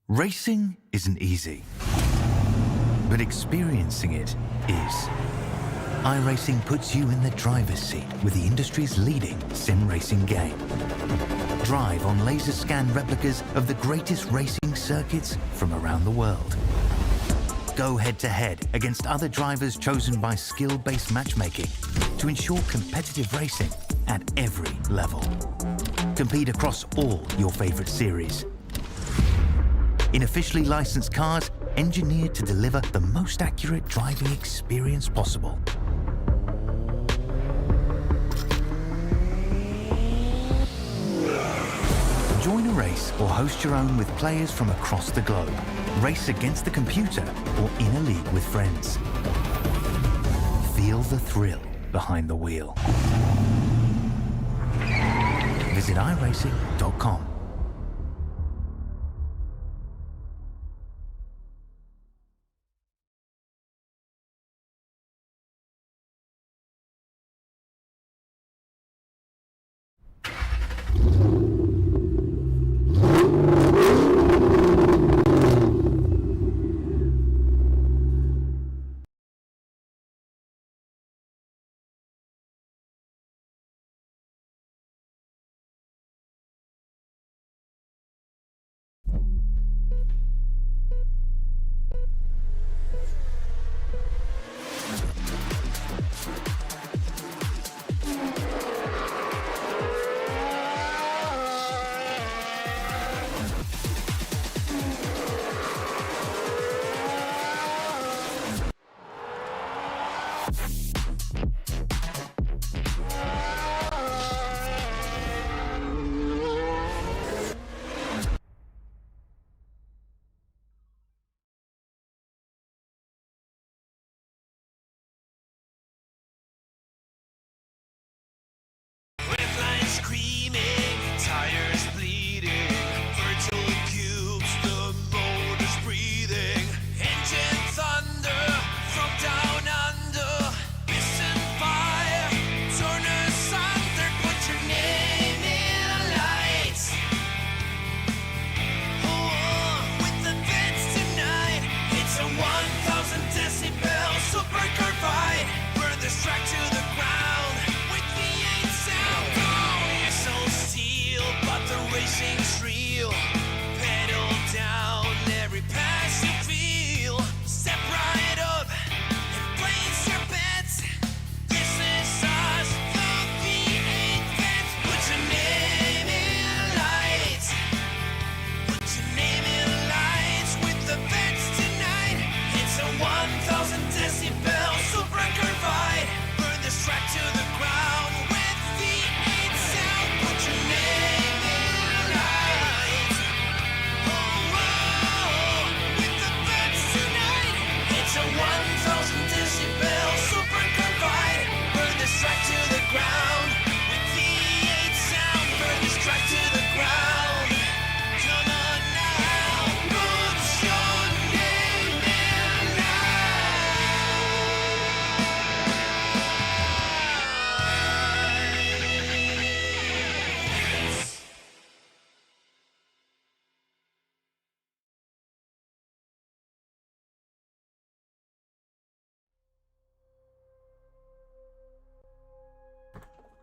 Racing isn't easy, but experiencing it is. iRacing puts you in the driver's seat with the industry's leading sim racing game. Drive on laser scan replicas of the greatest racing circuits from around the world. Go head-to-head against other drivers chosen by skill-based matchmaking to ensure competitive racing at every level. Compete across all your favorite series. In officially licensed cars, engineered to deliver the most accurate driving experience possible. Join a race or host your own with players from across the globe. Race against the computer or in a league with friends. Feel the thrill behind the wheel. Visit iRacing.com.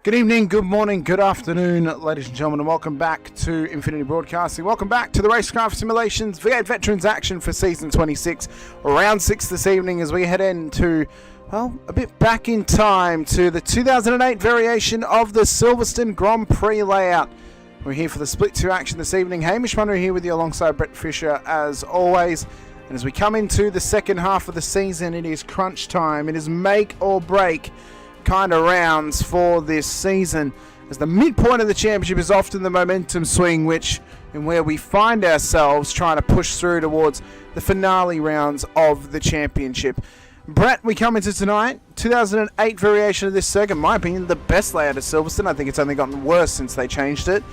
Good evening, good morning, good afternoon, ladies and gentlemen, and welcome back to Infinity Broadcasting. Welcome back to the Racecraft Simulations V8 Veterans action for Season 26, Round 6 this evening as we head into, well, a bit back in time to the 2008 variation of the Silverstone Grand Prix layout. We're here for the Split 2 action this evening. Hamish Munro here with you alongside Brett Fisher as always. And as we come into the second half of the season, it is crunch time. It is make or break kind of rounds for this season, as the midpoint of the championship is often the momentum swing, which in where we find ourselves trying to push through towards the finale rounds of the championship. Brett, we come into tonight, 2008 variation of this circuit, in my opinion, the best layout of Silverstone. I think it's only gotten worse since they changed it.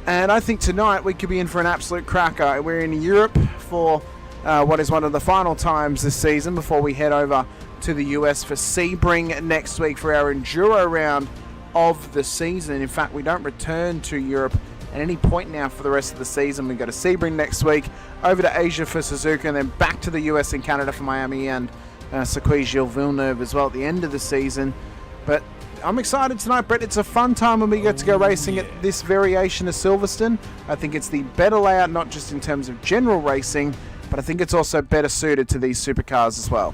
And I think tonight we could be in for an absolute cracker. We're in Europe for what is one of the final times this season before we head over to the US for Sebring next week for our Enduro round of the season. In fact, we don't return to Europe at any point now for the rest of the season. We go to Sebring next week, over to Asia for Suzuka, and then back to the US and Canada for Miami and Circuit Gilles Villeneuve as well at the end of the season. But I'm excited tonight, Brett. It's a fun time when we get to go racing at this variation of Silverstone. I think it's the better layout, not just in terms of general racing, but I think it's also better suited to these supercars as well.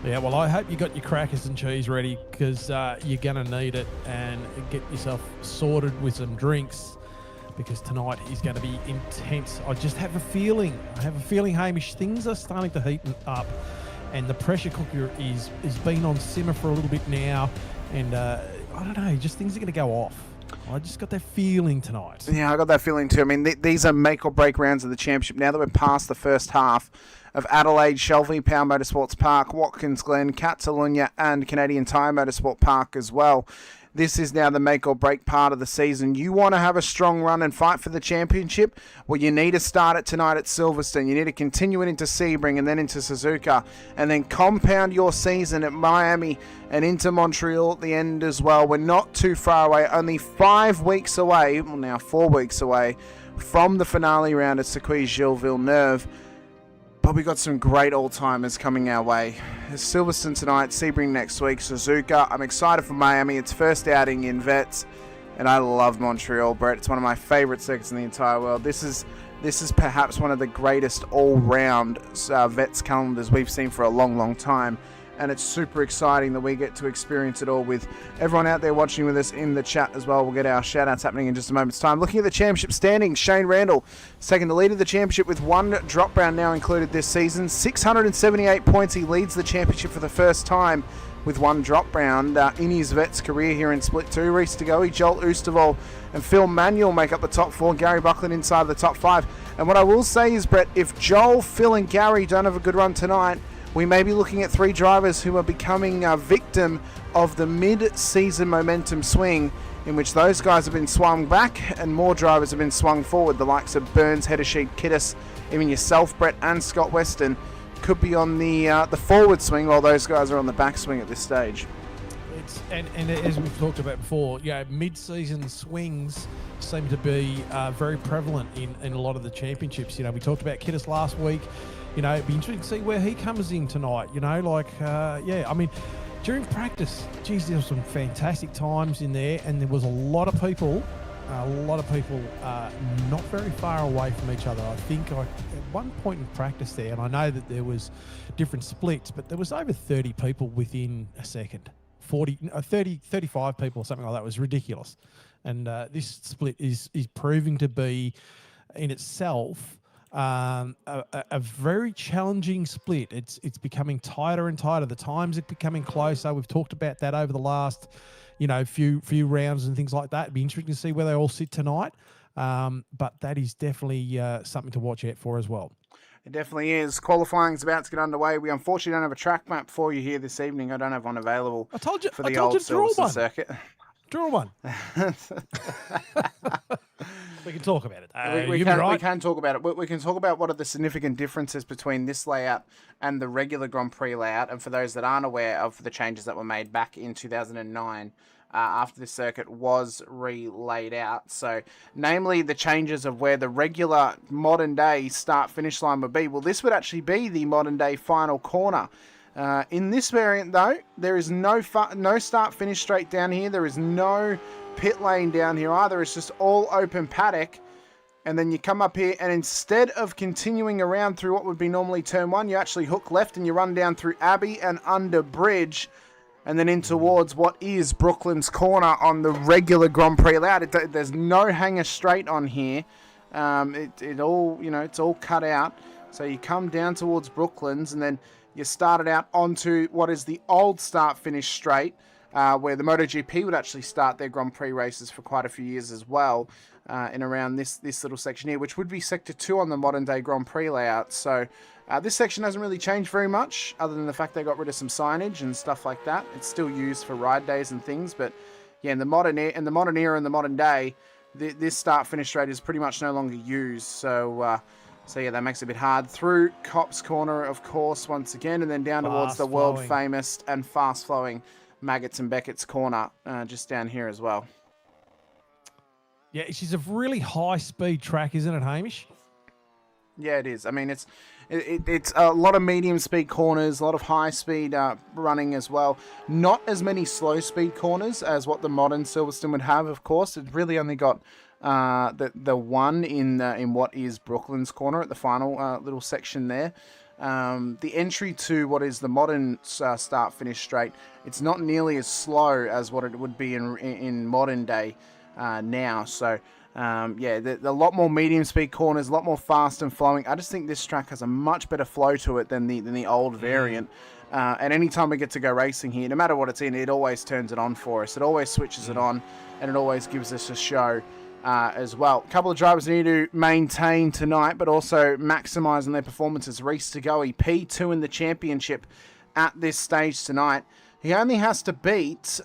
Yeah, well, I hope you got your crackers and cheese ready, because you're going to need it, and get yourself sorted with some drinks, because tonight is going to be intense. I just have a feeling. Hamish, things are starting to heat up, and the pressure cooker is been on simmer for a little bit now. And I don't know, just things are going to go off. I just got that feeling tonight. Yeah, I got that feeling too. I mean, these are make or break rounds of the championship. Now that we're past the first half of Adelaide, Shelby, Power Motorsports Park, Watkins Glen, Catalunya, and Canadian Tire Motorsport Park as well. This is now the make or break part of the season. You want to have a strong run and fight for the championship? Well, you need to start it tonight at Silverstone. You need to continue it into Sebring and then into Suzuka, and then compound your season at Miami and into Montreal at the end as well. We're not too far away, only 5 weeks away, well now 4 weeks away, from the finale round at Circuit Gilles Villeneuve. But we got some great all-timers coming our way. It's Silverstone tonight, Sebring next week, Suzuka. I'm excited for Miami. It's first outing in Vets, and I love Montreal, Brett. It's one of my favourite circuits in the entire world. This is perhaps one of the greatest all-round Vets calendars we've seen for a long, long time. And it's super exciting that we get to experience it all with everyone out there watching with us in the chat as well. We'll get our shout-outs happening in just a moment's time. Looking at the championship standings, Shane Randall taking the lead of the championship with 1 drop round now included this season. 678 points. He leads the championship for the first time with 1 drop round in his Vets career here in Split 2. Reese Degoe, Joel Oosterwol, and Phil Manuel make up the top 4. Gary Buckland inside the top 5. And what I will say is, Brett, if Joel, Phil, and Gary don't have a good run tonight, we may be looking at 3 drivers who are becoming a victim of the mid-season momentum swing, in which those guys have been swung back and more drivers have been swung forward. The likes of Burns, Heddersheet, Kittis, even yourself, Brett, and Scott Weston could be on the forward swing, while those guys are on the back swing at this stage. And as we've talked about before, mid-season swings seem to be very prevalent in a lot of the championships. We talked about Kittis last week. It'd be interesting to see where he comes in tonight. During practice, geez, there were some fantastic times in there, and there was a lot of people not very far away from each other. I think at one point in practice there, and I know that there was different splits, but there was over 30 people within a second. 35 people or something like that. It was ridiculous. And this split is proving to be in itself a very challenging split. It's becoming tighter and tighter. The times are becoming closer. We've talked about that over the last few rounds and things like that. It'd be interesting to see where they all sit tonight. But that is definitely something to watch out for as well. It definitely is. Qualifying is about to get underway. We unfortunately don't have a track map for you here this evening. I don't have one available for the old Silverstone circuit. Draw one. We can talk about it. We can talk about it. We can talk about what are the significant differences between this layout and the regular Grand Prix layout. And for those that aren't aware of the changes that were made back in 2009, after the circuit was re-laid out. So, namely the changes of where the regular modern-day start-finish line would be. Well, this would actually be the modern-day final corner. In this variant, though, there is no start-finish straight down here. There is no pit lane down here either. It's just all open paddock. And then you come up here, and instead of continuing around through what would be normally turn 1, you actually hook left and you run down through Abbey and under Bridge, and then in towards what is Brooklands Corner on the regular Grand Prix layout. There's no hanger straight on here. It's all cut out. So you come down towards Brooklands, and then you started out onto what is the old start-finish straight, where the MotoGP would actually start their Grand Prix races for quite a few years as well, in around this little section here, which would be Sector 2 on the modern-day Grand Prix layout. So this section hasn't really changed very much, other than the fact they got rid of some signage and stuff like that. It's still used for ride days and things, but yeah, in the modern era and the modern day, this start-finish straight is pretty much no longer used. So yeah, that makes it a bit hard. Through Cops Corner, of course, once again, and then down towards the world-famous and fast-flowing Maggots and Beckett's Corner, just down here as well. Yeah, she's a really high-speed track, isn't it, Hamish? Yeah, it is. I mean, it's a lot of medium speed corners, a lot of high speed running as well. Not as many slow speed corners as what the modern Silverstone would have, of course. It really only got the one in what is Brooklyn's corner at the final little section there. The entry to what is the modern start-finish straight, it's not nearly as slow as what it would be in modern day now. So, yeah, a lot more medium speed corners, a lot more fast and flowing. I just think this track has a much better flow to it than the old variant. And anytime we get to go racing here, no matter what it's in, it always turns it on for us. It always switches it on, and it always gives us a show as well. A couple of drivers need to maintain tonight, but also maximise on their performances. Reece Tagoe, P2 in the championship at this stage tonight. He only has to beat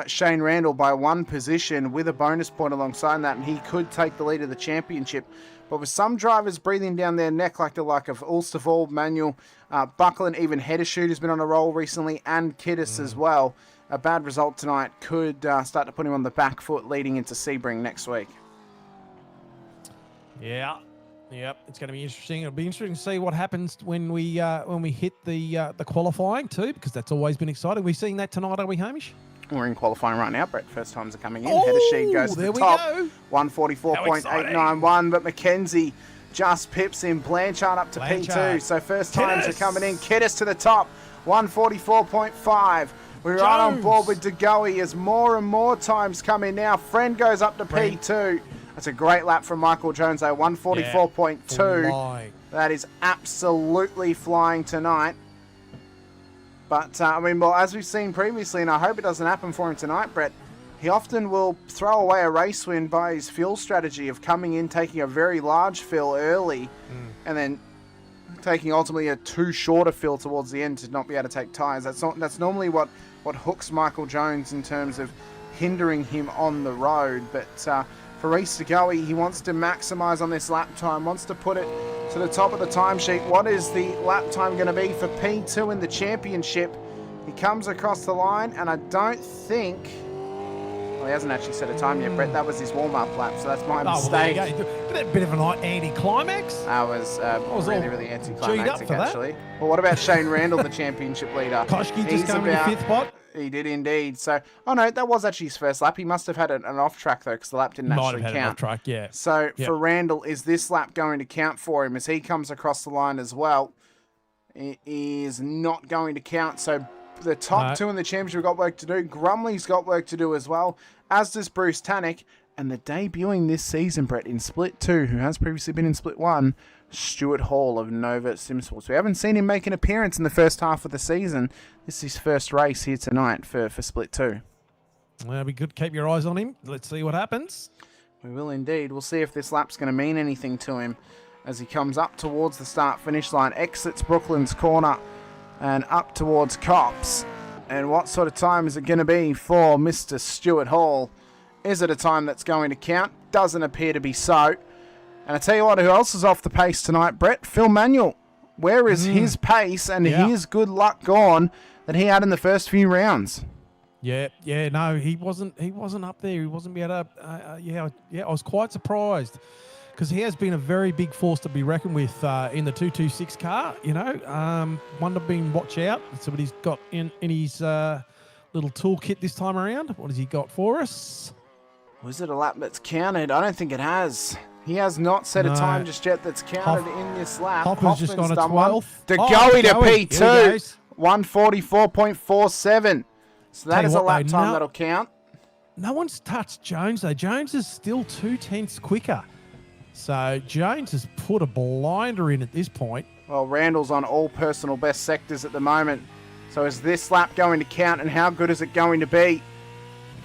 Shane Randall by one position with a bonus point alongside that, and he could take the lead of the championship. But with some drivers breathing down their neck, like the like of Ulstervall, Manuel, Buckland, even Heddershoot has been on a roll recently, and Kiddis as well, a bad result tonight could start to put him on the back foot leading into Sebring next week. Yeah. Yep, it's going to be interesting. It'll be interesting to see what happens when we hit the qualifying too, because that's always been exciting. We're seeing that tonight, are we, Hamish? We're in qualifying right now, Brett. First times are coming in. Oh, Heddershoot goes to the top. Go. 144.891, but McKenzie just pips in. Blanchard up to P2. So first times are coming in. Kiddis to the top. 144.5. We're right on board with Tagoe as more and more times come in now. Friend goes up to P2. That's a great lap from Michael Jones, though. 144.2. Yeah, that is absolutely flying tonight. But, I mean, well, as we've seen previously, and I hope it doesn't happen for him tonight, Brett, he often will throw away a race win by his fuel strategy of coming in, taking a very large fill early, and then taking ultimately a too shorter fill towards the end to not be able to take tyres. That's normally what hooks Michael Jones in terms of hindering him on the road. But for Reece Tagoe, he wants to maximise on this lap time, wants to put it to the top of the timesheet. What is the lap time going to be for P2 in the championship? He comes across the line, and I don't think... Well, he hasn't actually set a time yet, Brett. That was his warm-up lap, so that's my mistake. Well, there a bit of an anti-climax. I was really anticlimactic, actually. That. Well, what about Shane Randall, the championship leader? Koshki just coming to fifth spot. He did indeed. So, oh no, that was actually his first lap. He must have had an off-track, though, because the lap didn't actually count. An off-track, yeah. So, for Randall, is this lap going to count for him as he comes across the line as well? It is not going to count. So, the top two in the championship have got work to do. Grumley's got work to do as well, as does Bruce Tannick. And the debuting this season, Brett, in Split 2, who has previously been in Split 1, Stuart Hall of Nova Simsports. We haven't seen him make an appearance in the first half of the season. This is his first race here tonight for Split 2. Well, it'll be good to keep your eyes on him. Let's see what happens. We will indeed. We'll see if this lap's going to mean anything to him as he comes up towards the start-finish line, exits Brooklyn's corner, and up towards Cops. And what sort of time is it going to be for Mr. Stuart Hall? Is it a time that's going to count? Doesn't appear to be so. And I tell you what, who else is off the pace tonight, Brett? Phil Manuel. Where is his pace and his good luck gone that he had in the first few rounds? Yeah, no, he wasn't up there. He wasn't able to. I was quite surprised because he has been a very big force to be reckoned with in the 226 car. You know, one to be watch out. That's what he's got in his little toolkit this time around. What has he got for us? Was it a lap that's counted? I don't think it has. He has not set a time just yet that's counted in this lap. Hoffman's just gone to 12th. Tagoe to P2. 144.47. So that is a lap time that'll count. No one's touched Jones, though. Jones is still 2/10 quicker. So Jones has put a blinder in at this point. Well, Randall's on all personal best sectors at the moment. So is this lap going to count, and how good is it going to be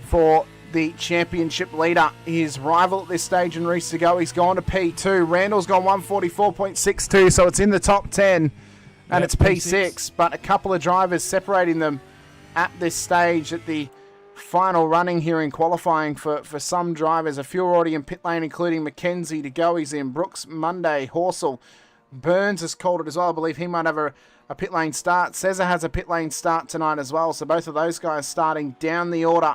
for the championship leader? His rival at this stage in Reece Tagoe, he's gone to P2. Randall's gone 144.62, so it's in the top 10, and it's P6. But a couple of drivers separating them at this stage at the final running here in qualifying for some drivers. A few are already in pit lane, including McKenzie. Tagoe's in. Brooks, Monday, Horsell. Burns has called it as well. I believe he might have a pit lane start. Cesar has a pit lane start tonight as well. So both of those guys starting down the order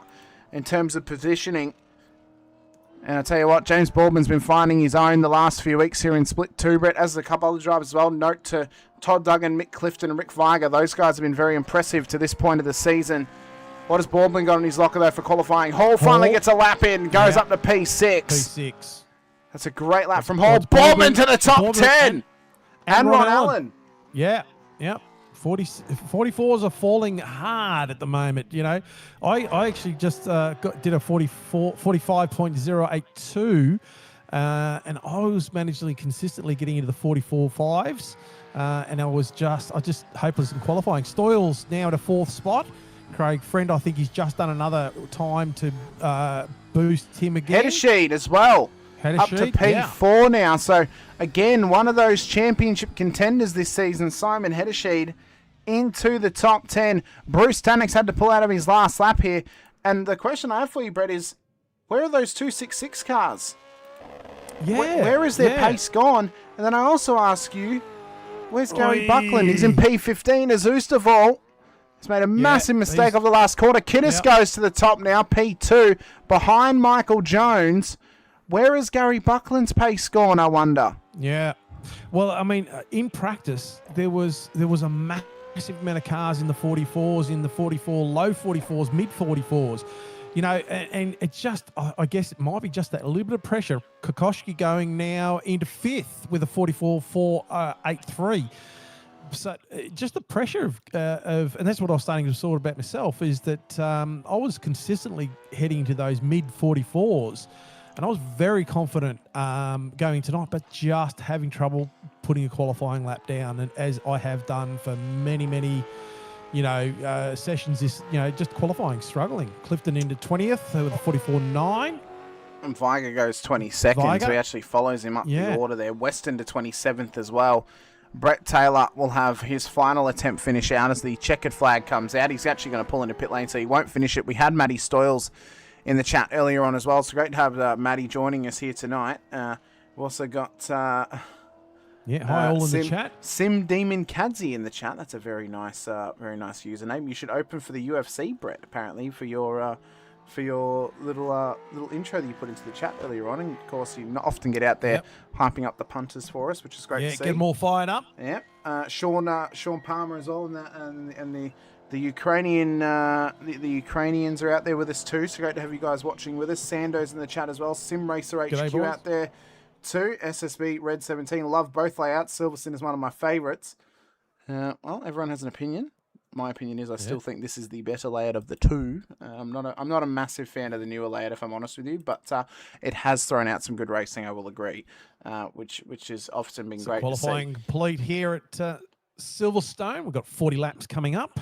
in terms of positioning. And I tell you what, James Boardman's been finding his own the last few weeks here in Split 2, Brett, as a couple other drivers as well. Note to Todd Duggan, Mick Clifton and Rick Viger. Those guys have been very impressive to this point of the season. What has Boardman got in his locker, though, for qualifying? Hall finally gets a lap in, goes up to P6. P6. That's a great lap from Hall. Boardman to the top 10. And Ron Allen. Yeah, yeah. 44s are falling hard at the moment, you know. I actually just did a 45.082, and I was managing consistently getting into the 44.5s, and I just hopeless in qualifying. Stoyles now at a 4th spot. Craig Friend, I think he's just done another time to boost him again. Heddersheet as well. Up to P4 now. So, again, one of those championship contenders this season, Simon Heddersheet, into the top 10. Bruce Tannock's had to pull out of his last lap here. And the question I have for you, Brett, is where are those 266 cars? Yeah. Where is their pace gone? And then I also ask you, where's Gary Buckland? He's in P15 as Oosterval. He's made a massive mistake of the last quarter. Kiddes goes to the top now, P2, behind Michael Jones. Where is Gary Buckland's pace gone, I wonder? Yeah. Well, I mean, in practice, there was a massive amount of cars in the 44s, in the 44, low 44s, mid 44s. You know, and it's just, I guess it might be just that little bit of pressure. Kokoschki going now into 5th with a 44.483. So just the pressure of, and that's what I was starting to sort about myself, is that I was consistently heading to those mid 44s, and I was very confident going tonight, but just having trouble putting a qualifying lap down, and as I have done for many, many, sessions, this, just qualifying, struggling. Clifton into 20th with a 44.9. And Viger goes 22nd, so he actually follows him up the order there. Weston to 27th as well. Brett Taylor will have his final attempt finish out as the checkered flag comes out. He's actually going to pull into pit lane, so he won't finish it. We had Matty Stoyles in the chat earlier on as well. It's great to have Matty joining us here tonight. We've also got hi all in the chat. Sim Demon Kadzi in the chat. That's a very nice username. You should open for the UFC, Brett, apparently, for your little intro that you put into the chat earlier on. And of course, you often get out there hyping up the punters for us, which is great to see. Get them all fired up. Yeah, Sean Palmer as well, and the Ukrainian the Ukrainians are out there with us too. So great to have you guys watching with us. Sando's in the chat as well. Sim Racer HQ G'day, out there too. SSB Red 17. Love both layouts. Silverstone is one of my favourites. Well, everyone has an opinion. My opinion is I still think this is the better layout of the two. I'm not a massive fan of the newer layout, if I'm honest with you, but it has thrown out some good racing, I will agree, which has often been great to see. Qualifying complete here at Silverstone. We've got 40 laps coming up.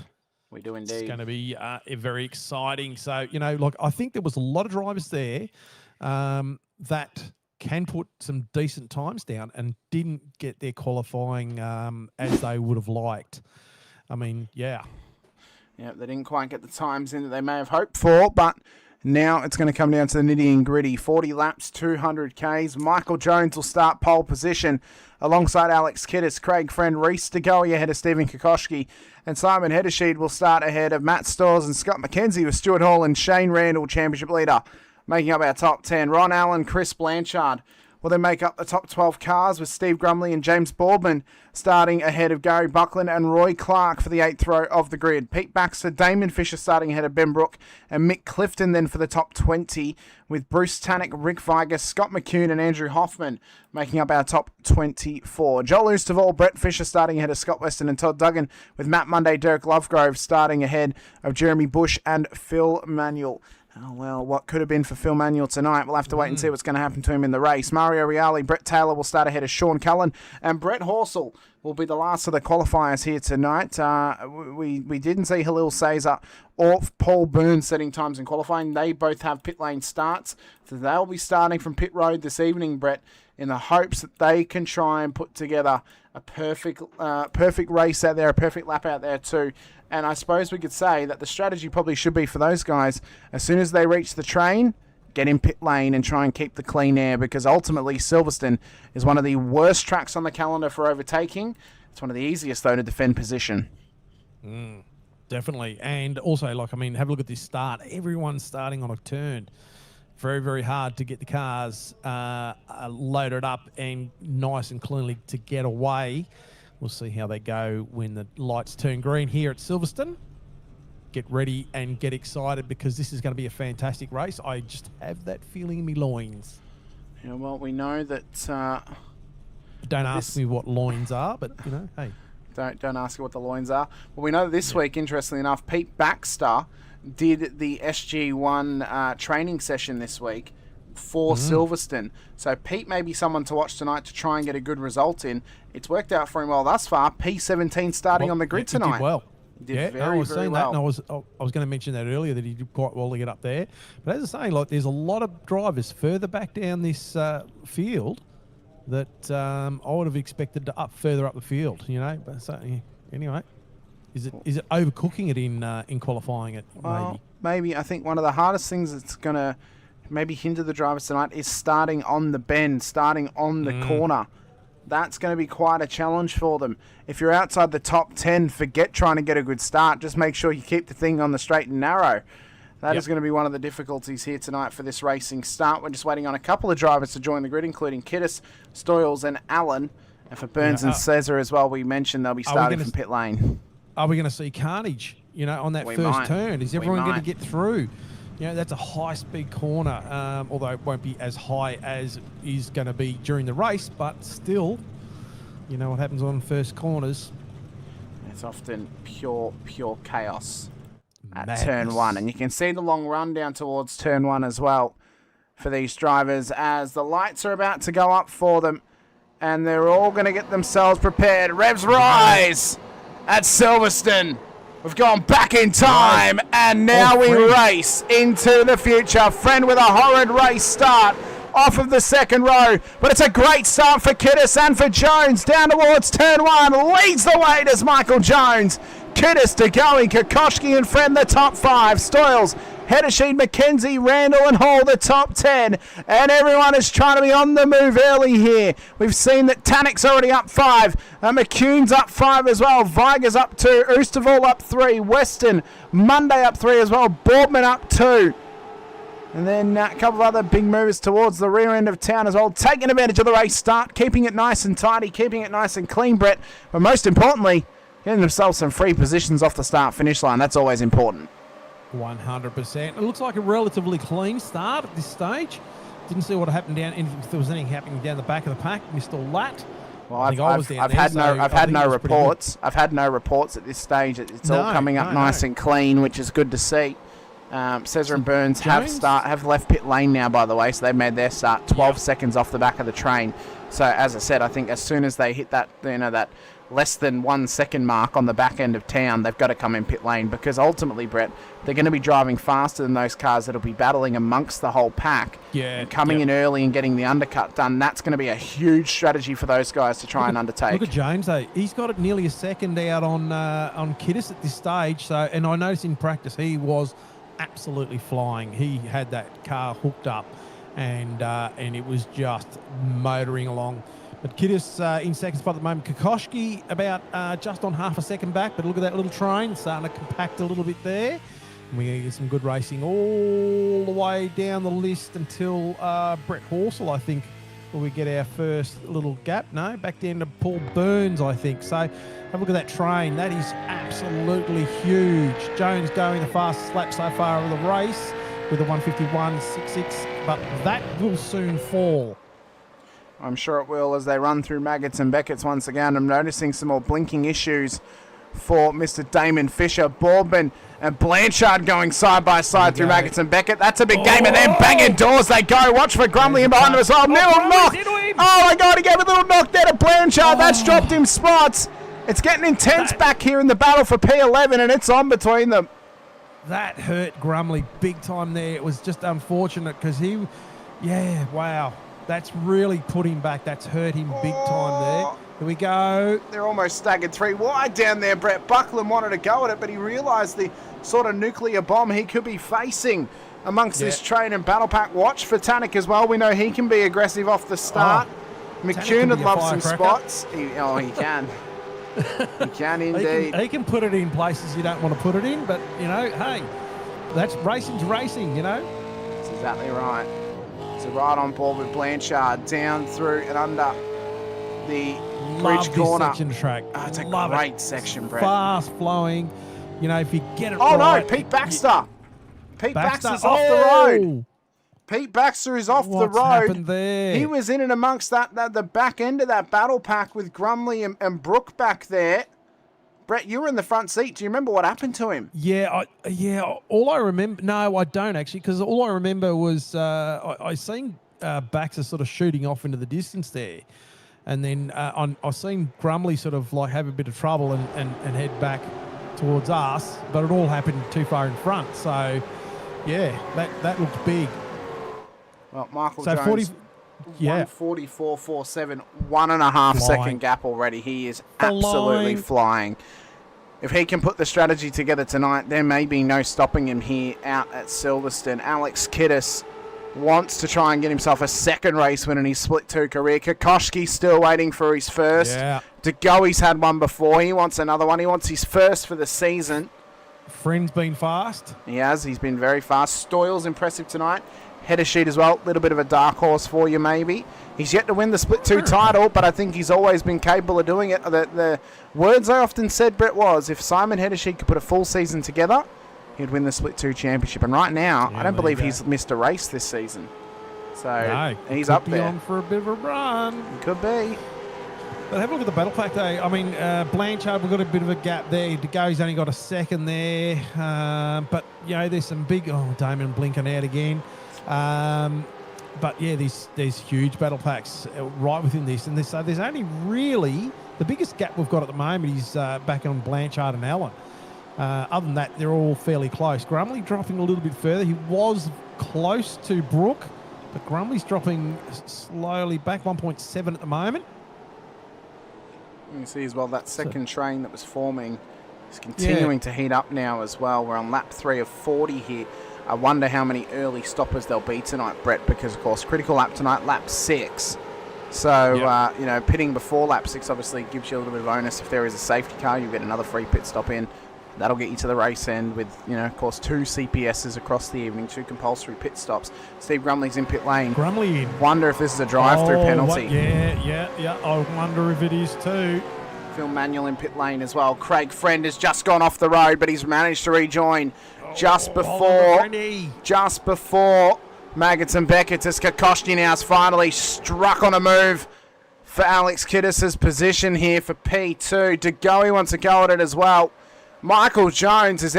We do indeed. It's going to be very exciting. So, I think there was a lot of drivers there that can put some decent times down and didn't get their qualifying as they would have liked. I mean, yeah, they didn't quite get the times in that they may have hoped for, but now it's going to come down to the nitty and gritty. 40 laps, 200 Ks. Michael Jones will start pole position alongside Alex Kiddes, Craig Friend, Reese DeGoey ahead of Stephen Kokoschki, and Simon Heddersheet will start ahead of Matt Stores and Scott McKenzie with Stuart Hall and Shane Randall, championship leader, making up our top 10. Ron Allen, Chris Blanchard will then make up the top 12 cars with Steve Grumley and James Boardman starting ahead of Gary Buckland and Roy Clark for the 8th row of the grid. Pete Baxter, Damon Fisher starting ahead of Ben Brook and Mick Clifton then for the top 20 with Bruce Tannock, Rick Viger, Scott McCune and Andrew Hoffman making up our top 24. Joel Oosterval, Brett Fisher starting ahead of Scott Weston and Todd Duggan with Matt Monday, Derek Lovegrove starting ahead of Jeremy Bush and Phil Manuel. Oh, well, what could have been for Phil Manuel tonight? We'll have to wait and see what's going to happen to him in the race. Mario Reale, Brett Taylor will start ahead of Sean Cullen, and Brett Horsell will be the last of the qualifiers here tonight. We didn't see Halil Cesar or Paul Burns setting times in qualifying. They both have pit lane starts, so they'll be starting from pit road this evening, Brett, in the hopes that they can try and put together a perfect race out there, a perfect lap out there too. And I suppose we could say that the strategy probably should be for those guys, as soon as they reach the train, get in pit lane and try and keep the clean air, because ultimately Silverstone is one of the worst tracks on the calendar for overtaking. It's one of the easiest, though, to defend position. Definitely. And also, have a look at this start. Everyone's starting on a turn. very, very hard to get the cars loaded up and nice and cleanly to get away. We'll see how they go when the lights turn green here at Silverstone. Get ready and get excited because this is going to be a fantastic race. I just have that feeling in my loins. Yeah, well, we know that... Don't ask me what loins are, but, you know, hey. Don't ask you what the loins are. Well, we know that this week, interestingly enough, Pete Baxter did the SG1 training session this week for Silverstone. So Pete may be someone to watch tonight to try and get a good result in. It's worked out for him well thus far. P17 starting on the grid tonight. He did well. He did very, I was very saying well. that, and I was going to mention that earlier, that he did quite well to get up there. But as I say, like, there's a lot of drivers further back down this field that I would have expected to further up the field, you know. But so, yeah, anyway, is it overcooking it in qualifying it? Well, maybe. I think one of the hardest things that's going to maybe hinder the drivers tonight is starting on the bend, starting on the corner. That's going to be quite a challenge for them. If you're outside the top 10, forget trying to get a good start. Just make sure you keep the thing on the straight and narrow. That is going to be one of the difficulties here tonight for this racing start. We're just waiting on a couple of drivers to join the grid, including Kiddis, Stoyles and Allen. And for Burns and Cesar as well, we mentioned they'll be starting from pit lane. Are we going to see carnage, you know, on that first turn? Is everyone going to get through? You know, that's a high-speed corner, although it won't be as high as is going to be during the race, but still, you know what happens on first corners. It's often pure chaos at turn one. And you can see the long run down towards turn one as well for these drivers as the lights are about to go up for them. And they're all going to get themselves prepared. Revs rise at Silverstone. We've gone back in time, and now we race into the future. Friend with a horrid race start off of the second row, but it's a great start for Kiddis and for Jones down towards turn one. Leads the way does Michael Jones. Kiddis to going, Kokoschki and Friend the top 5. Stoyles, Hedesheed, McKenzie, Randall and Hall the top 10. And everyone is trying to be on the move early here. We've seen that Tannick's already up 5. McCune's up 5 as well. Viger's up 2. Oosterval up 3. Weston, Monday up 3 as well. Boardman up 2. And then a couple of other big movers towards the rear end of town as well. Taking advantage of the race start. Keeping it nice and tidy. Keeping it nice and clean, Brett. But most importantly, getting themselves some free positions off the start-finish line. That's always important. 100%. It looks like a relatively clean start at this stage. Didn't see what happened if there was anything happening down the back of the pack. Missed all that. Well, I've had no reports. I've had no reports at this stage. It's all coming up nice and clean, which is good to see. Cesar and Burns have left pit lane now, by the way, so they've made their start 12 seconds off the back of the train. So as I said, I think as soon as they hit that, that less than 1 second mark on the back end of town, they've got to come in pit lane, because ultimately, Brett, they're going to be driving faster than those cars that'll be battling amongst the whole pack. Yeah, and coming in early and getting the undercut done, that's going to be a huge strategy for those guys to try and undertake. Look at James, though. He's got nearly a second out on Kiddis at this stage. So, and I noticed in practice he was absolutely flying. He had that car hooked up, and it was just motoring along. But Kiddis in second spot at the moment. Kokoschki about just on half a second back, but look at that little train starting to compact a little bit there. And we're going to get some good racing all the way down the list until Brett Horsell, I think, will we get our first little gap. No, back down to Paul Burns, I think. So have a look at that train. That is absolutely huge. Jones going the fastest lap so far of the race with a 151.66, but that will soon fall. I'm sure it will as they run through Maggots and Beckett's once again. I'm noticing some more blinking issues for Mr. Damon Fisher. Boardman and Blanchard going side by side through Maggots and Beckett. That's a big game, and then bang indoors they go. Watch for Grumley in behind him as well. Little knock. Oh my God, he gave a little knock there to Blanchard. That's dropped him spots. It's getting intense back here in the battle for P11, and it's on between them. That hurt Grumley big time there. It was just unfortunate because wow. That's really put him back. That's hurt him big time there. Here we go. They're almost staggered 3 wide down there, Brett. Buckland wanted to go at it, but he realised the sort of nuclear bomb he could be facing amongst this train and battle pack. Watch for Tannick as well. We know he can be aggressive off the start. McCune would love some spots. He can. He can indeed. He can put it in places you don't want to put it in, but, hey, that's racing's racing, That's exactly right. So right on board with Blanchard, down through and under the bridge Love corner. this section track. Oh, it's a Love great it. section, Brett. Fast flowing. You know, if you get it Oh right. no, Pete Baxter. Pete Baxter. Baxter's off the road. Pete Baxter is off the road. What's happened there? He was in and amongst the back end of that battle pack with Grumley and Brooke back there. Brett, you were in the front seat. Do you remember what happened to him? Yeah, all I remember... No, I don't actually, because all I remember was I seen Baxter sort of shooting off into the distance there. And then I seen Grumley sort of like have a bit of trouble and head back towards us, but it all happened too far in front. So, yeah, that looked big. Well, Michael So Jones, 144.47, 1.5 second gap already. He is absolutely flying. If he can put the strategy together tonight, there may be no stopping him here out at Silverstone. Alex Kiddis wants to try and get himself a second race win in his Split 2 career. Kokoschki still waiting for his first. Yeah. DeGoey's had one before. He wants another one. He wants his first for the season. Friend's been fast. He has. He's been very fast. Stoyle's impressive tonight. Header sheet as well. A little bit of a dark horse for you, maybe. He's yet to win the Split 2 title, but I think he's always been capable of doing it. The words I often said, Brett, was if Simon Hedersheet could put a full season together, he'd win the Split 2 championship. And right now, I don't believe he's missed a race this season. So he's up there. On for a bit of a run. He could be. But have a look at the battle pack, though. I mean, Blanchard, we've got a bit of a gap there. DeGoey's only got a second there. But, you know, there's some big... Oh, Damon blinking out again. But, yeah, there's huge battle packs right within this. And so there's only really... The biggest gap we've got at the moment is back on Blanchard and Allen. Other than that, they're all fairly close. Grumley dropping a little bit further. He was close to Brooke, but Grumley's dropping slowly back, 1.7 at the moment. You can see as well that second train that was forming is continuing to heat up now as well. We're on lap 3 of 40 here. I wonder how many early stoppers there'll be tonight, Brett, because, of course, critical lap tonight, lap 6. So, you know, pitting before lap 6 obviously gives you a little bit of bonus. If there is a safety car, you'll get another free pit stop in. That'll get you to the race end with, you know, of course, 2 CPSs across the evening, 2 compulsory pit stops. Steve Grumley's in pit lane. Grumley in. Wonder if this is a drive-through penalty. Yeah. I wonder if it is too. Phil Manuel in pit lane as well. Craig Friend has just gone off the road, but he's managed to rejoin just before Maggots and Beckett. As Kokoschki now has finally struck on a move for Alex Kiddis' position here for P2. DeGoey wants to go at it as well. Michael Jones is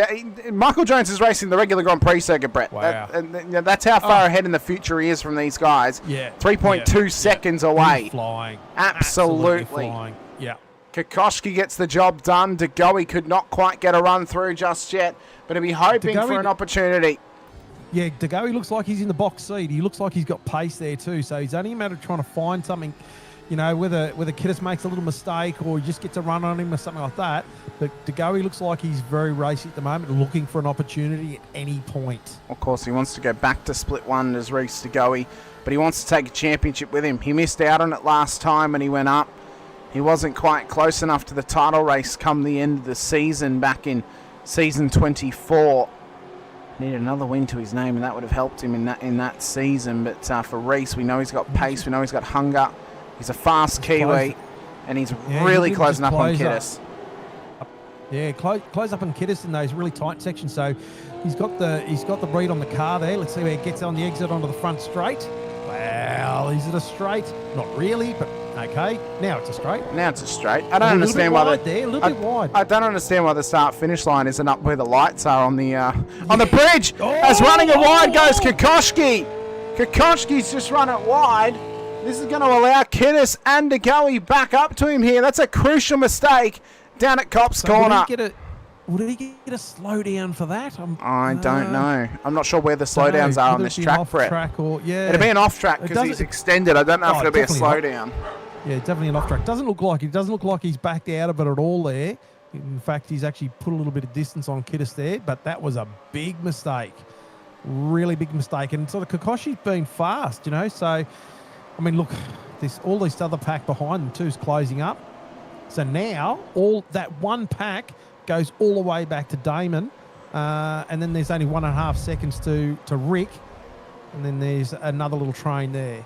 racing the regular Grand Prix circuit, Brett. Wow. That's how far ahead in the future he is from these guys. Yeah. 3.2 seconds away. He's flying. Absolutely flying. Yeah. Kokoschki gets the job done. DeGoey could not quite get a run through just yet, but he'll be hoping for an opportunity. Yeah, DeGoey looks like he's in the box seat. He looks like he's got pace there too. So it's only a matter of trying to find something, you know, whether Kiddis makes a little mistake or he just gets a run on him or something like that. But DeGoey looks like he's very racy at the moment, looking for an opportunity at any point. Of course, he wants to go back to Split 1 as Reece DeGoey, but he wants to take a championship with him. He missed out on it last time when he went up. He wasn't quite close enough to the title race come the end of the season back in season 24. Needed another win to his name, and that would have helped him in that season. But for Reece, we know he's got pace, we know he's got hunger. He's a fast Kiwi, and he's really closing up on Kiddis. Yeah, close up on Kiddis in those really tight sections. So he's got the read on the car there. Let's see where he gets on the exit onto the front straight. Well, is it a straight? Not really, but okay. Now it's a straight. I don't understand why a little bit wide. I don't understand why the start-finish line isn't up where the lights are on the bridge. As running it wide goes Kokoschki. Kokoschki's just run it wide. This is going to allow Kiddis and DeGoey back up to him here. That's a crucial mistake down at Cop's corner. Would he get a slowdown for that? I don't know. I'm not sure where the slowdowns are on this track, Brett. It'll be an off track because he's extended. I don't know if it'll be a slowdown. Yeah, definitely an off track. Doesn't look like he's backed out of it at all there. In fact, he's actually put a little bit of distance on Kiddis there, but that was a big mistake. Really big mistake. And sort of Kokoschki's been fast, you know. So, I mean, look, all this other pack behind them too is closing up. So now all that one pack goes all the way back to Damon, and then there's only 1.5 seconds to Rick. And then there's another little train there.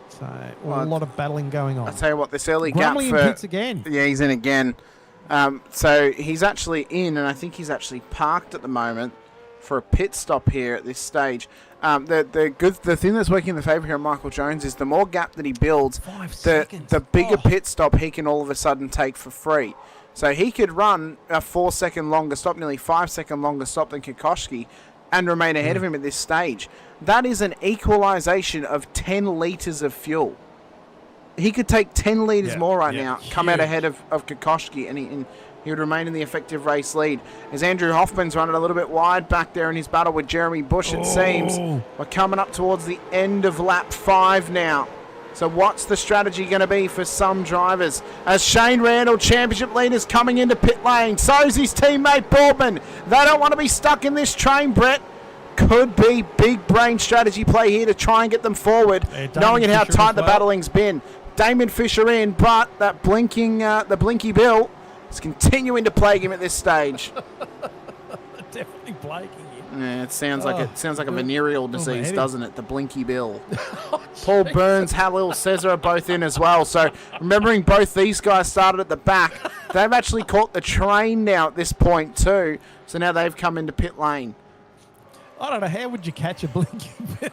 So a lot of battling going on. I'll tell you what, this early gap Grumley for... in pits again. Yeah, he's in again. So he's actually in, and I think he's actually parked at the moment for a pit stop here at this stage. The thing that's working in the favour here of Michael Jones is the more gap that he builds, the bigger pit stop he can all of a sudden take for free. So he could run a 4-second longer stop, nearly 5-second longer stop than Kokoschki, and remain ahead of him at this stage. That is an equalisation of 10 litres of fuel. He could take 10 litres more right now, come out ahead of Kokoschki, and he would remain in the effective race lead. As Andrew Hoffman's running a little bit wide back there in his battle with Jeremy Bush, it seems. We're coming up towards the end of lap 5 now. So what's the strategy going to be for some drivers? As Shane Randall, championship leaders, coming into pit lane. So's his teammate Boardman. They don't want to be stuck in this train, Brett. Could be big brain strategy play here to try and get them forward, knowing how tight the battling's been. Damon Fisher in, but that the blinky bill is continuing to plague him at this stage. Definitely plaguing him. Yeah, it sounds like a venereal disease, doesn't it? The blinky bill. Paul Burns, Halil Cesar are both in as well. So remembering both these guys started at the back, they've actually caught the train now at this point too. So now they've come into pit lane. I don't know, how would you catch a blinky bill?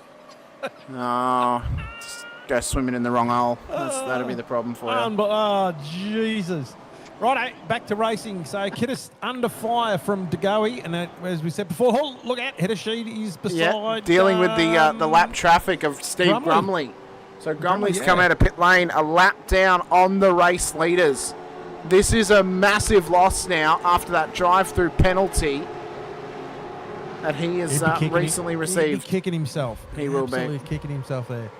Oh, just go swimming in the wrong hole. That'll be the problem for you. Oh, Jesus. Right, back to racing. So Kiddis under fire from Degoe, and as we said before, look out, Hidashid is beside. Dealing with the lap traffic of Steve Grumley. So Grumley's come out of pit lane, a lap down on the race leaders. This is a massive loss now after that drive-through penalty that he has recently received. He'll be kicking himself. He will absolutely kicking himself there.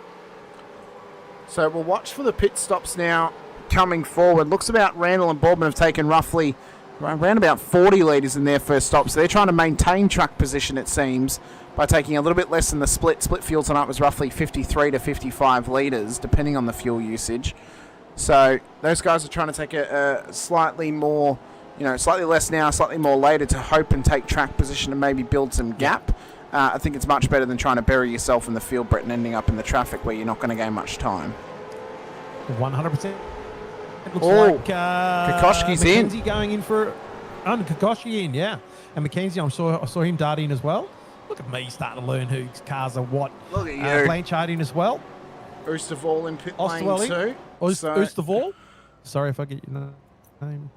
So we'll watch for the pit stops now coming forward. Looks about Randall and Boardman have taken roughly around about 40 litres in their first stop. So they're trying to maintain track position, it seems, by taking a little bit less than the split. Split fuel tonight was roughly 53 to 55 litres, depending on the fuel usage. So those guys are trying to take a slightly more, slightly less now, slightly more later to hope and take track position and maybe build some gap. I think it's much better than trying to bury yourself in the field, Brett, and ending up in the traffic where you're not going to gain much time. 100%. It looks like Kokoschki's Mackenzie going in for Kokoschki in, yeah. And Mackenzie, I saw him dart in as well. Look at me starting to learn whose cars are what. Look at you. Blanchard in as well. Oosterwall in pit lane too. Oosterwall. Sorry if I get your name.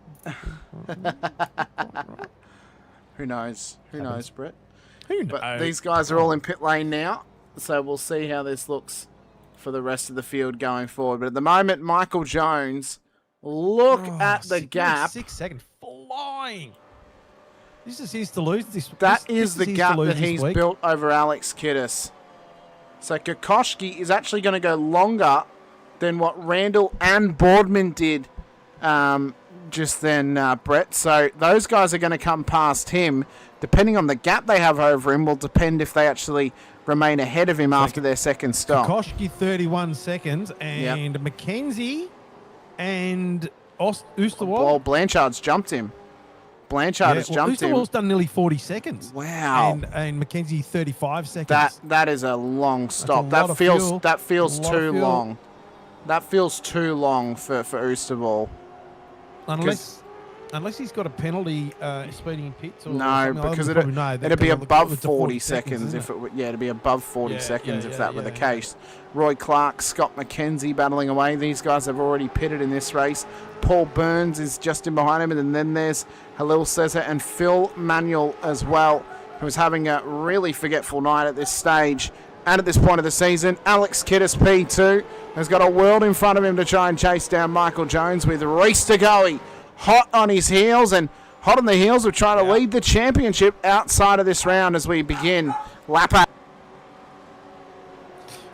Who knows? Who knows, Brett? Who knows? But these guys are all in pit lane now, so we'll see how this looks for the rest of the field going forward. But at the moment, Michael Jones, look at the gap. 6 seconds flying. This is his to lose. That is the gap that he's built over Alex Kiddis. So Kokoschki is actually going to go longer than what Randall and Boardman did just then, Brett. So those guys are going to come past him. Depending on the gap they have over him will depend if they actually remain ahead of him after their second stop. Kokoschki 31 seconds and Mackenzie and Oosterwall. Well, Blanchard's jumped him. Blanchard has jumped him. Oosterwall's done nearly 40 seconds. Wow. And Mackenzie 35 seconds. That is a long stop. That feels too long. That feels too long for Oosterwall. Unless he's got a penalty speeding in pits. Or no, because it'd be above 40 seconds if it it'd be above 40 seconds if that were the case. Roy Clark, Scott McKenzie battling away. These guys have already pitted in this race. Paul Burns is just in behind him, and then there's Halil Cesar and Phil Manuel as well, who's having a really forgetful night at this stage. And at this point of the season, Alex Kiddis P2 has got a world in front of him to try and chase down Michael Jones with Reese Degoe hot on his heels and hot on the heels of trying to lead the championship outside of this round as we begin lap 8.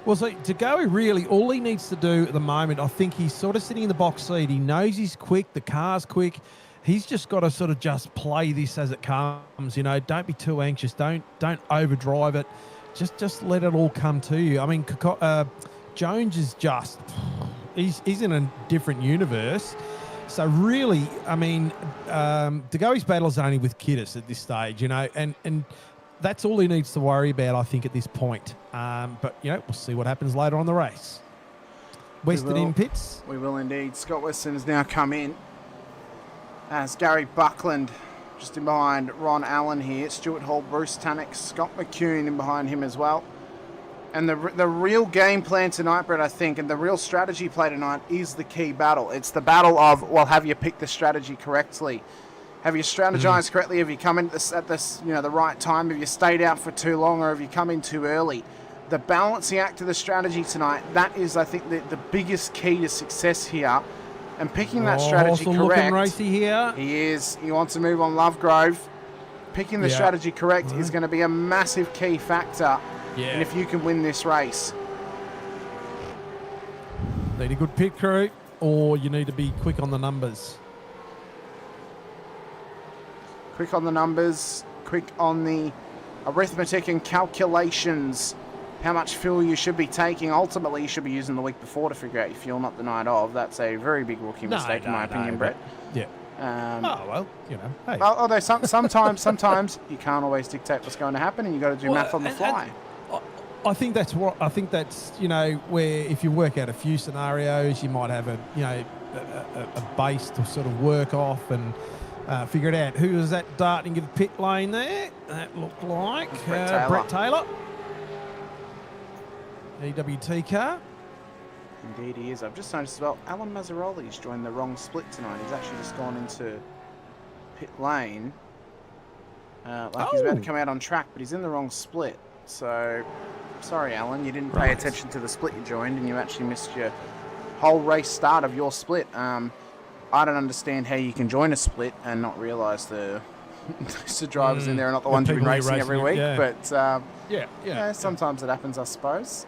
Well, so Degoe really, all he needs to do at the moment, I think he's sort of sitting in the box seat. He knows he's quick, the car's quick. He's just got to sort of just play this as it comes. Don't be too anxious. Don't overdrive it. Just let it all come to you. I mean, Jones is just, he's in a different universe. So really, I mean, Degoe's battle is only with Kiddis at this stage, and that's all he needs to worry about, I think, at this point. But, we'll see what happens later on the race. Weston in pits. We will indeed. Scott Weston has now come in as Gary Buckland just in behind Ron Allen here. Stuart Hall, Bruce Tannock, Scott McCune in behind him as well. And the real game plan tonight, Brett, I think, and the real strategy play tonight is the key battle. It's the battle of, well, have you picked the strategy correctly? Have you strategized correctly? Have you come in at this, the right time? Have you stayed out for too long, or have you come in too early? The balancing act of the strategy tonight, that is, I think, the biggest key to success here. And picking that strategy correct. Looking racy here. He is. He wants to move on Lovegrove. Picking the strategy correct is going to be a massive key factor. Yeah. And if you can win this race. Need a good pit crew, or you need to be quick on the numbers. Quick on the numbers, quick on the arithmetic and calculations. How much fuel you should be taking. Ultimately, you should be using the week before to figure out your fuel, not the night of. That's a very big rookie mistake, in my opinion, Brett. Yeah. Hey. Although sometimes you can't always dictate what's going to happen, and you've got to do math on the fly. I think that's where if you work out a few scenarios, you might have a base to sort of work off and figure it out. Who was that darting into the pit lane there? That looked like Brett Taylor. EWT car. Indeed he is. I've just noticed as well, Alan Mazzaroli's joined the wrong split tonight. He's actually just gone into pit lane. He's about to come out on track, but he's in the wrong split. So, sorry Alan, you didn't pay attention to the split you joined, and you actually missed your whole race start of your split. I don't understand how you can join a split and not realise the drivers in there are not the ones who've been racing every week. Yeah. But sometimes it happens, I suppose.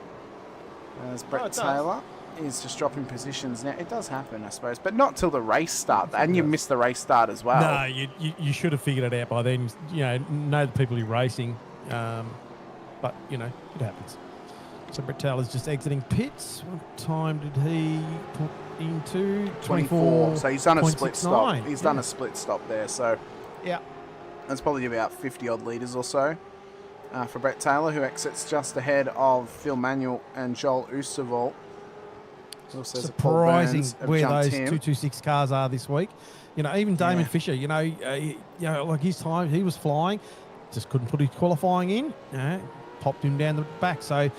As Brett Taylor is just dropping positions now. It does happen, I suppose, but not till the race start. And you missed the race start as well. No, you should have figured it out by then. Know the people you're racing. But, it happens. So Brett Taylor's just exiting pits. What time did he put into? 24. So he's done a split stop. He's done a split stop there. So that's probably about 50-odd litres or so. For Brett Taylor, who exits just ahead of Phil Manuel and Joel Oosterwald. Surprising where those 226 cars are this week. Even Damon Fisher, like his time, he was flying, just couldn't put his qualifying in, popped him down the back. So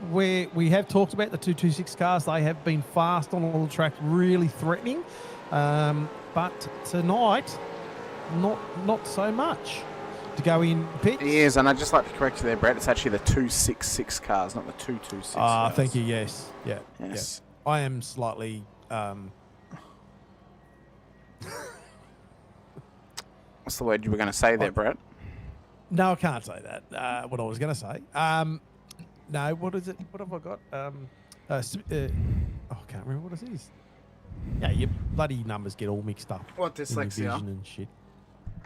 where we have talked about the 226 cars, they have been fast on all the track, really threatening. But tonight, not so much. To go in pits. He is, and I'd just like to correct you there, Brett. It's actually the 266 cars, not the 226 cars. Thank you, yes. Yeah. Yes. Yeah. I am slightly... What's the word you were going to say there, Brett? No, I can't say that. What I was going to say. No, what is it? What have I got? I can't remember what it is. Yeah, your bloody numbers get all mixed up. What, dyslexia? And shit.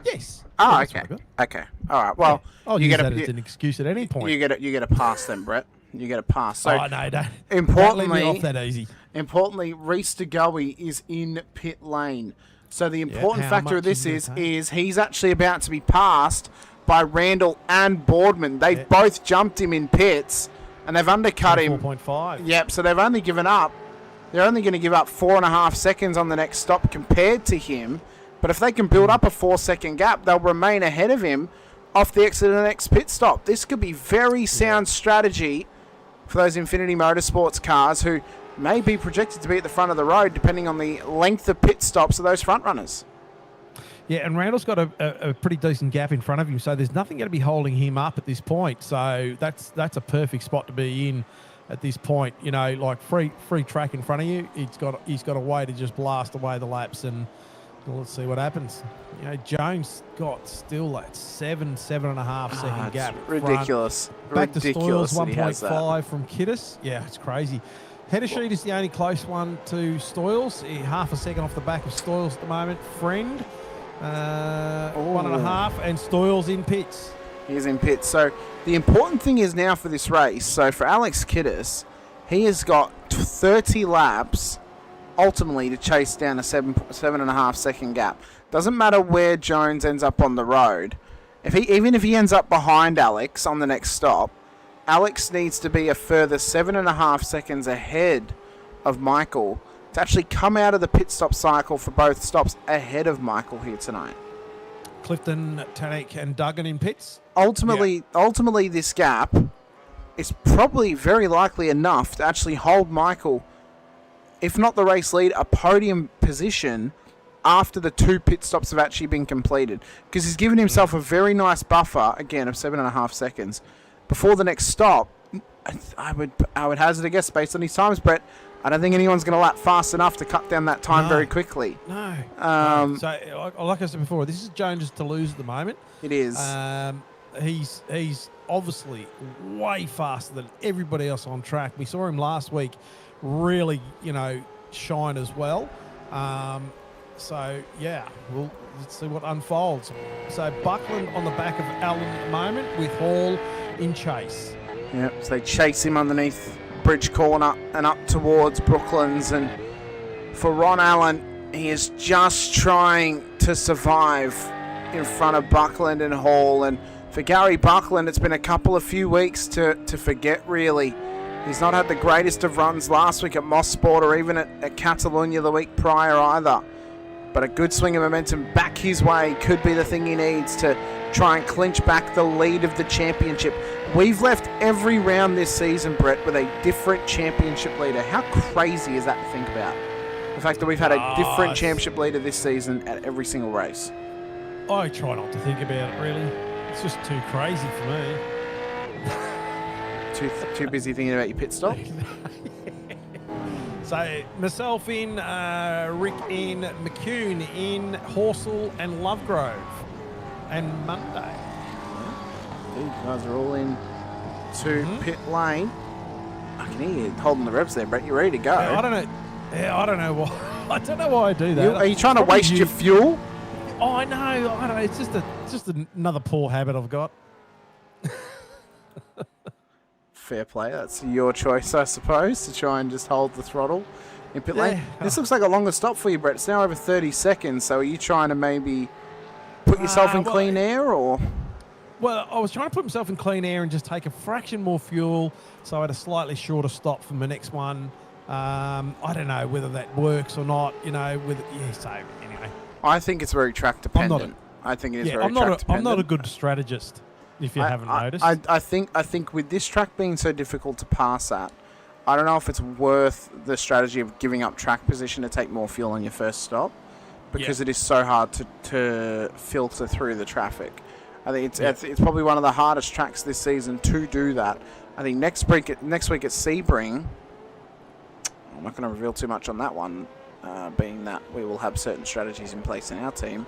Yes. Oh, okay. Okay. All right. Well, you get an excuse at any point. You get a pass then, Brett. You get a pass. So no, don't importantly, let me off that easy. Importantly, Reece DeGoey is in pit lane. So the important factor of this is he's actually about to be passed by Randall and Boardman. They've both jumped him in pits, and they've undercut him. 4.5. Yep. So they've only given up. They're only going to give up 4.5 seconds on the next stop compared to him. But if they can build up a 4-second gap, they'll remain ahead of him off the exit of the next pit stop. This could be very sound strategy for those Infinity Motorsports cars who may be projected to be at the front of the road, depending on the length of pit stops of those front runners. Yeah, and Randall's got a pretty decent gap in front of him, so there's nothing going to be holding him up at this point. So that's a perfect spot to be in at this point. Like free track in front of you. He's got a way to just blast away the laps, and let's see what happens. Jones got still that 7.5 second gap. Ridiculous. Back to Stoyles, 1.5 from Kiddis. Yeah, it's crazy. Header sheet is the only close one to Stoyles. Half a second off the back of Stoyles at the moment. Friend, 1.5, and Stoyles in pits. He's in pits. So the important thing is now for this race, so for Alex Kiddis, he has got 30 laps ultimately to chase down a 7.5 second gap. Doesn't matter where Jones ends up on the road. Even if he ends up behind Alex on the next stop, Alex needs to be a further 7.5 seconds ahead of Michael to actually come out of the pit stop cycle for both stops ahead of Michael here tonight. Clifton, Tanek, and Duggan in pits. Ultimately, this gap is probably very likely enough to actually hold Michael, if not the race lead, a podium position after the 2 pit stops have actually been completed. Because he's given himself a very nice buffer, again, of 7.5 seconds before the next stop. I would hazard a guess based on his times, Brett. I don't think anyone's going to lap fast enough to cut down that time very quickly. No. No. So, like I said before, this is Jones's to lose at the moment. It is. He's obviously way faster than everybody else on track. We saw him last week really, shine as well. So, yeah, let's see what unfolds. So, Buckland on the back of Allen at the moment with Hall in chase. Yep, so they chase him underneath Bridge Corner and up towards Brooklands. And for Ron Allen, he is just trying to survive in front of Buckland and Hall. And for Gary Buckland, it's been a few weeks to forget, really. He's not had the greatest of runs last week at Mosport or even at Catalunya the week prior either. But a good swing of momentum back his way could be the thing he needs to try and clinch back the lead of the championship. We've left every round this season, Brett, with a different championship leader. How crazy is that to think about? The fact that we've had a different championship leader this season at every single race. I try not to think about it, really. It's just too crazy for me. Too busy thinking about your pit stop? So, myself in, Rick in, McCune in, Horsell and Lovegrove. And Monday. You guys are all in to pit lane. I can hear you holding the revs there, Brett. You ready to go? I don't know. Yeah, I don't know why. I don't know why I do that. Are you trying to waste your fuel? Oh, I know. I know. It's just another poor habit I've got. Fair play. That's your choice, I suppose, to try and just hold the throttle in pit lane. This looks like a longer stop for you, Brett. It's now over 30 seconds. So are you trying to maybe put yourself in clean air, or? Well, I was trying to put myself in clean air and just take a fraction more fuel, so I had a slightly shorter stop for my next one. I don't know whether that works or not. So anyway. I think it's very track dependent. I think it is very track dependent. I'm not a good strategist, if you haven't noticed. I think with this track being so difficult to pass at, I don't know if it's worth the strategy of giving up track position to take more fuel on your first stop, because it is so hard to filter through the traffic. I think it's probably one of the hardest tracks this season to do that. I think next week at Sebring, I'm not going to reveal too much on that one, being that we will have certain strategies in place in our team.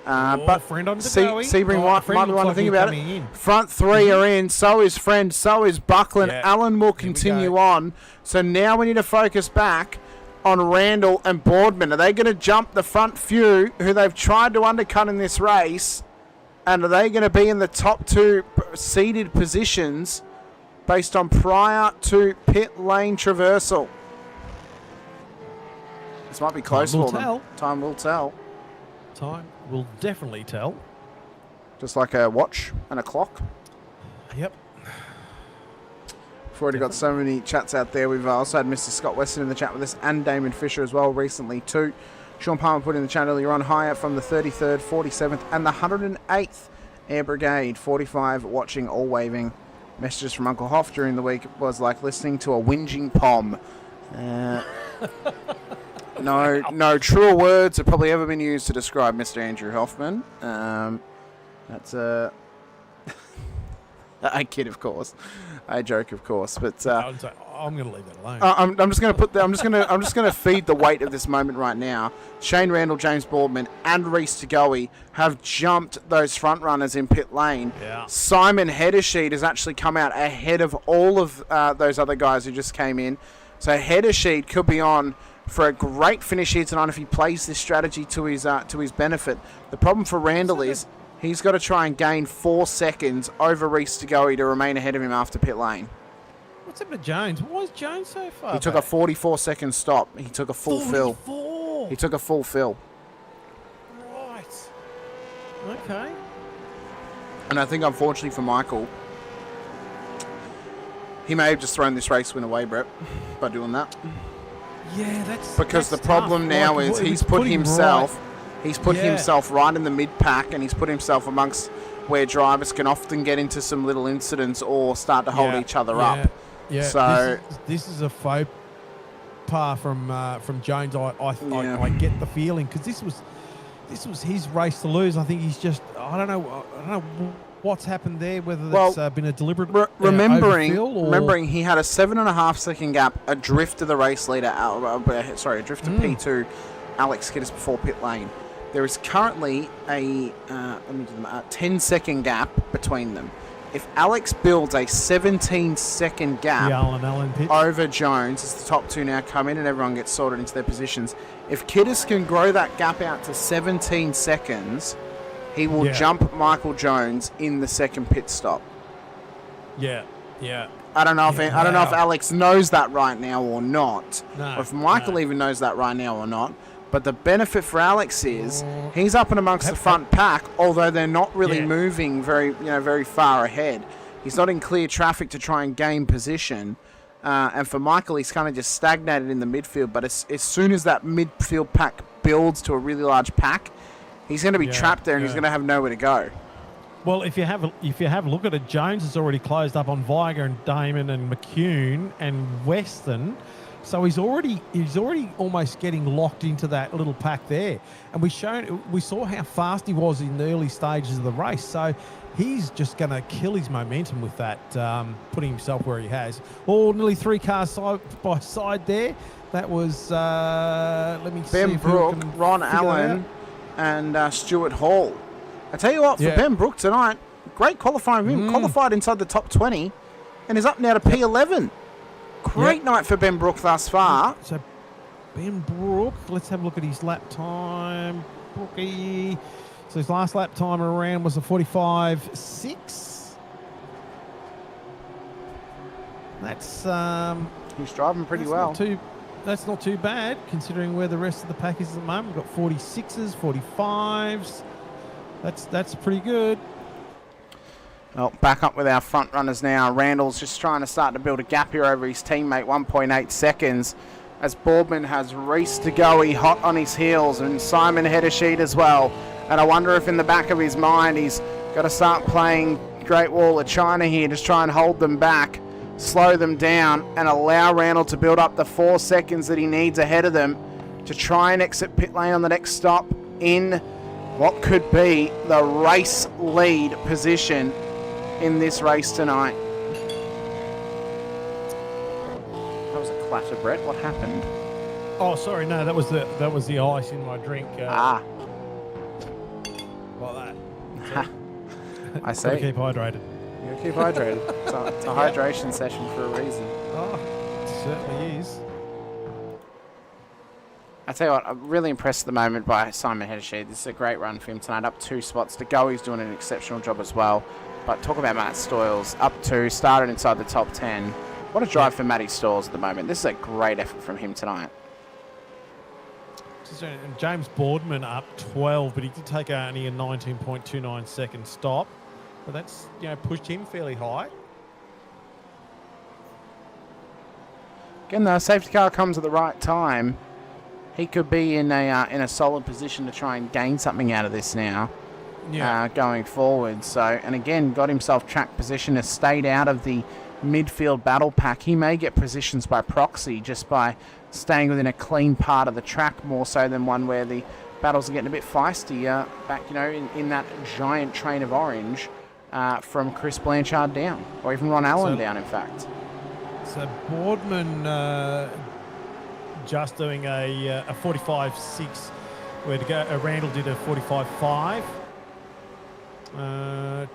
But Sebring might want to think about it. Front 3 are in, so is Friend, so is Buckland. Allen will continue on. So now we need to focus back on Randall and Boardman. Are they going to jump the front few who they've tried to undercut in this race? And are they going to be in the top 2 seeded positions based on prior to pit lane traversal? This might be close for them. Time will tell. Time will definitely tell. Just like a watch and a clock. Yep. We've already got so many chats out there. We've also had Mr. Scott Weston in the chat with us and Damon Fisher as well recently too. Sean Palmer put in the chat earlier on, higher from the 33rd, 47th and the 108th Air Brigade. 45 watching, all waving. Messages from Uncle Hoff during the week was like listening to a whinging pom. No truer words have probably ever been used to describe Mr. Andrew Hoffman. That's a... I kid, of course. I joke, of course. But I'm going to leave that alone. I'm just going to put. I'm just going to feed the weight of this moment right now. Shane Randall, James Boardman, and Reece Tagoe have jumped those front runners in pit lane. Yeah. Simon Heddersheet has actually come out ahead of all of those other guys who just came in. So Heddersheet could be on for a great finish here tonight if he plays this strategy to his benefit. The problem for Randall is he's got to try and gain 4 seconds over Reece Tagoe to remain ahead of him after pit lane. What's up with Jones? Why is Jones so far He took a 44-second stop. He took a full 44. fill. He took a full fill. Right. Okay. And I think, unfortunately for Michael, he may have just thrown this race win away, Brett, by doing that. Yeah, that's because that's the problem tough. now Like, is it he's was put putting himself right. he's put Yeah. himself right in the mid pack, and he's put himself amongst where drivers can often get into some little incidents or start to hold each other up. Yeah, So this is a faux pas from Jones. I get the feeling, because this was his race to lose. I think he's just I don't know what's happened there. Whether that's been a deliberate remembering he had a 7.5 second gap adrift to the race leader. Adrift to P2, Alex Kiddis before pit lane. There is currently a 10-second gap between them. If Alex builds a 17-second gap over Jones, as the top two now come in and everyone gets sorted into their positions, if Kiddis can grow that gap out to 17 seconds, he will jump Michael Jones in the second pit stop. Yeah. I don't know if Alex knows that right now or not, or if Michael even knows that right now or not. But the benefit for Alex is he's up and amongst the front pack, although they're not really moving very far ahead. He's not in clear traffic to try and gain position. And for Michael, he's kind of just stagnated in the midfield. But as soon as that midfield pack builds to a really large pack, he's going to be trapped there, and he's going to have nowhere to go. Well, if you have a look at it, Jones has already closed up on Viger and Damon and McCune and Weston. So he's already almost getting locked into that little pack there. And we saw how fast he was in the early stages of the race. So he's just going to kill his momentum with that, putting himself where he has. Nearly 3 cars side by side there. That was, let me see. Ben Brook, Ron Allen, and Stuart Hall. I tell you what, for Ben Brook tonight, great qualifying for him. Qualified inside the top 20 and is up now to P11. Great night for Ben Brook thus far. So Ben Brook, let's have a look at his lap time. Brookie. So his last lap time around was a 45.6. That's he's driving pretty well. That's not too bad considering where the rest of the pack is at the moment. We've got 46s, 45s. That's pretty good. Well, back up with our front runners now. Randall's just trying to start to build a gap here over his teammate, 1.8 seconds, as Boardman has raced to go. He hot on his heels, and Simon Heddersheet as well. And I wonder if in the back of his mind he's got to start playing Great Wall of China here, just try and hold them back, slow them down, and allow Randall to build up the 4 seconds that he needs ahead of them to try and exit pit lane on the next stop in what could be the race lead position in this race tonight. That was a clatter, Brett. What happened? Oh, sorry, no, that was the ice in my drink. Like that. I see. Gotta keep hydrated. You gotta keep hydrated. It's a hydration session for a reason. Oh, it certainly is. I tell you what, I'm really impressed at the moment by Simon Heddersheet. This is a great run for him tonight. Up 2 spots to go. He's doing an exceptional job as well. But talk about Matt Stoyles. Up 2, started inside the top 10. What a drive for Matty Stoyles at the moment. This is a great effort from him tonight. And James Boardman up 12, but he did take only a 19.29 second stop. But that's pushed him fairly high. Again, the safety car comes at the right time. He could be in a solid position to try and gain something out of this now, going forward. So, and again, got himself track position, has stayed out of the midfield battle pack. He may get positions by proxy just by staying within a clean part of the track, more so than one where the battles are getting a bit feisty. Back, in that giant train of orange from Chris Blanchard down, or even Ron Allen down, in fact. So Boardman just doing a 45.6, where Randall did a 45.5.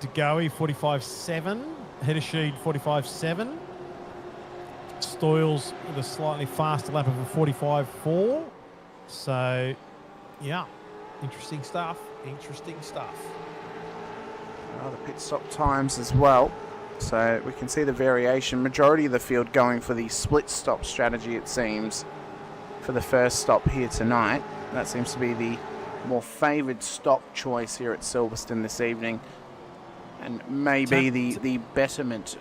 DeGoey 45.7. Heddersheet 45.7. Stoyles with a slightly faster lap of a 45.4. So, yeah, interesting stuff. The pit stop times as well. So we can see the variation. Majority of the field going for the split stop strategy, it seems, for the first stop here tonight. That seems to be the more favoured stop choice here at Silverstone this evening. And maybe the betterment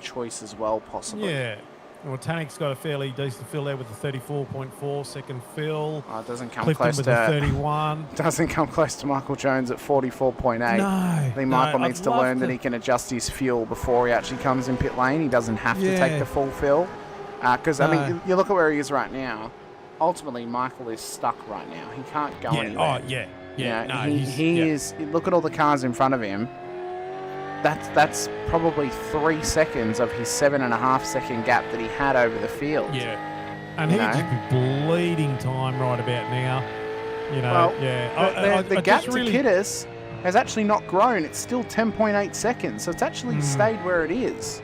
choice as well, possibly. Yeah. Well, Tanik's got a fairly decent fill there with the 34.4 second fill. Oh, it doesn't come Clifton close with to the 31. Doesn't come close to Michael Jones at 44.8. No. I think Michael needs to learn that he can adjust his fuel before he actually comes in pit lane. He doesn't have to take the full fill. Because, I mean, you look at where he is right now. Ultimately, Michael is stuck right now. He can't go anywhere. Oh, yeah. Yeah, No, he is. Look at all the cars in front of him. That's probably 3 seconds of his 7.5 second gap that he had over the field. Yeah, and he'd just be bleeding time right about now. You know, well, the gap to Kittis has actually not grown. It's still 10.8 seconds, so it's actually stayed where it is.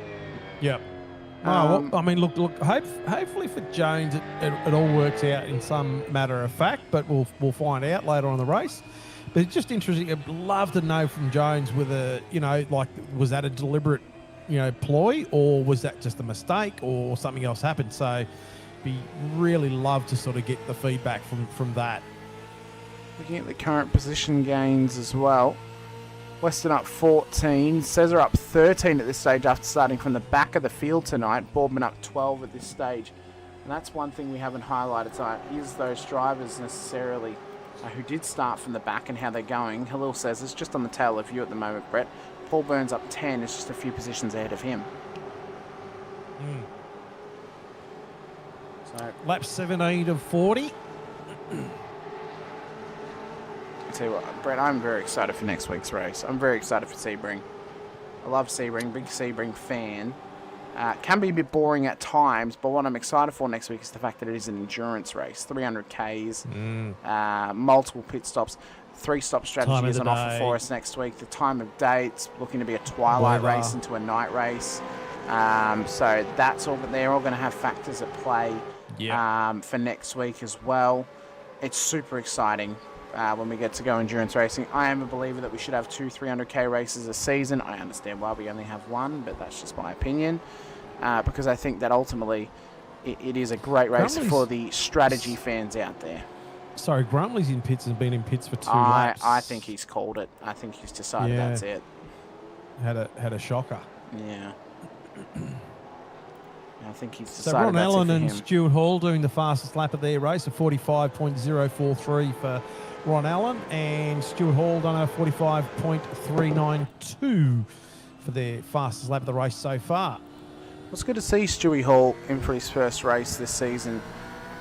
Yep. Well, I mean, look. Hopefully for Jones, it all works out in some matter of fact, but we'll find out later on in the race. But it's just interesting. I'd love to know from Jones whether, was that a deliberate, ploy, or was that just a mistake, or something else happened. So be really love to sort of get the feedback from that. Looking at the current position gains as well. Western up 14, Cesar up 13 at this stage after starting from the back of the field tonight. Boardman up 12 at this stage. And that's one thing we haven't highlighted tonight, is those drivers necessarily who did start from the back and how they're going. Halil says it's just on the tail of you at the moment, Brett. Paul Burns up 10, it's just a few positions ahead of him. So lap 17 of 40. I tell you what, Brett, I'm very excited for next week's race. I'm very excited for Sebring. I love Sebring, big Sebring fan. Can be a bit boring at times, but what I'm excited for next week is the fact that it is an endurance race. 300 Ks, multiple pit stops, 3-stop strategy is on offer for us next week. The time of day, it's looking to be a twilight race into a night race. So that's all. They're all going to have factors at play for next week as well. It's super exciting. When we get to go endurance racing. I am a believer that we should have 2 300k races a season. I understand why we only have one, but that's just my opinion. Because I think that ultimately it is a great race for the strategy fans out there. Sorry, Grumley's in pits and been in pits for 2 laps. I think he's called it. I think he's decided that's it. Had a shocker. Yeah. I think he's decided so Ron that's Allen it for and him. Stuart Hall doing the fastest lap of their race, a 45.043 for Ron Allen, and Stuart Hall done a 45.392 for their fastest lap of the race so far. It's good to see Stewie Hall in for his first race this season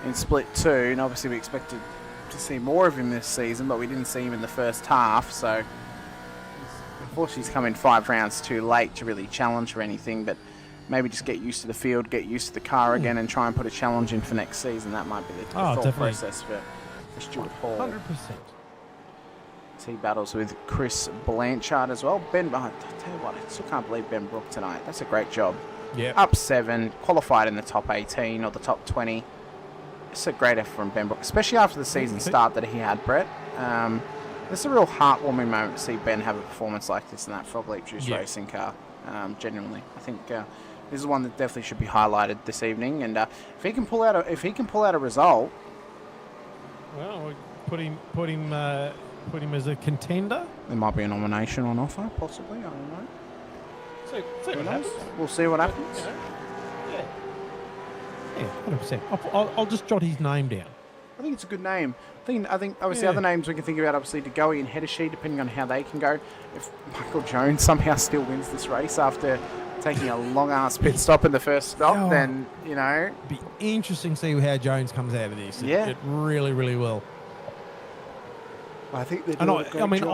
in Split 2, and obviously we expected to see more of him this season, but we didn't see him in the first half, so unfortunately he's come in 5 rounds too late to really challenge for anything, but maybe just get used to the field, get used to the car again, and try and put a challenge in for next season. That might be the thought process for Stuart Hall. 100%. He battles with Chris Blanchard as well. Ben, I tell you what, I still can't believe Ben Brook tonight. That's a great job. Yeah. Up 7, qualified in the top 18 or the top 20. It's a great effort from Ben Brook, especially after the season start that he had, Brett. It's a real heartwarming moment to see Ben have a performance like this in that Frog Leap Juice racing car. Genuinely, I think this is one that definitely should be highlighted this evening. And if he can pull out a result, well, we put him as a contender. There might be a nomination on offer, possibly. I don't know. See what happens. We'll see what happens. Yeah, 100%. I'll just jot his name down. I think it's a good name. I think obviously other names we can think about, obviously Degoe and Hideshi, depending on how they can go. If Michael Jones somehow still wins this race after taking a long-ass pit stop in the first stop, then, It'd be interesting to see how Jones comes out of this. It really, really will. I think they do and a great job.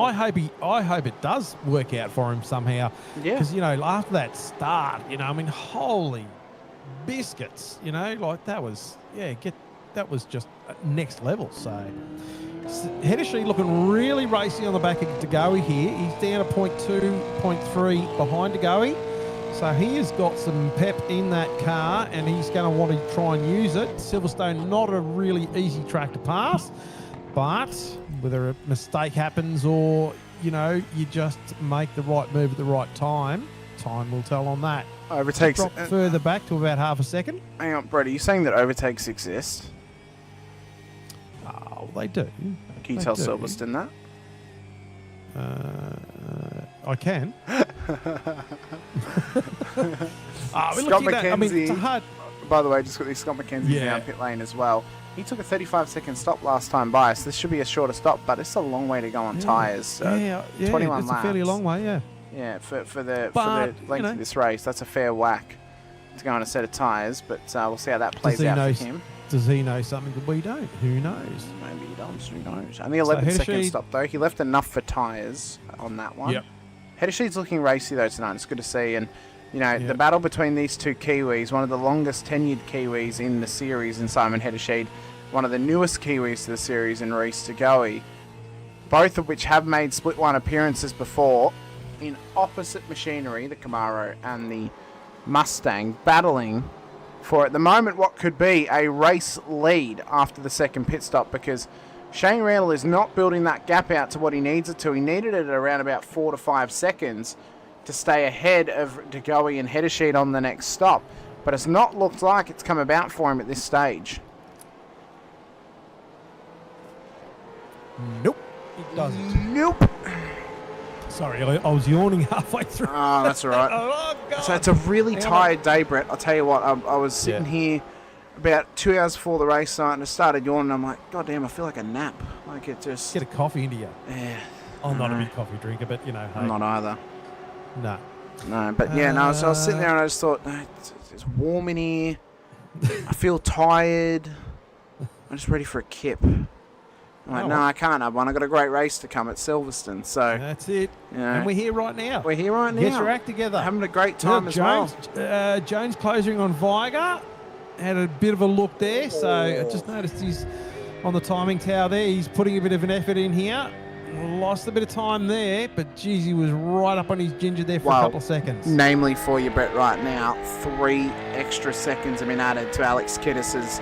I hope it does work out for him somehow. Yeah. Because, after that start, holy biscuits, that was, that was just next level. So Hideshi looking really racy on the back of Degoe here. He's down a 0.2, 0.3 behind Degoe. So he has got some pep in that car, and he's going to want to try and use it. Silverstone, not a really easy track to pass, but whether a mistake happens or, you just make the right move at the right time, time will tell on that. Overtakes. Drop further back to about half a second. Hang on, Brett, are you saying that overtakes exist? Oh, they do. Can you tell Silverstone that? I can. Scott McKenzie, I mean, it's a hard. by the way, just got this Scott McKenzie down pit lane as well. He took a 35-second stop last time by, so this should be a shorter stop, but it's a long way to go on tyres. 21 it's laps. a fairly long way, yeah. Yeah, for the length of this race, that's a fair whack to go on a set of tyres, but we'll see how that plays out for him. Does he know something that we don't? Who knows? Maybe he does, who knows. Only 11-second stop, though. He left enough for tyres on that one. Yep. Heddersheed's looking racy, though, tonight. It's good to see, and you know, the battle between these two Kiwis, one of the longest tenured Kiwis in the series in Simon Heddersheed, one of the newest Kiwis to the series in Reece Tagoe, both of which have made split one appearances before in opposite machinery, the Camaro and the Mustang, battling for, at the moment, what could be a race lead after the second pit stop, because Shane Randall is not building that gap out to what he needs it to. He needed it at around about 4 to 5 seconds to stay ahead of Tagoe and Heddersheed on the next stop. But it's not looked like it's come about for him at this stage. Nope, it doesn't. Nope. Sorry, I was yawning halfway through. Oh, that's all right. Oh, God. So it's a really tired day, Brett. I'll tell you what, I was sitting here about 2 hours before the race start, and I started yawning. I'm like, God damn, I feel like a nap. Like it just... Get a coffee into you. Yeah. I'm not a big coffee drinker, but, you know, hey. I'm not either. No. No, but yeah, no, so I was sitting there and I just thought, no, it's warm in here. I feel tired. I'm just ready for a kip. I'm like, no, I can't have one. I've got a great race to come at Silverstone. So that's it. You know, and we're here right now. We're here right now. Get your act together. Having a great time as well. Jones closing on Viger. Had a bit of a look there. So I just noticed he's on the timing tower there. He's putting a bit of an effort in here. Lost a bit of time there, but geez, he was right up on his ginger there for a couple of seconds. Namely for you, Brett, right now, 3 extra seconds have been added to Alex Kiddis's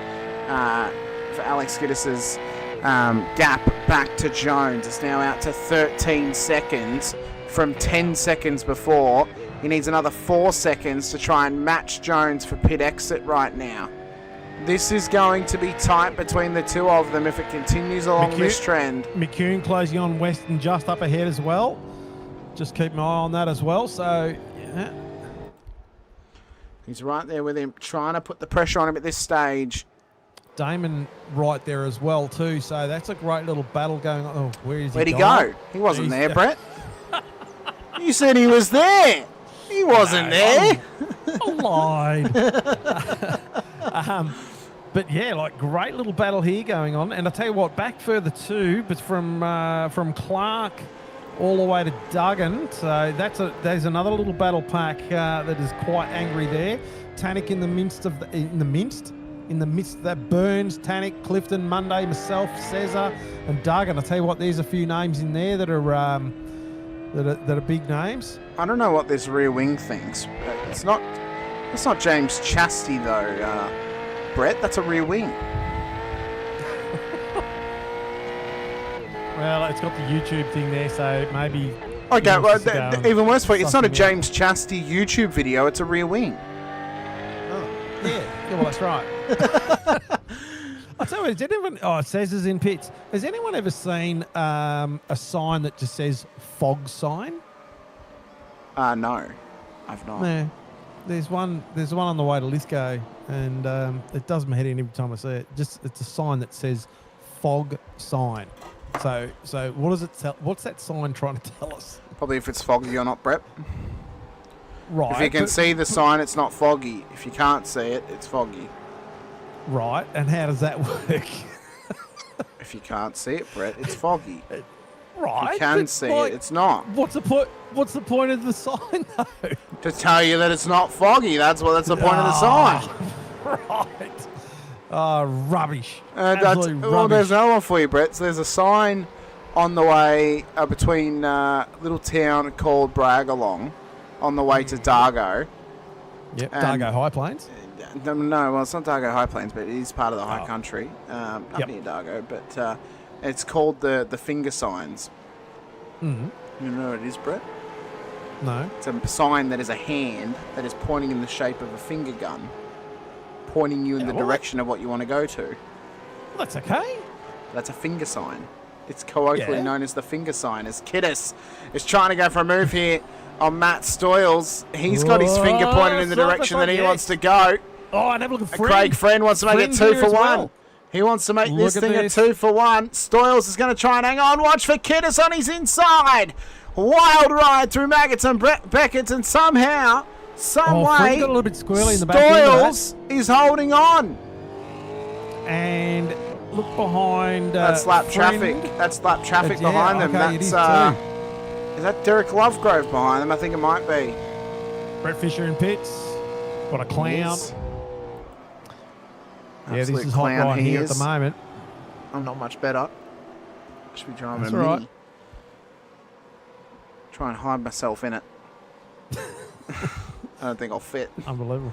gap back to Jones. It's now out to 13 seconds from 10 seconds before. He needs another 4 seconds to try and match Jones for pit exit right now. This is going to be tight between the two of them if it continues along this trend. McCune closing on Weston just up ahead as well. Just keep an eye on that as well. So, yeah. He's right there with him, trying to put the pressure on him at this stage. Damon right there as well too. So that's a great little battle going on. Oh, where is he? Where'd he go? He wasn't there, Brett. You said he was there. He wasn't there. I lied. But yeah, like great little battle here going on. And I tell you what, back further too, but from Clark all the way to Duggan. So there's another little battle pack that is quite angry there. Tannick in the midst of that, Burns, Tannick, Clifton, Monday, myself, Cesar, and Duggan. I tell you what, there's a few names in there that are big names. I don't know what this rear wing thinks. It's not James Chastity though, Brett. That's a rear wing. Well, it's got the YouTube thing there, so maybe. Okay, well, even worse for you, it's not a James Chastity YouTube video. It's a rear wing. Oh, yeah. Well, that's right. I tell you, has anyone? Oh, it says it's in pits. Has anyone ever seen a sign that just says fog sign? No, I've not. Yeah. There's one on the way to Lithgow, and it does my head in every time I see it. It's a sign that says fog sign. So what does it tell? What's that sign trying to tell us? Probably if it's foggy or not, Brett. Right. If you can see the sign, it's not foggy. If you can't see it, it's foggy. Right. And how does that work? If you can't see it, Brett, it's foggy. Right. If you can see it, it's not. What's the point? What's the point of the sign, though? To tell you that it's not foggy. That's the point of the sign. Right. Oh, rubbish. Absolute rubbish. Well, there's another one for you, Brett. So there's a sign on the way between a little town called Bragalong on the way to Dargo. Yep, Dargo High Plains. No, well, it's not Dargo High Plains, but it is part of the high country. Not near Dargo, but it's called the finger signs. Mm-hmm. You know what it is, Brett? No. It's a sign that is a hand that is pointing in the shape of a finger gun, pointing you in the direction of what you want to go to. Well, that's okay. That's a finger sign. It's colloquially known as the finger sign. As Kiddis is trying to go for a move here on Matt Stoyles. He's got his finger pointed in the direction that he wants to go. Oh, and have a look at Friend. Craig Friend wants to make it 2 for 1. Well. He wants to make this thing a 2 for 1. Stoyles is going to try and hang on. Watch for Kiddis on his inside. Wild ride through Maggots and Beckett's, and somehow, some way, got a little bit squirrely in the back Stoyles is holding on. And look behind. That's lap Friend. traffic. That's lap traffic behind them. Okay, That's it is too. is that Derek Lovegrove behind them? I think it might be. Brett Fisher in pits. What a clown. Yeah, this is hot right here at the moment. I'm not much better. Should be driving That's a Mini. right. Try and hide myself in it. I don't think I'll fit. Unbelievable.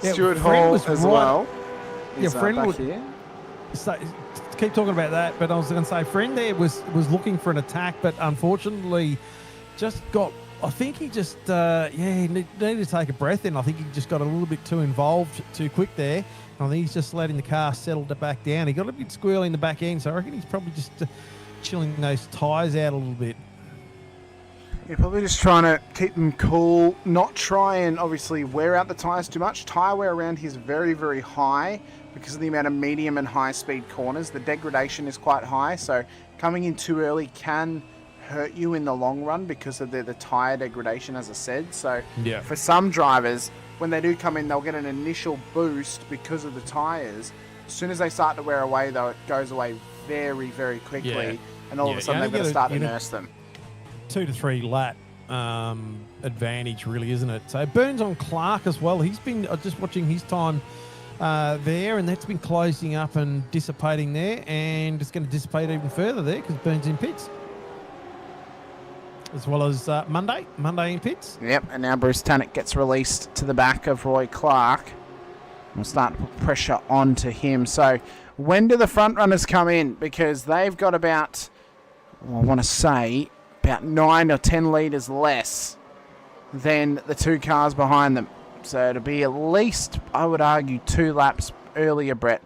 Stuart Hall as well. Yeah, Friend back would here. keep talking about that, but I was going to say Friend there was looking for an attack, but unfortunately just got. I think he just he needed to take a breath in. I think he just got a little bit too involved too quick there. I think he's just letting the car settle it back down. He got a bit squirrely in the back end, so I reckon he's probably just chilling those tyres out a little bit. You're probably just trying to keep them cool, not try and obviously wear out the tyres too much. Tyre wear around here is very, very high because of the amount of medium and high speed corners. The degradation is quite high, so coming in too early can hurt you in the long run because of the tyre degradation, as I said. So for some drivers, when they do come in, they'll get an initial boost because of the tyres. As soon as they start to wear away, though, it goes away very, very quickly, and all of a sudden they've got to start to nurse them. 2 to 3 lap advantage, really, isn't it? So Burns on Clark as well. He's been just watching his time there, and that's been closing up and dissipating there, and it's going to dissipate even further there because Burns in pits. As well as Monday in pits. Yep, and now Bruce Tannock gets released to the back of Roy Clark. We'll start to put pressure onto him. So when do the front runners come in? Because they've got about, I want to say, about 9 or 10 litres less than the 2 cars behind them. So it'll be at least, I would argue, 2 laps earlier, Brett,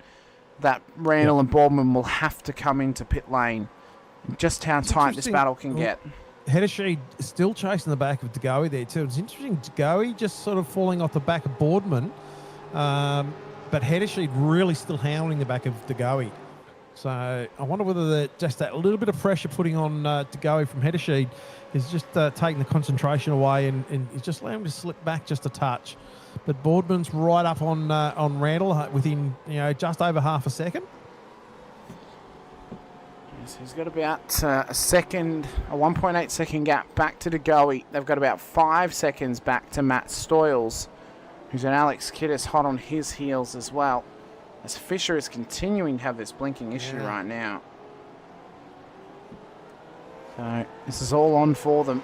that Randall and Boardman will have to come into pit lane. Just how tight this battle can get. Heddersheed still chasing the back of DeGoey there too. It's interesting, DeGoey just sort of falling off the back of Boardman, but Heddersheed really still hounding the back of DeGoey. So I wonder whether just that little bit of pressure putting on DeGoey from Heddersheed is just taking the concentration away and is just allowing him to slip back just a touch. But Boardman's right up on Randall within just over half a second. So he's got about a 1.8 second gap back to DeGoey. They've got about 5 seconds back to Matt Stoyles, who's an Alex Kiddis hot on his heels as well, as Fisher is continuing to have this blinking issue right now. So this is all on for them.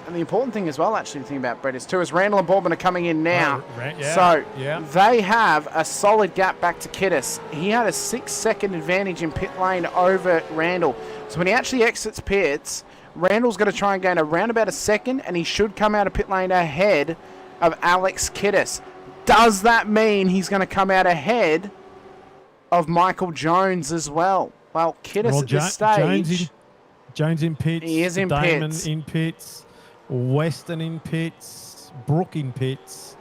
And the important thing as well, actually, the thing about Brett is too, is Randall and Boardman are coming in now. So they have a solid gap back to Kiddis. He had a 6-second advantage in pit lane over Randall. So when he actually exits pits, Randall's going to try and gain around about a second, and he should come out of pit lane ahead of Alex Kiddis. Does that mean he's going to come out ahead of Michael Jones as well? Well, Kiddis at this stage... Jones in pits. He is in Damon pits. in pits. Weston in pits, Brook in pits.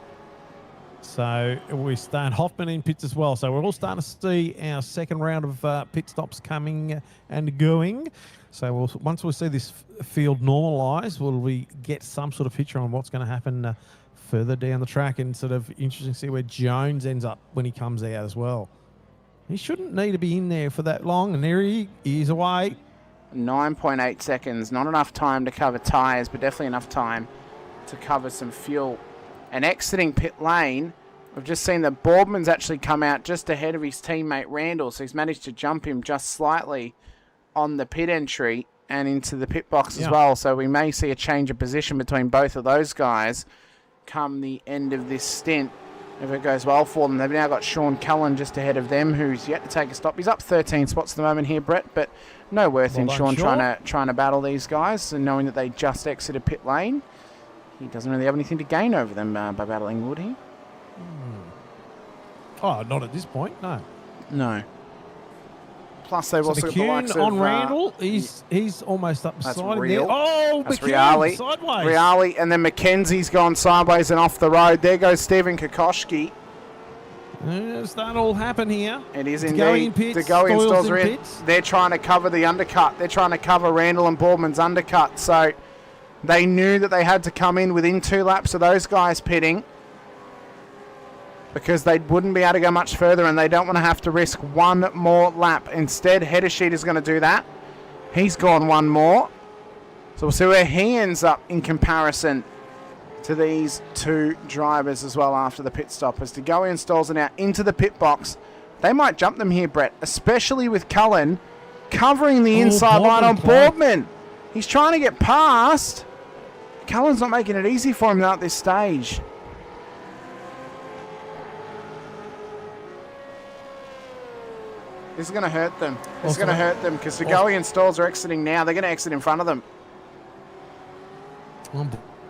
So we're starting Hoffman in pits as well. So we're all starting to see our second round of pit stops coming and going. So once we see this field normalise, will we get some sort of picture on what's going to happen further down the track, and sort of interesting to see where Jones ends up when he comes out as well. He shouldn't need to be in there for that long, and there he is away. 9.8 seconds, not enough time to cover tyres, but definitely enough time to cover some fuel. And exiting pit lane, we've just seen that Boardman's actually come out just ahead of his teammate Randall, so he's managed to jump him just slightly on the pit entry and into the pit box as well. So we may see a change of position between both of those guys come the end of this stint, if it goes well for them. They've now got Sean Cullen just ahead of them, who's yet to take a stop. He's up 13 spots at the moment here, Brett, but no worth in Sean trying to battle these guys, and knowing that they just exited pit lane. He doesn't really have anything to gain over them by battling, would he? Oh, not at this point, no. No. Plus, they've also got the likes of... on Randall, he's almost up That's beside him real. there. Oh, That's McKeown, sideways. Reali, and then Mackenzie's gone sideways and off the road. There goes Stephen Kokoschki. Does that all happen here? It is DeGoey indeed. in pits, DeGoey and Stoyles Stalls in are in. pits. They're trying to cover the undercut. They're trying to cover Randall and Boardman's undercut. So they knew that they had to come in within 2 laps of those guys pitting, because they wouldn't be able to go much further, and they don't want to have to risk one more lap. Instead, Heddersheet is going to do that. He's gone one more. So we'll see where he ends up in comparison to these 2 drivers as well after the pit stop. As DeGoey and Stalls are now into the pit box. They might jump them here, Brett, especially with Cullen covering the inside line on Boardman. He's trying to get past. Cullen's not making it easy for him now at this stage. This is going to hurt them. This is going to hurt them because DeGoey and Stalls are exiting now. They're going to exit in front of them.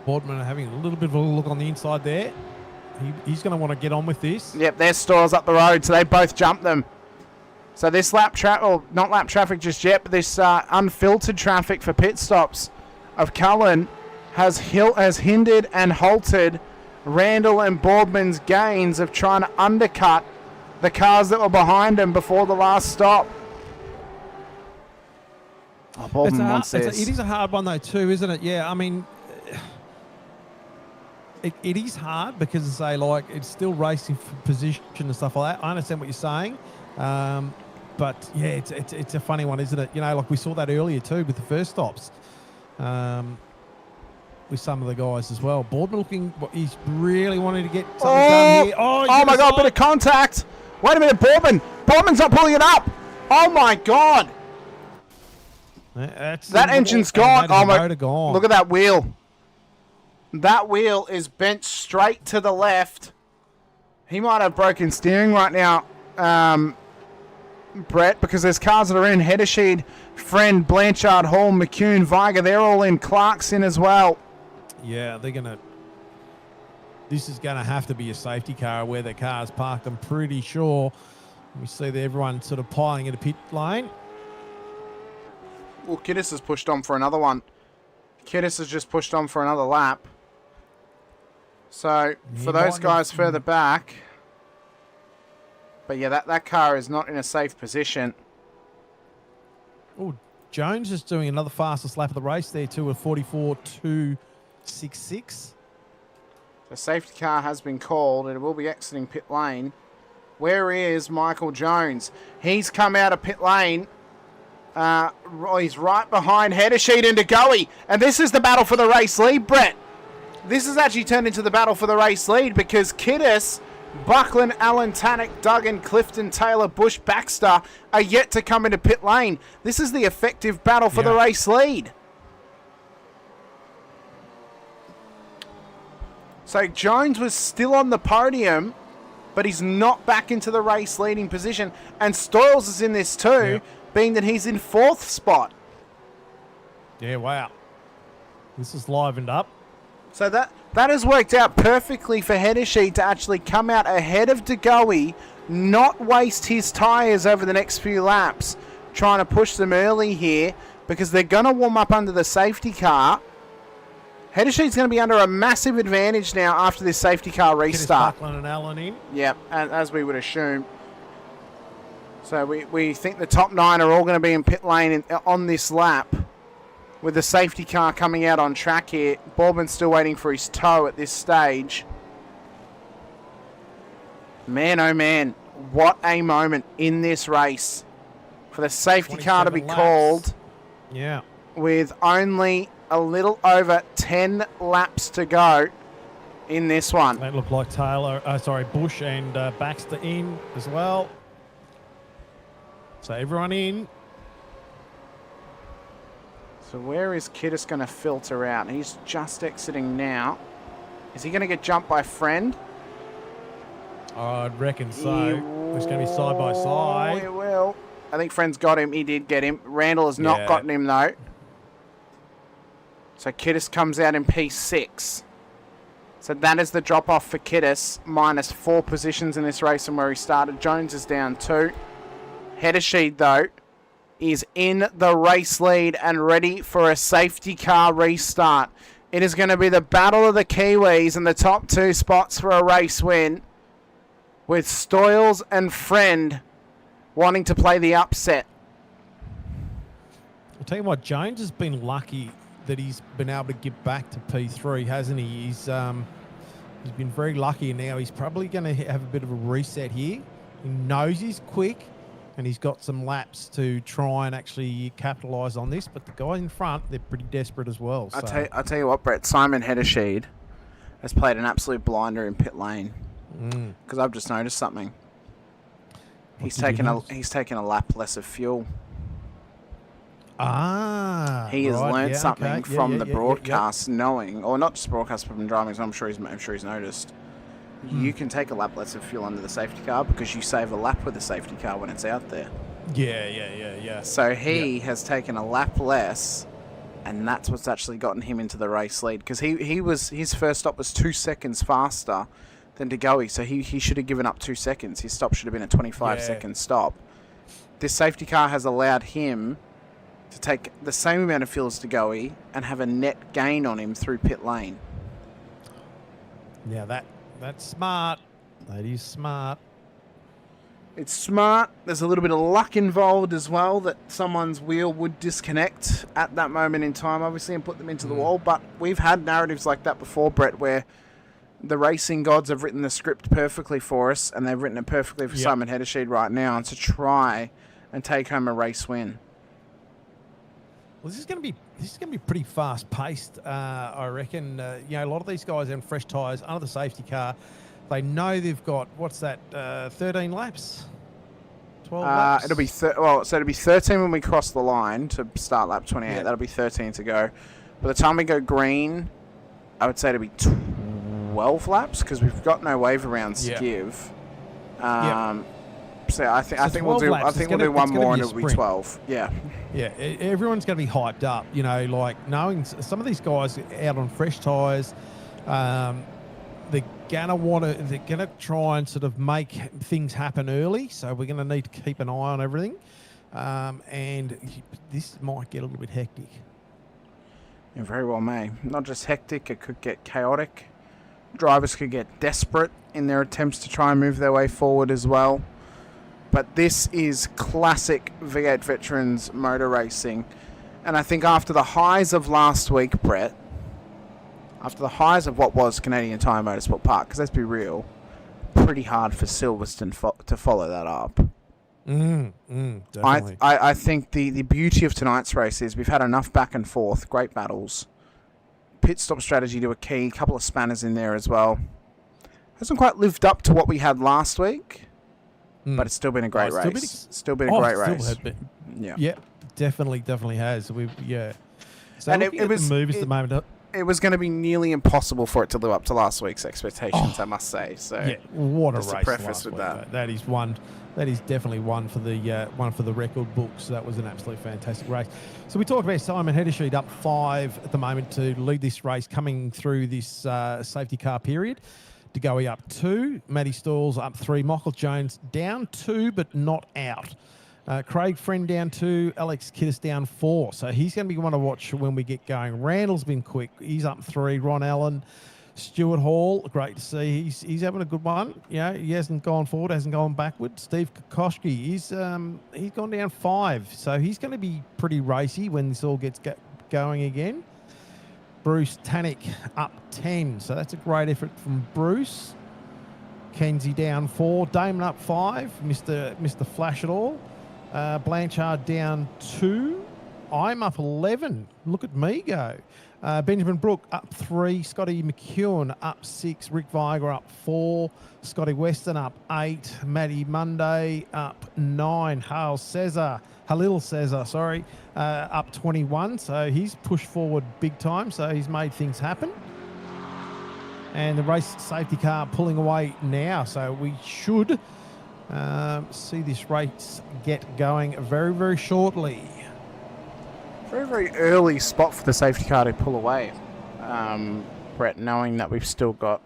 Boardman are having a little bit of a look on the inside there. He's going to want to get on with this. Yep, there's Stalls up the road, so they both jumped them. So this lap not lap traffic just yet, but this unfiltered traffic for pit stops of Cullen has hindered and halted Randall and Boardman's gains of trying to undercut the cars that were behind him before the last stop. Oh, Boardman wants this. It is a hard one though too, isn't it? Yeah, I mean, it is hard because it's still racing for position and stuff like that. I understand what you're saying, but yeah, it's a funny one, isn't it? You know, like we saw that earlier too with the first stops, with some of the guys as well. Boardman looking, he's really wanting to get something done here. Oh my God, bit of contact. Wait a minute, Boardman's not pulling it up. Oh my God. That engine's gone. Oh my, look at that wheel. That wheel is bent straight to the left. He might have broken steering right now, Brett, because there's cars that are in. Heddersheed, Friend, Blanchard, Hall, McCune, Viger, they're all in. Clark's in as well. Yeah, this is going to have to be a safety car where the car's parked, I'm pretty sure. We see that everyone sort of piling in a pit lane. Well, Kiddis has pushed on for another one. Kiddis has just pushed on for another lap. So, for those guys further back... But yeah, that car is not in a safe position. Oh, Jones is doing another fastest lap of the race there too, a 44.266. The safety car has been called. It will be exiting pit lane. Where is Michael Jones? He's come out of pit lane. He's right behind Heddersheet and DeGoey. And this is the battle for the race lead, Brett. This has actually turned into the battle for the race lead because Kiddis, Buckland, Allen, Tannock, Duggan, Clifton, Taylor, Bush, Baxter are yet to come into pit lane. This is the effective battle for the race lead. So Jones was still on the podium, but he's not back into the race leading position. And Stoyles is in this too, being that he's in 4th spot. Yeah, wow. This is livened up. So that has worked out perfectly for Heddersheet to actually come out ahead of DeGoey, not waste his tyres over the next few laps, trying to push them early here, because they're going to warm up under the safety car. Heddersheet's going to be under a massive advantage now after this safety car restart. Buckland and Allen in. Yep, as we would assume. So we think the top 9 are all going to be in pit lane on this lap, with the safety car coming out on track here. Boardman's still waiting for his tow at this stage. Man, oh man, what a moment in this race for the safety car to be called. Yeah. With only a little over 10 laps to go in this one. That looked like Bush and Baxter in as well. So everyone in. So where is Kiddis going to filter out? He's just exiting now. Is he going to get jumped by Friend? I'd reckon so. It's going to be side by side. It will. I think Friend's got him. He did get him. Randall has not gotten him though. So Kiddis comes out in P6. So that is the drop-off for Kiddis. Minus 4 positions in this race and where he started. Jones is down 2. Heddersheed, though, is in the race lead and ready for a safety car restart. It is going to be the battle of the Kiwis in the top 2 spots for a race win, with Stoyles and Friend wanting to play the upset. I'll tell you what, Jones has been lucky that he's been able to get back to P3, hasn't he? He's been very lucky, and now he's probably going to have a bit of a reset here. He knows he's quick, and he's got some laps to try and actually capitalise on this. But the guys in front, they're pretty desperate as well. So. I'll tell you what, Brett, Simon Heddersheed has played an absolute blinder in pit lane, because I've just noticed something. He's taken a lap less of fuel. He has learned something from the broadcast, knowing, or not just broadcast, but from driving. So I'm sure he's noticed. You can take a lap less of fuel under the safety car because you save a lap with the safety car when it's out there. Yeah. So he has taken a lap less, and that's what's actually gotten him into the race lead, because his first stop was 2 seconds faster than Degoe, so he should have given up 2 seconds. His stop should have been a 25-second stop. This safety car has allowed him to take the same amount of fuel as Degoe and have a net gain on him through pit lane. Yeah, that's smart. That is smart. It's smart. There's a little bit of luck involved as well, that someone's wheel would disconnect at that moment in time, obviously, and put them into the wall. But we've had narratives like that before, Brett, where the racing gods have written the script perfectly for us, and they've written it perfectly for Simon Heddersheed right now, and to try and take home a race win. Well, this is going to be pretty fast paced, I reckon. A lot of these guys on fresh tyres under the safety car, they know they've got 13 laps, 12 laps. It'll be it'll be 13 when we cross the line to start lap 28. Yeah. That'll be 13 to go. By the time we go green, I would say it'll be 12 laps, because we've got no wave rounds to give. So I think we'll do one more and it'll be 12. Yeah. Yeah, everyone's going to be hyped up, knowing some of these guys out on fresh tyres, they're going to try and sort of make things happen early, so we're going to need to keep an eye on everything, and this might get a little bit hectic. It very well may. Not just hectic, it could get chaotic. Drivers could get desperate in their attempts to try and move their way forward as well. But this is classic V8 Veterans motor racing. And I think after the highs of last week, Brett, after the highs of what was Canadian Tire Motorsport Park, because let's be real, pretty hard for Silverstone to follow that up. Definitely. I think the beauty of tonight's race is we've had enough back and forth, great battles. Pit stop strategy to a key, couple of spanners in there as well. Hasn't quite lived up to what we had last week. But it's still been a great race. Still been a great race. Yeah, definitely has. So and it was moves the moment up. It was going to be nearly impossible for it to live up to last week's expectations, I must say. So yeah, what a race! To preface with that. That is one. That is definitely one for the record books. That was an absolutely fantastic race. So we talked about Simon Heddersheed up 5 at the moment to lead this race, coming through this safety car period. Degoe up 2, Matty Stalls up 3, Michael Jones down 2 but not out. Craig Friend down 2, Alex Kiddis down 4. So he's going to be one to watch when we get going. Randall's been quick. He's up 3. Ron Allen, Stuart Hall, great to see. He's having a good one. He hasn't gone forward, hasn't gone backward. Steve Kokoschke, he's gone down 5. So he's going to be pretty racy when this all gets going again. Bruce Tannick up 10. So that's a great effort from Bruce. Kenzie down 4. Damon up 5. Mr. Flash it all. Blanchard down 2. I'm up 11. Look at me go. Benjamin Brook up 3. Scotty McEwen up 6. Rick Viger up 4. Scotty Weston up 8. Matty Monday up 9. Halil Cesar, up 21. So he's pushed forward big time. So he's made things happen. And the race safety car pulling away now. So we should see this race get going very, very shortly. Very, very early spot for the safety car to pull away, Brett, knowing that we've still got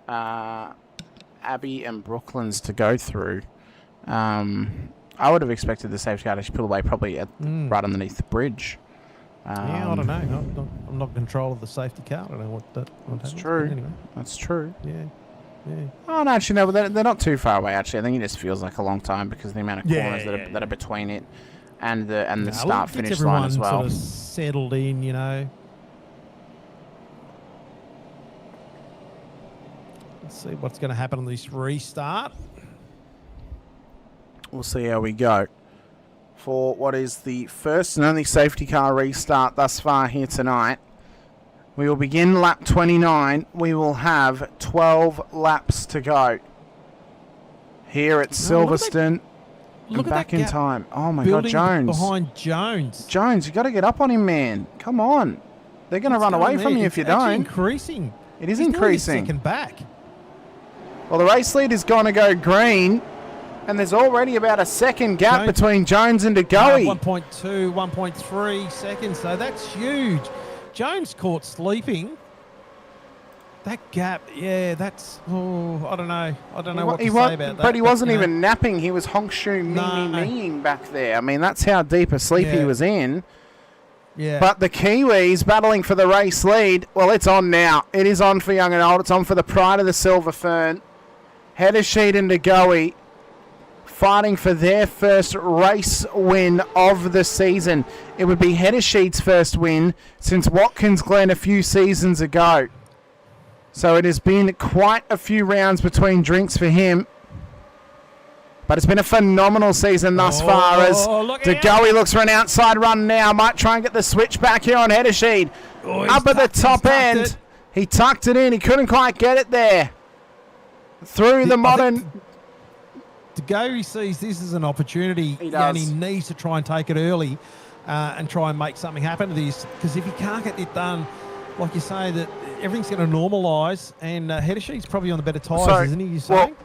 Abbey and Brooklands to go through. I would have expected the safety car to pull away probably right underneath the bridge. Yeah, I don't know. I'm not in control of the safety car. I don't know what That's happens, true. Anyway. That's true. Yeah. Oh, no, actually, no, but they're not too far away, actually. I think it just feels like a long time because of the amount of corners that are between it and the start-finish line as well. Sort of settled in, you know. Let's see what's going to happen on this restart. We'll see how we go for what is the first and only safety car restart thus far here tonight. We will begin lap 29. We will have 12 laps to go here at Silverstone. Look at back that in gap time. Oh my God, Jones. Behind Jones. Jones, you got to get up on him, man. Come on. They're going to run away from you if you don't. It's increasing. It is He's increasing. Second back. Well, the race lead is going to go green, and there's already about a second gap between Jones and DeGoey. 1.2, 1.3 seconds, so that's huge. Jones caught sleeping. That gap, yeah, that's, I don't know. I don't know what to say about that. But he wasn't even napping. He was honk-shoo-me-me-meing back there. I mean, that's how deep a sleep he was in. Yeah. But the Kiwis battling for the race lead, well, it's on now. It is on for young and old. It's on for the pride of the Silver Fern. Heddersheet and DeGoey fighting for their first race win of the season. It would be Heddersheet's first win since Watkins Glen a few seasons ago. So it has been quite a few rounds between drinks for him. But it's been a phenomenal season thus far as DeGoey looks for an outside run now. Might try and get the switch back here on Heddersheet. Up at the top end. He tucked it in. He couldn't quite get it there. Through the modern... DeGoey sees this as an opportunity. He does. And he needs to try and take it early and try and make something happen to this. Because if he can't get it done, like you say, that everything's going to normalise, and Heddersheet's probably on the better tyres, isn't he? You saying?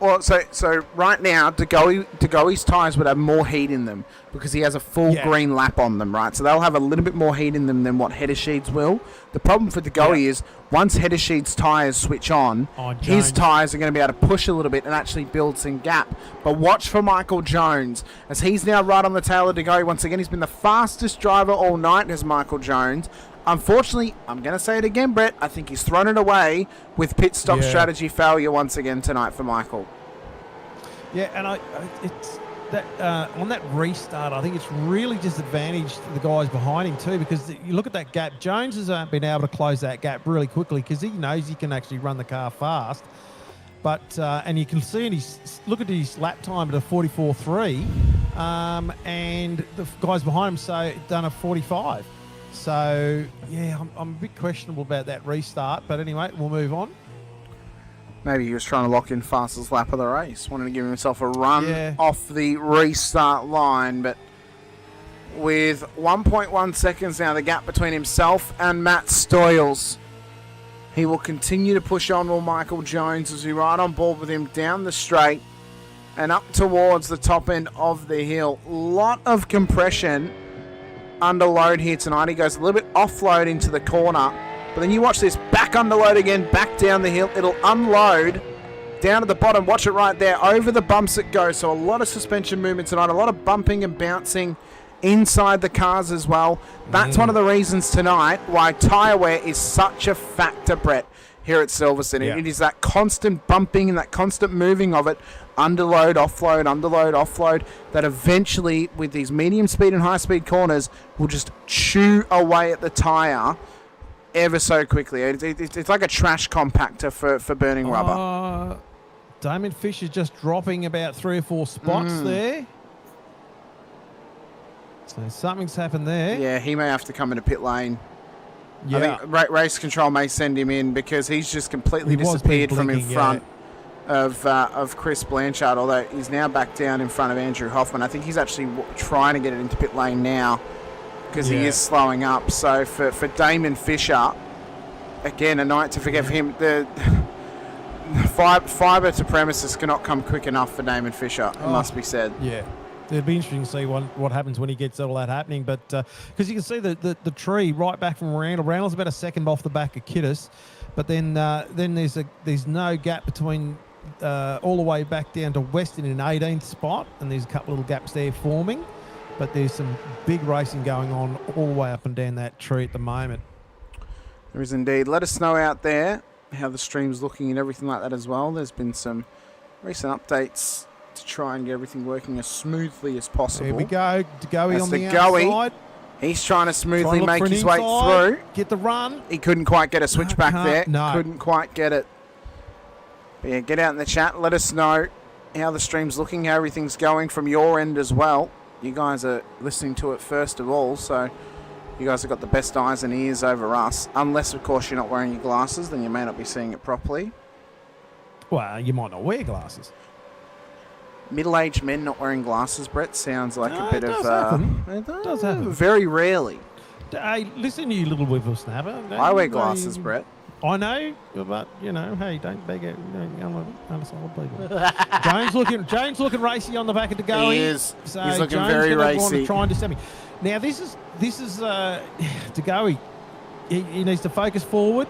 So right now, DeGoey's tyres would have more heat in them because he has a full green lap on them, right? So they'll have a little bit more heat in them than what Heddersheet's will. The problem for DeGoey is once Heddersheet's tyres switch on, his tyres are going to be able to push a little bit and actually build some gap. But watch for Michael Jones as he's now right on the tail of DeGoey. Once again, he's been the fastest driver all night as Michael Jones. Unfortunately, I'm going to say it again, Brett. I think he's thrown it away with pit stop strategy failure once again tonight for Michael. Yeah, and it's that on that restart, I think it's really disadvantaged the guys behind him too, because you look at that gap. Jones has been able to close that gap really quickly because he knows he can actually run the car fast. But and you can see in look at his lap time at a 44.3, and the guys behind him done a 45. So, yeah, I'm a bit questionable about that restart. But anyway, we'll move on. Maybe he was trying to lock in fastest lap of the race. Wanted to give himself a run off the restart line. But with 1.1 seconds now, the gap between himself and Matt Stoyles. He will continue to push on with Michael Jones as we ride on board with him down the straight and up towards the top end of the hill. Lot of compression under load here tonight. He goes a little bit offload into the corner, but then you watch this back under load again, back down the hill. It'll unload down at the bottom. Watch it right there. Over the bumps it goes. So a lot of suspension movement tonight, a lot of bumping and bouncing inside the cars as well. That's one of the reasons tonight why tyre wear is such a factor, Brett, here at Silverstone. It is that constant bumping and that constant moving of it. Underload, offload, underload, offload, that eventually with these medium speed and high speed corners will just chew away at the tyre ever so quickly. It's like a trash compactor for burning rubber. Damon Fisher just dropping about 3 or 4 spots there. So something's happened there. Yeah, he may have to come into pit lane. Yeah. I think race control may send him in because he's just completely disappeared from in front of Chris Blanchard, although he's now back down in front of Andrew Hoffman. I think he's actually trying to get it into pit lane now because he is slowing up. So for Damon Fisher, again, a night to forget for him. The fibre to premises cannot come quick enough for Damon Fisher, it must be said. Yeah. It'll be interesting to see what happens when he gets all that happening. But because you can see the tree right back from Randall. Randall's about a second off the back of Kiddis. But then there's no gap between all the way back down to Western in 18th spot, and there's a couple little gaps there forming. But there's some big racing going on all the way up and down that tree at the moment. There is indeed. Let us know out there how the stream's looking and everything like that as well. There's been some recent updates to try and get everything working as smoothly as possible. Here we go. Degoe That's on the Degoe. outside. He's trying to smoothly Trying to look make for an his way inside, through. Get the run. He couldn't quite get a switch back there. No. Couldn't quite get it. But yeah, get out in the chat. Let us know how the stream's looking, how everything's going from your end as well. You guys are listening to it first of all, so you guys have got the best eyes and ears over us. Unless, of course, you're not wearing your glasses, then you may not be seeing it properly. Well, you might not wear glasses. Middle-aged men not wearing glasses, Brett, sounds like a bit it of... does happen. It does happen. Very rarely. Hey, listen, you little whippersnapper. I wear glasses, Brett. I know, but hey, don't beg it. Unsolid people. Jones looking racy on the back of the go. He is. So He's looking Jones very gonna want to racy. try and disturb me. Now this is Degoe. He needs to focus forward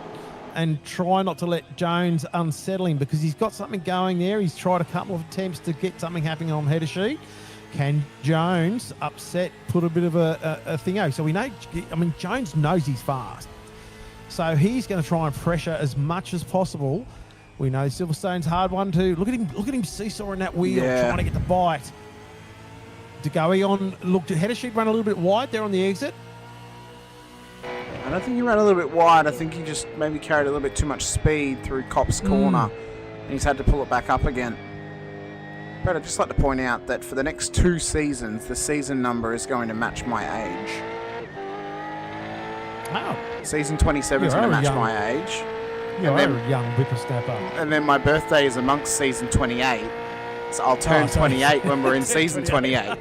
and try not to let Jones unsettle him, because he's got something going there. He's tried a couple of attempts to get something happening on header sheet. Can Jones put a bit of a thing out? So we know. Jones knows he's fast. So he's going to try and pressure as much as possible. We know Silverstone's hard one too. Look at him seesawing that wheel, trying to get the bite. Degoe on, looked at header sheet, run a little bit wide there on the exit. I don't think he ran a little bit wide. I think he just maybe carried a little bit too much speed through Cop's corner. And he's had to pull it back up again. But I'd just like to point out that for the next 2 seasons, the season number is going to match my age. Oh. Season 27 is going to match my age. You're a young whippersnapper. And then my birthday is amongst season 28. So I'll turn 28 when we're in season 28.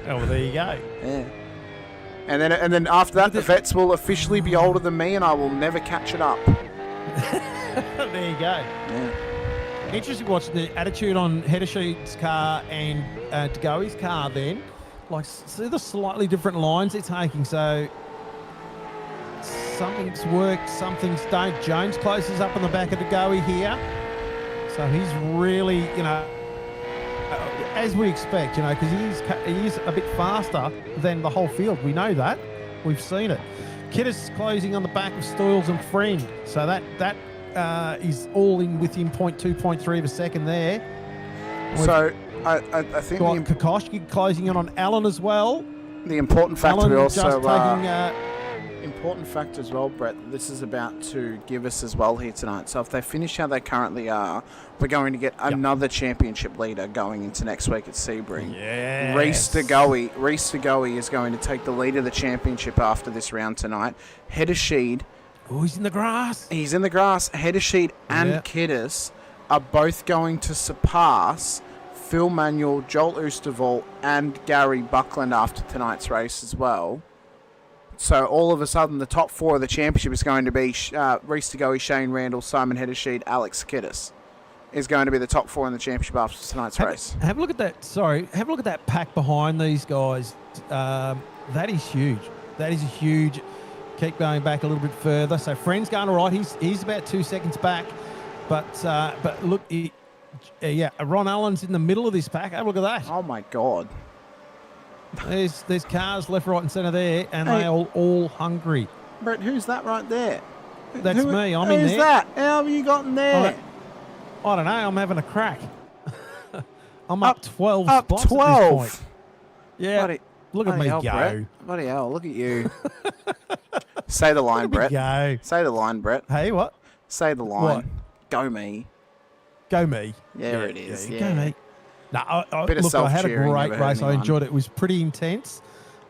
Oh, well, there you go. Yeah. And then after that, the vets will officially be older than me, and I will never catch it up. There you go. Yeah. Interesting watching the attitude on header sheet's car and Degoe's car then. Like, see the slightly different lines they're taking. So something's worked, something's don't. Jones closes up on the back of Degoe here. So he's really, as we expect, because he is a bit faster than the whole field. We know that. We've seen it. Kiddis closing on the back of Stoyles and Friend. So that is all in within 0.2, 0.3 of a second there. So I think got Kokoschki closing in on Allen as well. the important factor Allen we also just taking... important factor as well, Brett, this is about to give us as well here tonight. So if they finish how they currently are, we're going to get another championship leader going into next week at Sebring. Yes. Reece Degoe is going to take the lead of the championship after this round tonight. Heddersheed. Oh, he's in the grass. He's in the grass. Heddersheed and Kiddis are both going to surpass Phil Manuel, Joel Oosterwald and Gary Buckland after tonight's race as well. So all of a sudden, the top 4 of the championship is going to be Reece Degoe, Shane Randall, Simon Heddersheed, Alex Kiddis is going to be the top 4 in the championship after tonight's race. Have a look at that. Have a look at that pack behind these guys. That is huge. That is huge. Keep going back a little bit further. So Friend's going all right. He's about 2 seconds back, but look, Ron Allen's in the middle of this pack. Have a look at that. Oh my God. There's cars left, right, and centre there, and they are all hungry. Brett, who's that right there? That's me. I'm in there. Who's that? How have you gotten there? I don't know. I'm having a crack. I'm up 12 up spots 12. at this point. Yeah. Look at me hell, go. Brett. Bloody hell, look at you. Say the line, Brett. Go. Say the line, Brett. Hey, what? Say the line. What? Go me. Go me. There it is. Go me. No, Bit of I had a self-cheering, great never hurt race. I anyone. enjoyed it. It was pretty intense,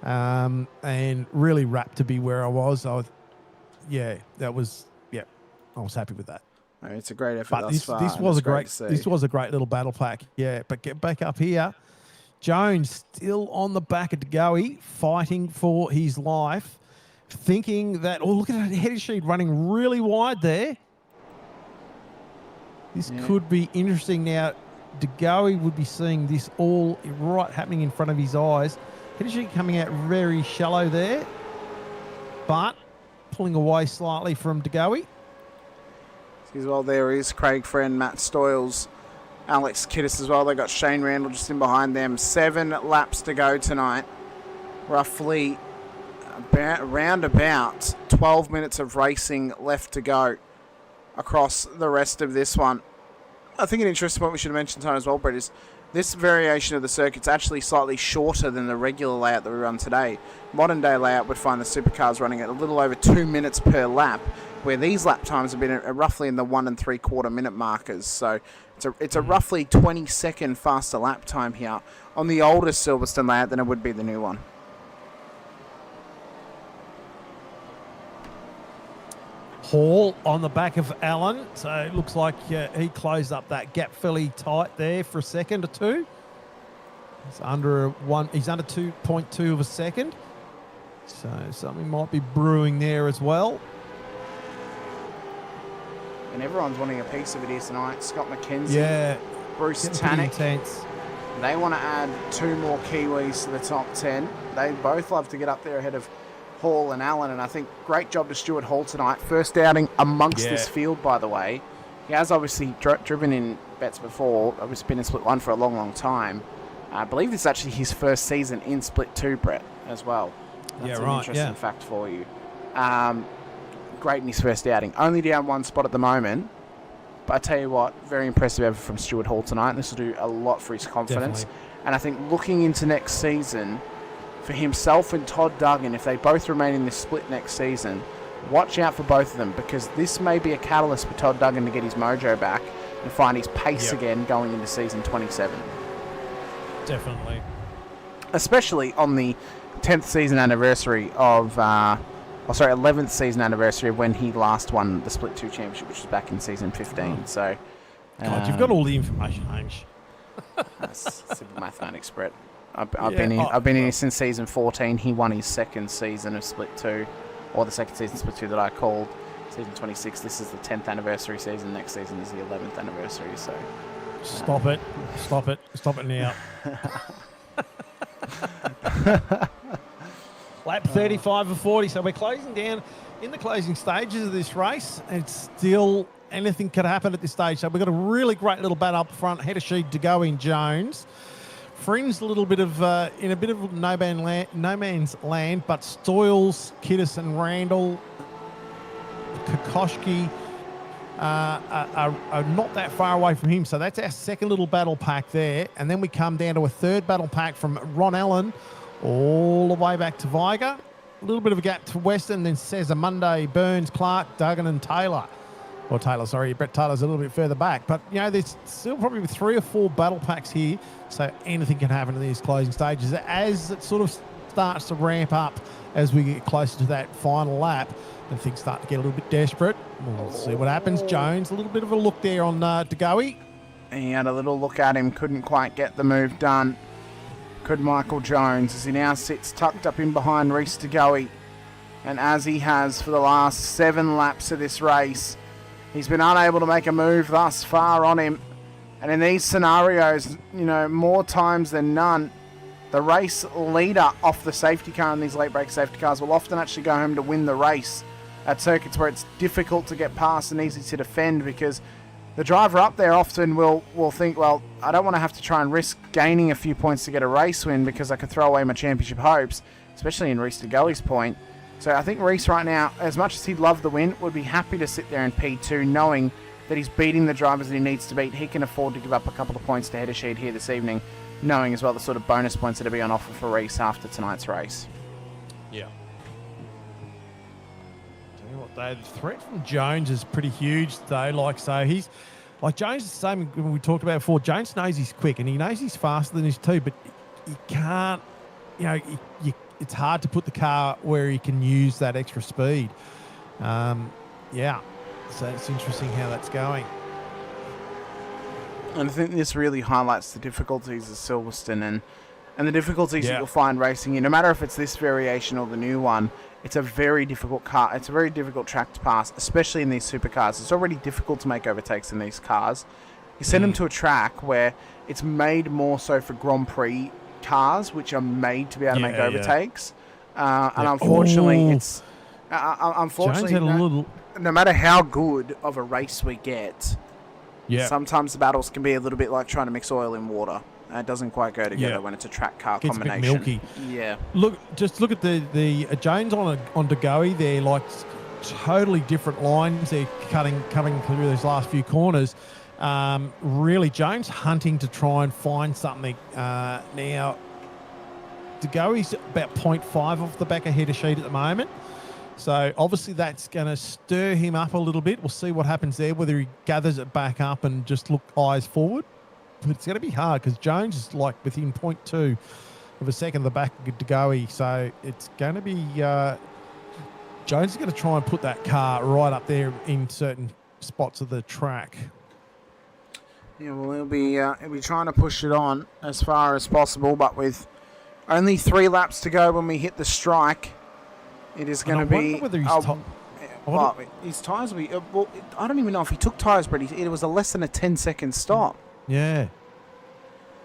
and really rapt to be where I was. I was happy with that. It's a great effort But thus far. this was a great little battle pack. Yeah, but get back up here. Jones still on the back of Degoe, fighting for his life, thinking that, look at that header sheet running really wide there. This could be interesting. Now, Degoe would be seeing this all right happening in front of his eyes. Header sheet coming out very shallow there, but pulling away slightly from Degoe. As well, there is Craig Friend, Matt Stoyles Alex Kiddis as well. They got Shane Randall just in behind them. 7 laps to go tonight. Roughly around about 12 minutes of racing left to go across the rest of this one. I think an interesting point we should have mentioned tonight as well, Brett, is this variation of the circuit's actually slightly shorter than the regular layout that we run today. Modern day layout would find the supercars running at a little over 2 minutes per lap, where these lap times have been roughly in the 1 3/4 minute markers. So it's a roughly 20-second faster lap time here on the oldest Silverstone layout than it would be the new one. Hall on the back of Allen, so it looks like he closed up that gap fairly tight there for a second or two. He's under 2.2 of a second, so something might be brewing there as well. And everyone's wanting a piece of it here tonight. Scott McKenzie, Bruce Tannick. They want to add 2 more Kiwis to the top 10. They both love to get up there ahead of Hall and Allen, and I think great job to Stuart Hall tonight. First outing amongst this field, by the way. He has obviously driven in bets before. Obviously been in Split 1 for a long, long time. I believe this is actually his first season in Split 2, Brett, as well. That's an interesting fact for you. Great in his first outing. Only down 1 spot at the moment. But I tell you what, very impressive effort from Stuart Hall tonight. This will do a lot for his confidence. Definitely. And I think looking into next season, for himself and Todd Duggan, if they both remain in this split next season, watch out for both of them, because this may be a catalyst for Todd Duggan to get his mojo back and find his pace again going into season 27. Definitely. Especially on the 10th season anniversary of, 11th season anniversary of when he last won the Split 2 Championship, which was back in season 15. So, God, you've got all the information, Hamish. That's simple mathematics, Brett. I've been in here since season 14. He won his second season of Split 2, or the second season of Split 2 that I called season 26. This is the 10th anniversary season. Next season is the 11th anniversary. So stop it now. Lap 35 of 40. So we're closing down in the closing stages of this race. It's still anything could happen at this stage. So we've got a really great little battle up front. Hedashid to go in Jones. Fringed a little bit of in a bit of no man's land, but Stoyles, Kiddis and Randall, Kokoschki are not that far away from him. So that's our second little battle pack there. And then we come down to a third battle pack from Ron Allen all the way back to Viger. A little bit of a gap to Western, then Cesar Monday, Burns, Clark, Duggan and Taylor. Brett Taylor's a little bit further back. But, there's still probably 3 or 4 battle packs here. So anything can happen in these closing stages. As it sort of starts to ramp up as we get closer to that final lap, and things start to get a little bit desperate. We'll see what happens. Jones, a little bit of a look there on Degoe. He had a little look at him, couldn't quite get the move done. Could Michael Jones, as he now sits tucked up in behind Reece Degoe. And as he has for the last 7 laps of this race, he's been unable to make a move thus far on him. And in these scenarios, more times than none, the race leader off the safety car in these late break safety cars will often actually go home to win the race at circuits where it's difficult to get past and easy to defend, because the driver up there often will think, well, I don't want to have to try and risk gaining a few points to get a race win because I could throw away my championship hopes, especially in Reece Degoe's point. So I think Reece right now, as much as he'd love the win, would be happy to sit there in P2 knowing that he's beating the drivers that he needs to beat. He can afford to give up a couple of points to Hedashid here this evening, knowing as well the sort of bonus points that will be on offer for Reece after tonight's race. Yeah. Tell you what, though, the threat from Jones is pretty huge, though. He's like Jones is the same when we talked about before. Jones knows he's quick and he knows he's faster than his 2, but he can't, it's hard to put the car where he can use that extra speed. So it's interesting how that's going. And I think this really highlights the difficulties of Silverstone and the difficulties that you'll find racing in. No matter if it's this variation or the new one, it's a very difficult car. It's a very difficult track to pass, especially in these supercars. It's already difficult to make overtakes in these cars. You send them to a track where it's made more so for Grand Prix cars, which are made to be able to make overtakes. And unfortunately, it's... unfortunately, Jones had a little... no matter how good of a race we get, Yeah. Sometimes the battles can be a little bit like trying to mix oil in water. It doesn't quite go together when it's a track car Gets combination. a bit milky. Yeah. Look at the Jones on Degoe. They're like totally different lines. They're cutting through those last few corners. Really, Jones hunting to try and find something. Now, Degoe's about 0.5 off the back of header sheet at the moment. So obviously that's going to stir him up a little bit. We'll see what happens there, whether he gathers it back up and just look eyes forward. But it's going to be hard because Jones is like within 0.2 of a second of the back of Degoe. So it's going to be Jones is going to try and put that car right up there in certain spots of the track. Yeah, well, he'll be trying to push it on as far as possible, but with only 3 laps to go when we hit the strike, it is going to be. Whether he's his tyres will be. Well, I don't even know if he took tyres, but it was a less than a 10-second stop. Yeah.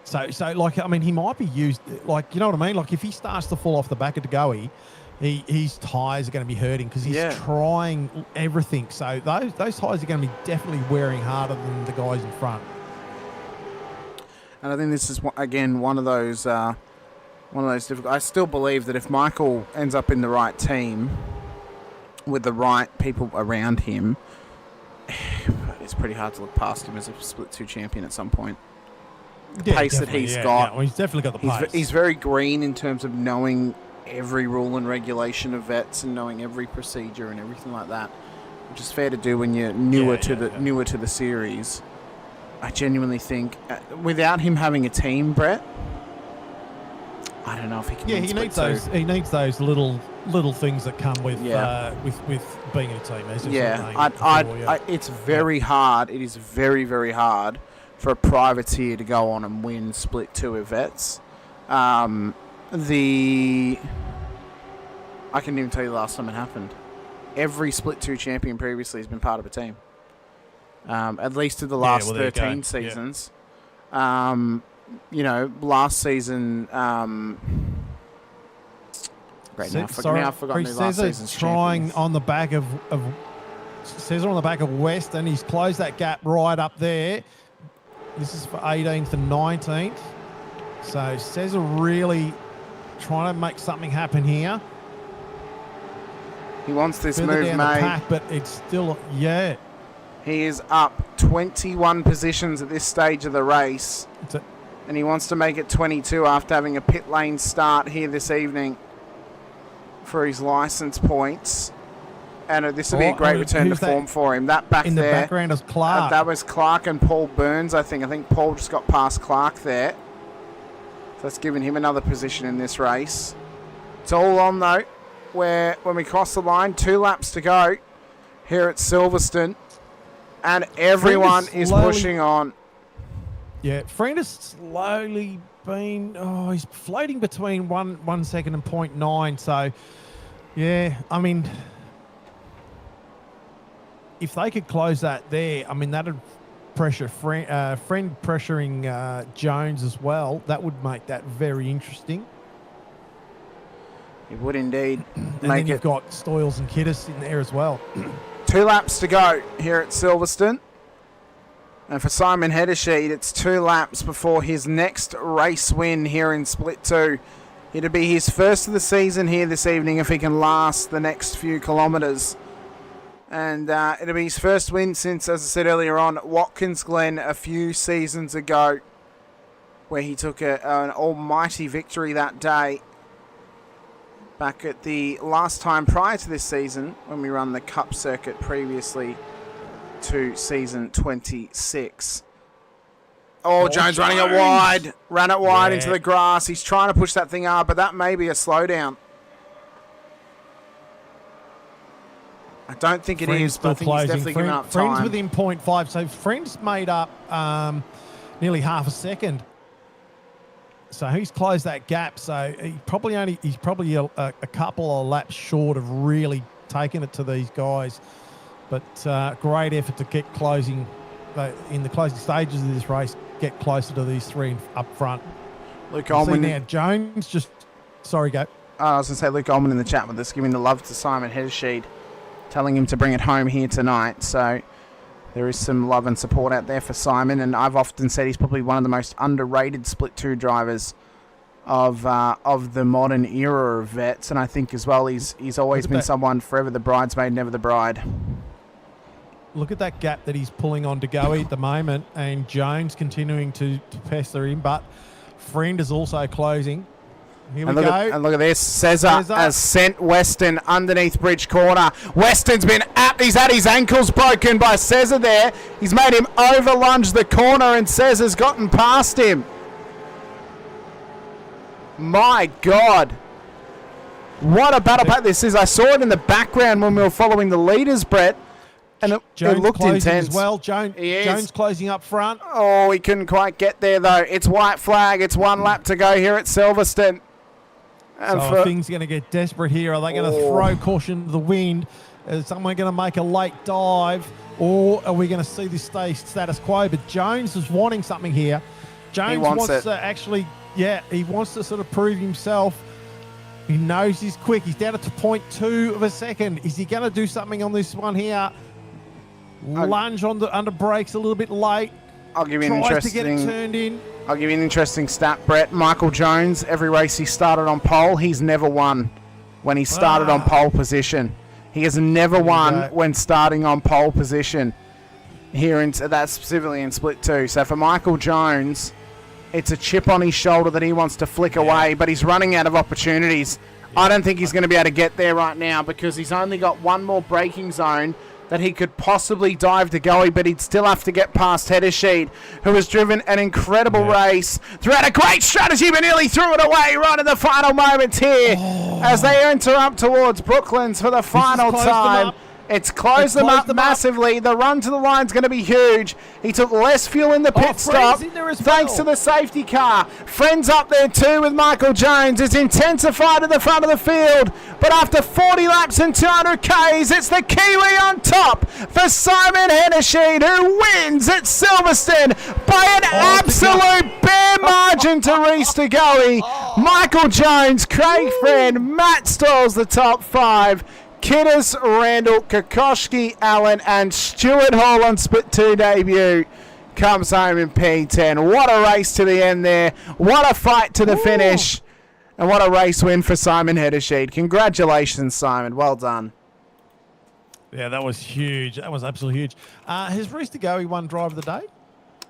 So like, I mean, he might be used, like, you know what I mean? Like, if he starts to fall off the back of Degoe, his tyres are going to be hurting because he's trying everything. So those tyres are going to be definitely wearing harder than the guys in front. And I think this is, again, one of those difficult. I still believe that if Michael ends up in the right team with the right people around him, it's pretty hard to look past him as a split 2 champion at some point. The pace that he's got. Well, he's definitely got the pace. He's very green in terms of knowing every rule and regulation of vets and knowing every procedure and everything like that, which is fair to do when you're newer to the series. I genuinely think without him having a team, Brett, I don't know if he can. Yeah, he needs those. He needs those little things that come with being in a team. It's very hard. It is very, very hard for a privateer to go on and win split 2 of vets. I couldn't even tell you the last time it happened. Every split 2 champion previously has been part of a team. At least to the last 13 seasons. Last season. Now I've forgotten who last season's trying champions. on the back of Cesar on the back of West, and he's closed that gap right up there. This is for 18th and 19th. So Cesar really trying to make something happen here. He wants this Further move down made. the pack, but it's still He is up 21 positions at this stage of the race. And he wants to make it 22 after having a pit lane start here this evening for his license points. And this will be a great return to form for him. That back in there. In the background is Clark. That was Clark and Paul Burns, I think. I think Paul just got past Clark there. So that's giving him another position in this race. It's all on, though, where when we cross the line, 2 laps to go here at Silverstone. And everyone is pushing on. Yeah, Friend has slowly been... Oh, he's floating between 1 second and 0.9. So, yeah, I mean... If they could close that there, I mean, that would pressure Friend pressuring Jones as well. That would make that very interesting. It would indeed. And then you've got Stoyles and Kiddis in there as well. 2 laps to go here at Silverstone. And for Simon Heddersheet, it's 2 laps before his next race win here in Split 2. It'll be his first of the season here this evening if he can last the next few kilometres. And it'll be his first win since, as I said earlier on, Watkins Glen a few seasons ago, where he took an almighty victory that day. Back at the last time prior to this season, when we run the Cup circuit previously to season 26. Oh, Jones running it wide. Ran it wide into the grass. He's trying to push that thing up, but that may be a slowdown. I don't think it is, but I think he's definitely giving up time. Friends within 0.5, so Friends made up nearly half a second. So he's closed that gap. So he's probably a couple of laps short of really taking it to these guys. But great effort to get closing in the closing stages of this race. Get closer to these 3 up front. Luke Ullman now. Jones just sorry, go. I was going to say Luke Ullman in the chat with us, giving the love to Simon Heddersheet, telling him to bring it home here tonight. So there is some love and support out there for Simon, and I've often said he's probably one of the most underrated split 2 drivers of the modern era of vets, and I think as well he's always been someone forever the bridesmaid, never the bride. Look at that gap that he's pulling on De Goey at the moment, and Jones continuing to pester him, but Friend is also closing. Here we go. And look at this. Cesar has sent Weston underneath Bridge Corner. Weston's been he's had his ankles broken by Cesar there. He's made him over lunge the corner, and Cesar's gotten past him. My God. What a battle pack this is. I saw it in the background when we were following the leaders, Brett. And it looked intense. As well. Jones closing up front. Oh, he couldn't quite get there, though. It's white flag. It's 1 lap to go here at Silverstone. And so are things going to get desperate here? Are they going to throw caution to the wind? Is someone going to make a late dive? Or are we going to see this stay status quo? But Jones is wanting something here. Jones wants to actually, he wants to sort of prove himself. He knows he's quick. He's down to 0.2 of a second. Is he going to do something on this one here? Lunge on the under brakes a little bit late. I'll give you an Tries to get it turned in. I'll give you an interesting stat, Brett. Michael Jones, every race he started on pole, he's never won when he started on pole position. He has never won when starting on pole position. Here, that's specifically in split 2. So for Michael Jones, it's a chip on his shoulder that he wants to flick away, but he's running out of opportunities. I don't think he's going to be able to get there right now because he's only got one more braking zone that he could possibly dive to Goey, but he'd still have to get past Heddersheet, who has driven an incredible race throughout a great strategy, but nearly threw it away right at the final moments here as they enter up towards Brooklands for the final time. It's closed them up massively. The run to the line is going to be huge. He took less fuel in the pit stop thanks to the safety car. Friends up there too with Michael Jones. It's intensified at the front of the field. But after 40 laps and 200 Ks, it's the Kiwi on top for Simon Heddersheet, who wins at Silverstone by an absolute bare margin to Reece De Goey. Michael Jones, Craig Friend, Matt Stoyles, the top 5. Kiddis, Randall, Kokoschke, Allen, and Stuart Hall on Split 2 debut comes home in P10. What a race to the end there. What a fight to the finish. And what a race win for Simon Heddersheet. Congratulations, Simon. Well done. Yeah, that was huge. That was absolutely huge. Has Reece De Goey won Driver of the Day?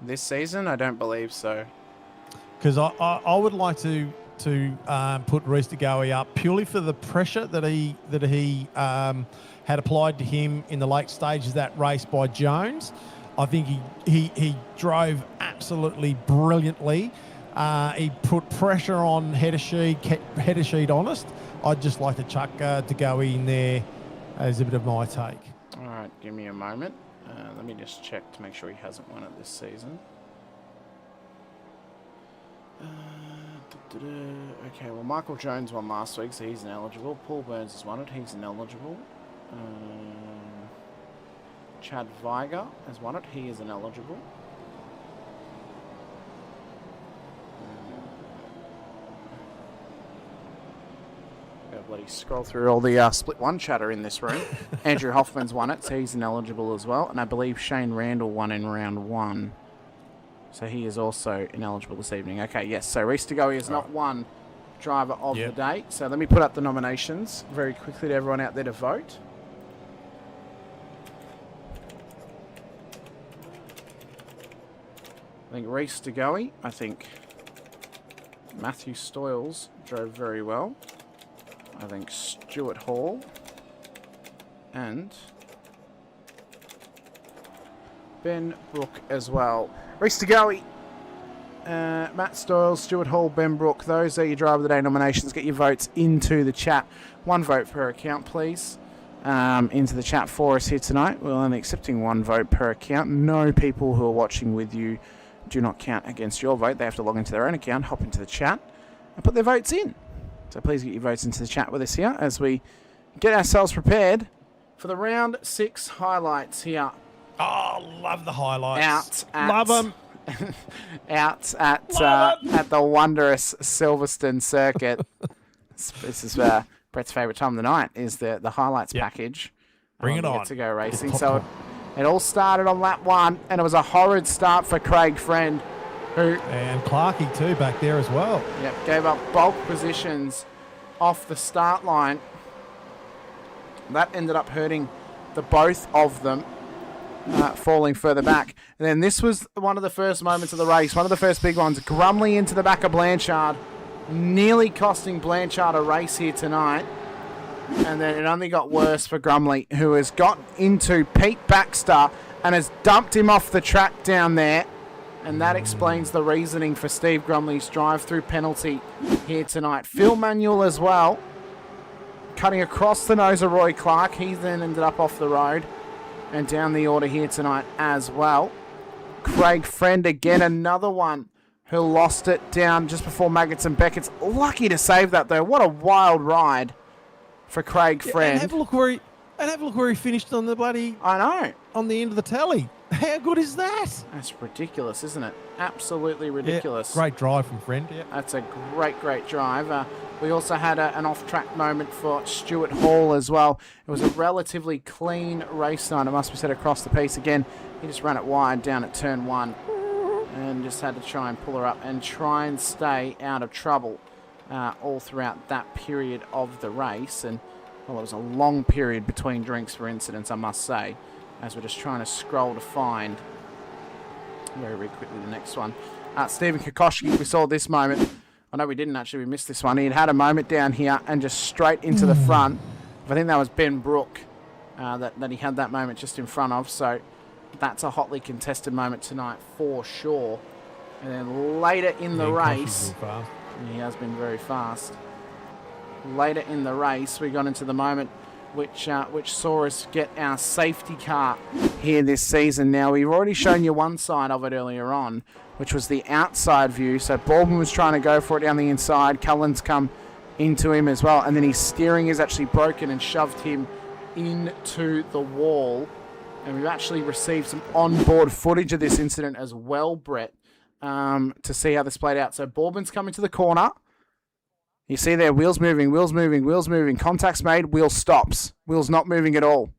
This season? I don't believe so. Because I would like to put Reece De Goey up purely for the pressure that he had applied to him in the late stages of that race by Jones. I think he drove absolutely brilliantly. He put pressure on Heddersheet, kept Heddersheet honest. I'd just like to chuck De Goey in there as a bit of my take. All right, give me a moment. Let me just check to make sure he hasn't won it this season. Okay, well, Michael Jones won last week, so he's ineligible. Paul Burns has won it. He's ineligible. Chad Viger has won it. He is ineligible. Gotta bloody scroll through all the split 1 chatter in this room. Andrew Hoffman's won it, so he's ineligible as well. And I believe Shane Randall won in round 1. So he is also ineligible this evening. Okay, yes. So Reece De Goey has not won Driver of the Day. So let me put up the nominations very quickly to everyone out there to vote. I think Reece De Goey. I think Matthew Stoyles drove very well. I think Stuart Hall. And Ben Brook as well. Reece De Goey, Matt Stoyles, Stuart Hall, Ben Brook. Those are your Driver of the Day nominations. Get your votes into the chat. 1 vote per account, please. Into the chat for us here tonight. We're only accepting 1 vote per account. No people who are watching with you do not count against your vote. They have to log into their own account, hop into the chat, and put their votes in. So please get your votes into the chat with us here as we get ourselves prepared for the round 6 highlights here. Oh, love the highlights. Love them. Out at the wondrous Silverstone circuit. This is Brett's favourite time of the night. Is the highlights package. Bring it on. To go racing. So It all started on lap 1, and it was a horrid start for Craig Friend, who... And Clarkey too back there as well. Yep, gave up bulk positions off the start line. That ended up hurting the both of them, falling further back. And then this was one of the first moments of the race, one of the first big ones. Grumley into the back of Blanchard, nearly costing Blanchard a race here tonight. And then it only got worse for Grumley, who has got into Pete Baxter and has dumped him off the track down there. And that explains the reasoning for Steve Grumley's drive-through penalty here tonight. Phil Manuel as well, cutting across the nose of Roy Clark. He then ended up off the road and down the order here tonight as well. Craig Friend again, another one who lost it down just before Maggots and Beckett's. Lucky to save that though. What a wild ride for Craig Friend. And have a look where he finished on the bloody... I know. On the end of the tally. How good is that? That's ridiculous, isn't it? Absolutely ridiculous. Yeah, great drive from Friend, yeah. That's a great drive. We also had an off-track moment for Stuart Hall as well. It was a relatively clean race night, it must be said, across the piece. Again, he just ran it wide down at turn 1 and just had to try and pull her up and try and stay out of trouble all throughout that period of the race. And, well, it was a long period between drinks for incidents, I must say, as we're just trying to scroll to find very quickly the next one. Stephen Kokoschke, we saw this moment. I know we didn't actually, we missed this one. He had a moment down here and just straight into the front. I think that was Ben Brook that he had that moment just in front of. So that's a hotly contested moment tonight for sure. And then later in the race, he has been very fast. Later in the race, we got into the moment which saw us get our safety car here this season. Now, we've already shown you one side of it earlier on, which was the outside view. So Baldwin was trying to go for it down the inside. Cullen's come into him as well, and then his steering is actually broken and shoved him into the wall. And we've actually received some onboard footage of this incident as well, Brett, to see how this played out. So Baldwin's coming to the corner. You see there, wheels moving, contact's made, wheel stops. Wheel's not moving at all.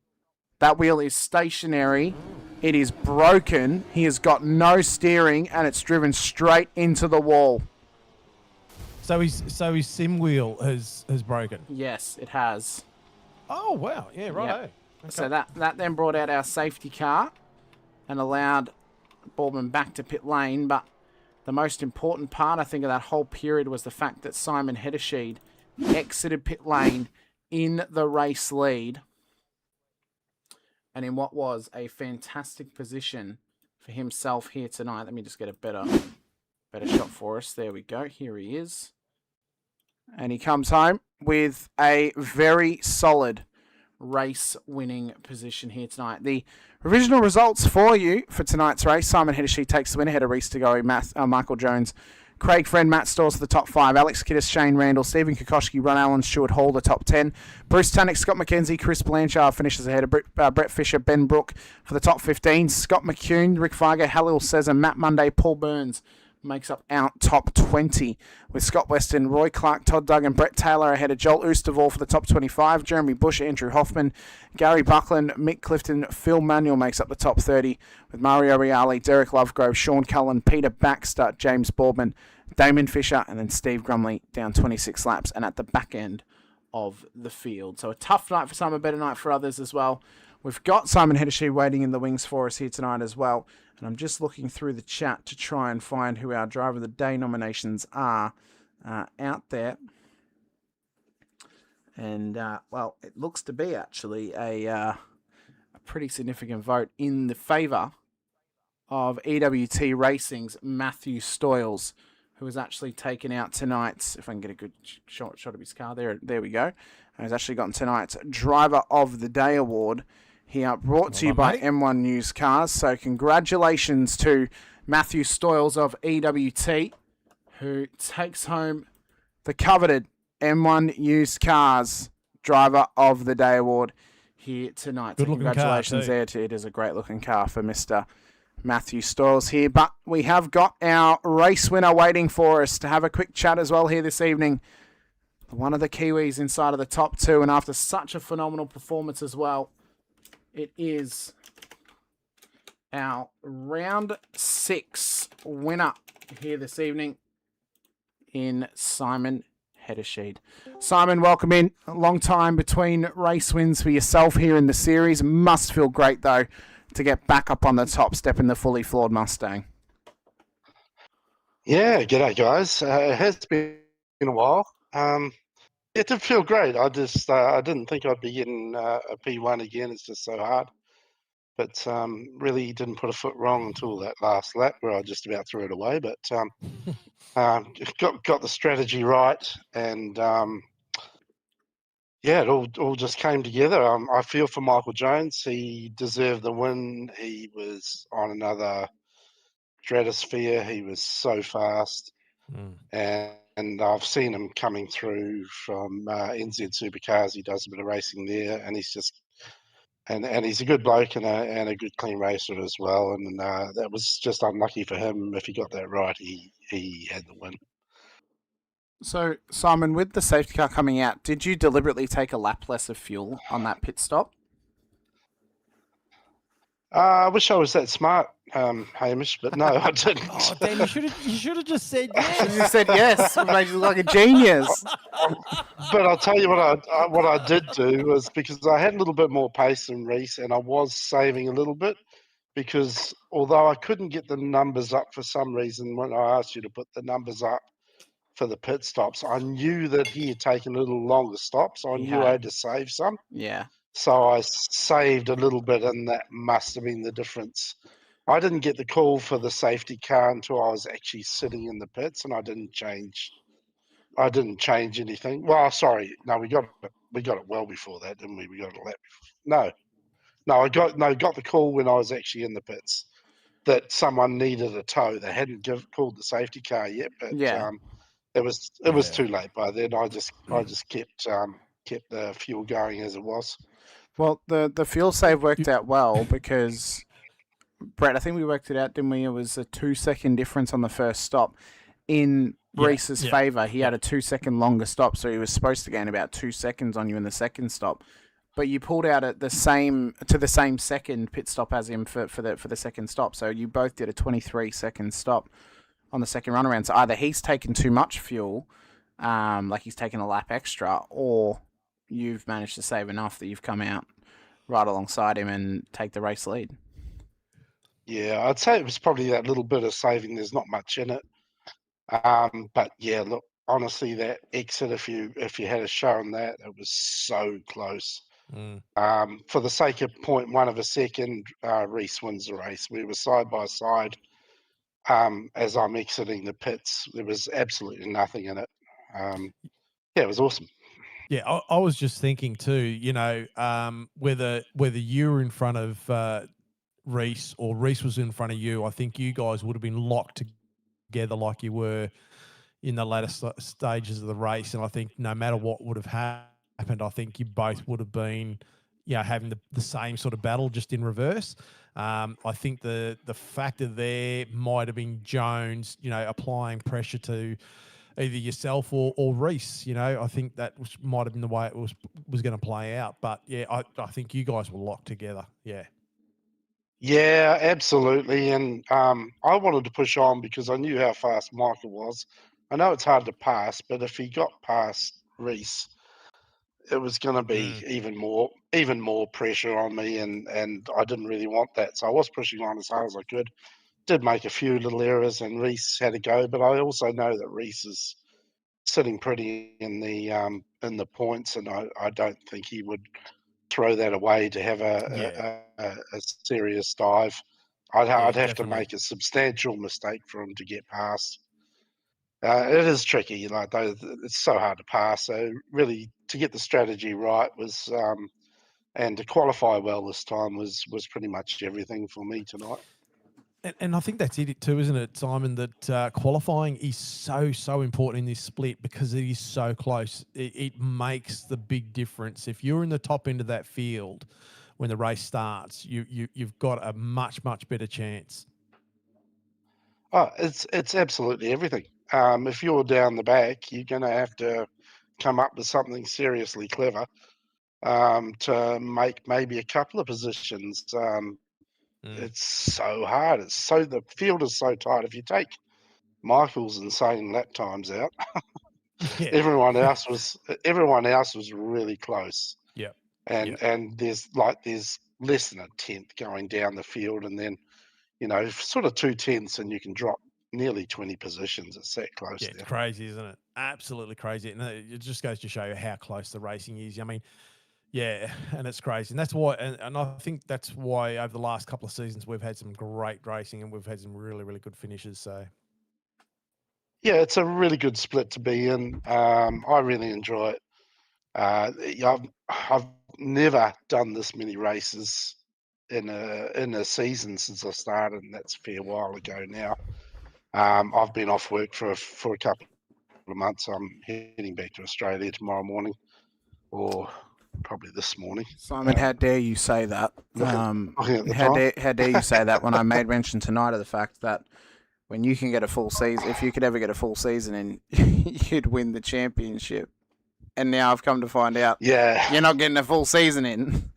That wheel is stationary. It is broken. He has got no steering, and it's driven straight into the wall. So his sim wheel has broken? Yes, it has. Oh, wow. Yeah, right. Yep. Okay. So that then brought out our safety car and allowed Baldwin back to pit lane, but the most important part, I think, of that whole period was the fact that Simon Hedesheed exited pit lane in the race lead and in what was a fantastic position for himself here tonight. Let me just get a better shot for us. There we go. Here he is. And he comes home with a very solid race-winning position here tonight. The provisional results for you for tonight's race: Simon Hedesheed takes the win ahead of Reese DeGoey, Michael Jones, Craig Friend, Matt Stores the top 5, Alex Kiddis, Shane Randall, Stephen Kokoschke, Ron Allen, Stuart Hall the top 10, Bruce Tannick, Scott McKenzie, Chris Blanchard finishes ahead of Brett Fisher, Ben Brook for the top 15, Scott McCune, Rick Fargo, Halil Cesar, Matt Monday, Paul Burns makes up our top 20, with Scott Weston, Roy Clark, Todd Duggan, Brett Taylor ahead of Joel Oostervall for the top 25, Jeremy Bush, Andrew Hoffman, Gary Buckland, Mick Clifton, Phil Manuel makes up the top 30, with Mario Reale, Derek Lovegrove, Sean Cullen, Peter Baxter, James Boardman, Damon Fisher, and then Steve Grumley down 26 laps and at the back end of the field. So a tough night for some, a better night for others as well. We've got Simon Hedesheed waiting in the wings for us here tonight as well. And I'm just looking through the chat to try and find who our Driver of the Day nominations are out there. And, well, it looks to be actually a pretty significant vote in the favour of EWT Racing's Matthew Stoyles, who was actually taken out tonight's, if I can get a good shot of his car, there we go. He's actually gotten tonight's Driver of the Day award here, brought to you by M1 News Cars. So congratulations to Matthew Stoyles of EWT, who takes home the coveted M1 Used Cars Driver of the Day award here tonight. So congratulations there. It is a great looking car for Mr. Matthew Stoyles here. But we have got our race winner waiting for us to have a quick chat as well here this evening. One of the Kiwis inside of the top 2, and after such a phenomenal performance as well, it is our round 6 winner here this evening in Simon Heddersheed. Simon, welcome in. A long time between race wins for yourself here in the series. Must feel great, though, to get back up on the top step in the fully floored Mustang. Yeah, g'day guys. It has been a while. It did feel great. I didn't think I'd be getting a P1 again. It's just so hard. But really didn't put a foot wrong until that last lap where I just about threw it away. But got the strategy right, and yeah, it all just came together. I feel for Michael Jones. He deserved the win. He was on another stratosphere. He was so fast. And I've seen him coming through from NZ Supercars. He does a bit of racing there, and he's just and he's a good bloke and a good clean racer as well. And that was just unlucky for him. If he got that right, he had the win. So, Simon, with the safety car coming out, did you deliberately take a lap less of fuel on that pit stop? I wish I was that smart, Hamish, but no, I didn't. Oh, Dan, you should have just said yes. You just said yes. It made you look like a genius. But I'll tell you what I did do was, because I had a little bit more pace than Reese, and I was saving a little bit, because although I couldn't get the numbers up for some reason when I asked you to put the numbers up for the pit stops, I knew that he had taken a little longer stops, so I knew I had to save some. Yeah. So I saved a little bit, and that must have been the difference. I didn't get the call for the safety car until I was actually sitting in the pits, and I didn't change anything. Well, sorry, no, we got it well before that, didn't we? We got it a lap before. No, I got the call when I was actually in the pits that someone needed a tow. They hadn't called the safety car yet, but it was too late by then. I just kept the fuel going as it was. Well, the fuel save worked out well because, Brett, I think we worked it out, didn't we? It was a 2-second difference on the first stop. In Reese's favour, he had a 2-second longer stop, so he was supposed to gain about 2 seconds on you in the second stop. But you pulled out at the same second pit stop as him for the second stop, so you both did a 23-second stop on the second run around. So either he's taken too much fuel, like he's taken a lap extra, or you've managed to save enough that you've come out right alongside him and take the race lead. Yeah, I'd say it was probably that little bit of saving. There's not much in it. But yeah, look, honestly, that exit, if you had shown that, it was so close. For the sake of 0.1 of a second, Reese wins the race. We were side by side. As I'm exiting the pits, there was absolutely nothing in it. Yeah, it was awesome. Yeah, I was just thinking too, you know, whether you were in front of Reese or Reese was in front of you, I think you guys would have been locked together like you were in the latter stages of the race. And I think no matter what would have happened, I think you both would have been, you know, having the same sort of battle, just in reverse. I think the factor there might have been Jones, you know, applying pressure to either yourself or Reese. You know, I think that might have been the way it was going to play out. But yeah, I think you guys were locked together. Yeah. Yeah, absolutely. And I wanted to push on because I knew how fast Michael was. I know it's hard to pass, but if he got past Reese, it was going to be even more pressure on me, and I didn't really want that. So I was pushing on as hard as I could. Did make a few little errors, and Reese had a go. But I also know that Reese is sitting pretty in the points, and I don't think he would throw that away to have a serious dive. I'd have to make a substantial mistake for him to get past. It is tricky, like it's so hard to pass. So really, to get the strategy right was, and to qualify well this time was pretty much everything for me tonight. And I think that's it too, isn't it, Simon, that qualifying is so important in this split because it is so close. It makes the big difference. If you're in the top end of that field when the race starts, you've got a much better chance. Oh, it's absolutely everything. If you're down the back, you're going to have to come up with something seriously clever to make maybe a couple of positions. it's so hard. The field is so tight. If you take Michael's insane lap times out, Yeah. everyone else was really close. Yeah. And there's less than a tenth going down the field, and then sort of 2/10, and you can drop nearly 20 positions. It's that close Yeah, it's there. crazy, isn't it? Absolutely crazy. And it just goes to show you how close the racing is. I mean, yeah, and it's crazy. And that's why, and I think that's why over the last couple of seasons, we've had some great racing and we've had some really, really good finishes. So, Yeah, it's a really good split to be in. I really enjoy it. Yeah, I've never done this many races in a season since I started, and that's a fair while ago now. I've been off work for a couple of months. I'm heading back to Australia tomorrow morning, or probably this morning. Simon, how dare you say that? Looking at the How dare you say that when I made mention tonight of the fact that when you can get a full season, if you could ever get a full season in, you'd win the championship. And now I've come to find out, Yeah, you're not getting a full season in.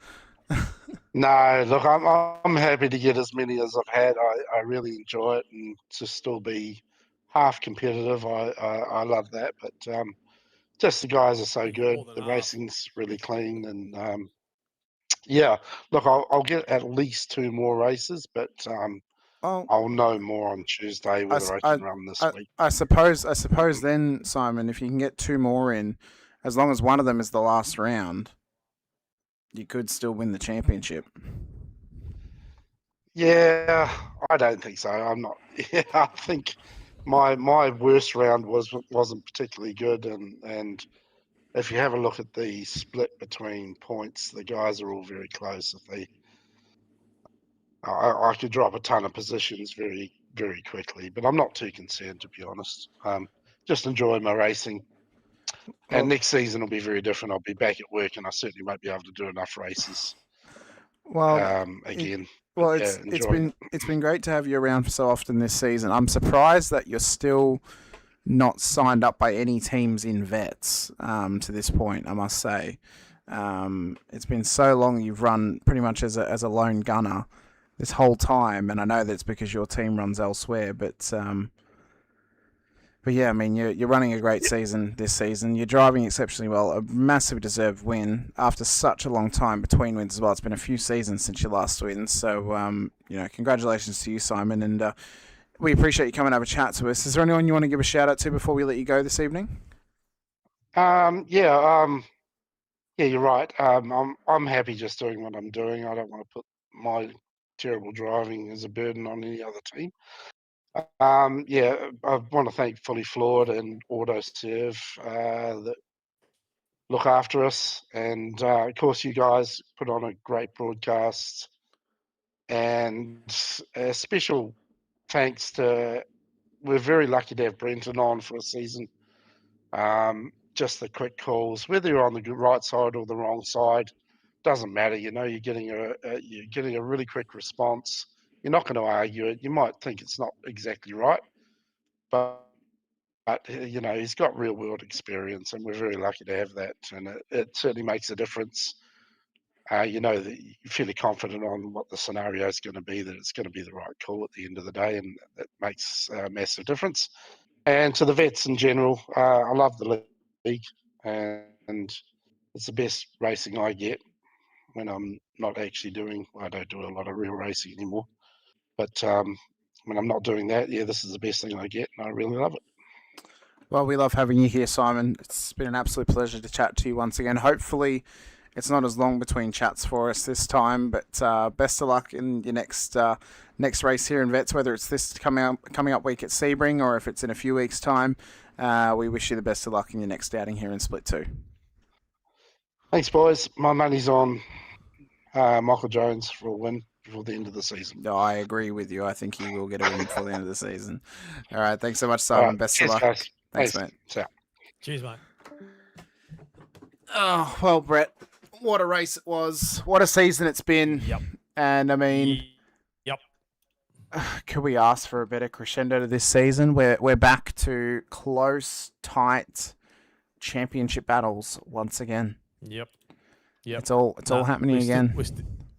no, look, I'm happy to get as many as I've had. I really enjoy it, and to still be half competitive, I love that. But just the guys are so good. more than The half. racing's really clean, and yeah, look, I'll get at least 2 more races, but Oh, I'll know more on Tuesday whether I can run this week. I suppose then, Simon, if you can get 2 more in, as long as one of them is the last round, you could still win the championship. Yeah, I don't think so. I'm not. Yeah, I think my worst round wasn't particularly good, and if you have a look at the split between points, the guys are all very close. I could drop a ton of positions very, very quickly, but I'm not too concerned, to be honest. Just enjoy my racing. Well- And next season will be very different. I'll be back at work, and I certainly won't be able to do enough races Well, again. well, Yeah, it's been great to have you around for so often this season. I'm surprised that you're still not signed up by any teams in vets to this point. I must say, it's been so long. You've run pretty much as a lone gunner this whole time, and I know that's because your team runs elsewhere. But yeah, I mean, you're running a great season this season. You're driving exceptionally well. A massively deserved win after such a long time between wins as well. It's been a few seasons since your last win. So, congratulations to you, Simon. And we appreciate you coming over to chat to us. Is there anyone you want to give a shout out to before we let you go this evening? Yeah, you're right. I'm happy just doing what I'm doing. I don't want to put my terrible driving as a burden on any other team. Yeah, I want to thank Fully Floored and AutoServe that look after us, and of course you guys put on a great broadcast. And a special thanks to, we're very lucky to have Brenton on for a season. Just the quick calls, whether you're on the right side or the wrong side, doesn't matter. You're getting a really quick response. You're not going to argue it. You might think it's not exactly right, but he's got real world experience, and we're very lucky to have that. And it certainly makes a difference. That you're fairly confident on what the scenario is going to be, that it's going to be the right call at the end of the day, and that makes a massive difference. And to the vets in general, I love the league, and it's the best racing I get when I'm not actually I don't do a lot of real racing anymore. But when I'm not doing that, yeah, this is the best thing I get, and I really love it. Well, we love having you here, Simon. It's been an absolute pleasure to chat to you once again. Hopefully, it's not as long between chats for us this time, but best of luck in your next race here in Vets, whether it's this coming up week at Sebring or if it's in a few weeks' time. We wish you the best of luck in your next outing here in Split 2. Thanks, boys. My money's on Michael Jones for a win before the end of the season. No, I agree with you. I think he will get a win before the end of the season. All right, thanks so much, Simon. Right, best of luck. Guys. Thanks, mate. Cheers, mate. Oh, well, Brett, what a race it was. What a season it's been. Yep. And, I mean... Yep. Could we ask for a better crescendo to this season? We're back to close, tight championship battles once again. Yep. It's all happening again.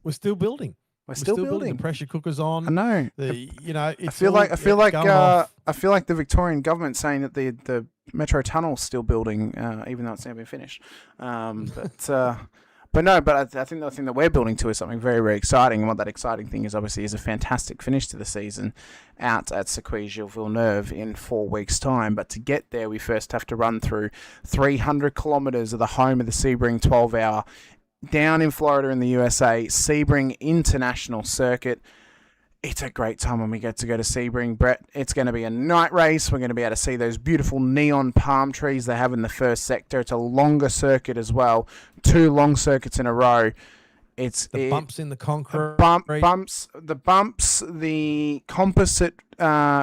We're still building. We're still building. The pressure cookers on. I know. It's I feel like going off. I feel like the Victorian government's saying that the metro tunnel's still building, even though it's never been finished. But I think the thing that we're building to is something very, very exciting. And what that exciting thing is, obviously, is a fantastic finish to the season out at Circuit Gilles Villeneuve in 4 weeks' time. But to get there, we first have to run through 300 kilometres of the home of the Sebring 12-hour, down in Florida in the USA, Sebring International Circuit. It's a great time when we get to go to Sebring, Brett. It's going to be a night race. We're going to be able to see those beautiful neon palm trees they have in the first sector. It's a longer circuit as well. 2 long circuits in a row. It's the bumps in the concrete. The bumps, the composite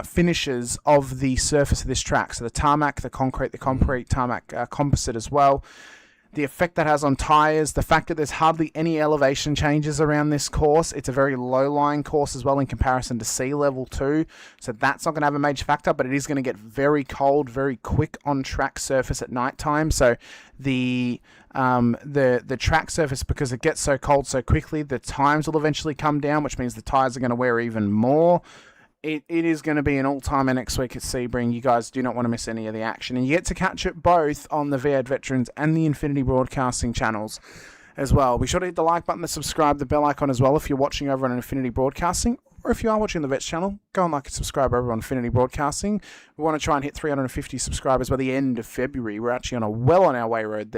finishes of the surface of this track. So the tarmac, the concrete tarmac composite as well. The effect that has on tyres, the fact that there's hardly any elevation changes around this course. It's a very low-lying course as well in comparison to sea level too. So that's not going to have a major factor, but it is going to get very cold, very quick on-track surface at night time. So the track surface, because it gets so cold so quickly, the times will eventually come down, which means the tyres are going to wear even more. It is going to be an all-timer next week at Sebring. You guys do not want to miss any of the action. And you get to catch it both on the V8 Veterans and the Infinity Broadcasting channels as well. Be sure to hit the like button, the subscribe, the bell icon as well if you're watching over on Infinity Broadcasting. Or if you are watching the Vets channel, go and like and subscribe over on Infinity Broadcasting. We want to try and hit 350 subscribers by the end of February. We're actually well on our road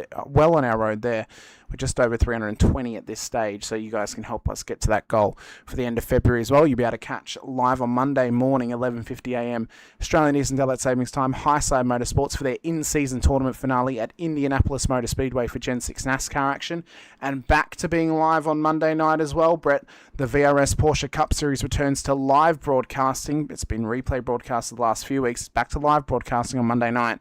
there. We're just over 320 at this stage, so you guys can help us get to that goal for the end of February as well. You'll be able to catch live on Monday morning, 11:50 a.m. Australian Eastern Daylight Savings Time, Highside Motorsports for their in-season tournament finale at Indianapolis Motor Speedway for Gen 6 NASCAR action. And back to being live on Monday night as well, Brett. The VRS Porsche Cup Series returns to live broadcasting. It's been replay broadcast the last few weeks. Back to live broadcasting on Monday night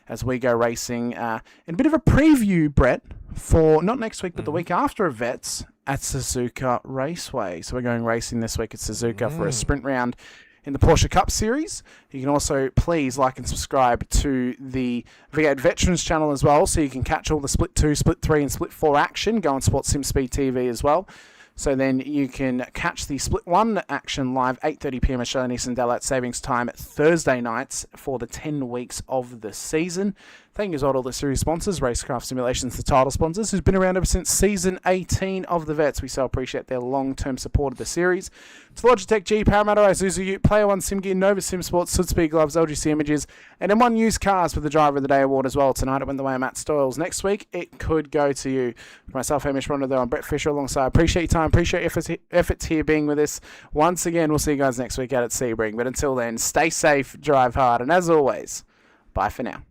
as we go racing. And a bit of a preview, Brett, for not next week, but the week after of Vets at Suzuka Raceway. So we're going racing this week at Suzuka for a sprint round in the Porsche Cup Series. You can also please like and subscribe to the V8 Veterans channel as well, so you can catch all the Split 2, Split 3 and Split 4 action. Go on Sports Simspeed TV as well. So then you can catch the Split 1 action live 8:30 p.m. Australian Eastern Daylight Savings Time Thursday nights for the 10 weeks of the season. Thank you to all the series sponsors, Racekraft Simulations, the title sponsors, who's been around ever since season 18 of the Vets. We so appreciate their long-term support of the series. To Logitech G, Parramatta Isuzu Ute, Player One Sim Gear, Nova Simsports, Südspeed Gloves, LGC Images, and M1 Used Cars for the Driver of the Day award as well. Tonight it went the way of Matt Stoyles. Next week it could go to you. For myself, Hamish Munro there, and Brett Fisher alongside. Appreciate your time, appreciate your efforts here being with us. Once again, we'll see you guys next week out at Sebring. But until then, stay safe, drive hard, and as always, bye for now.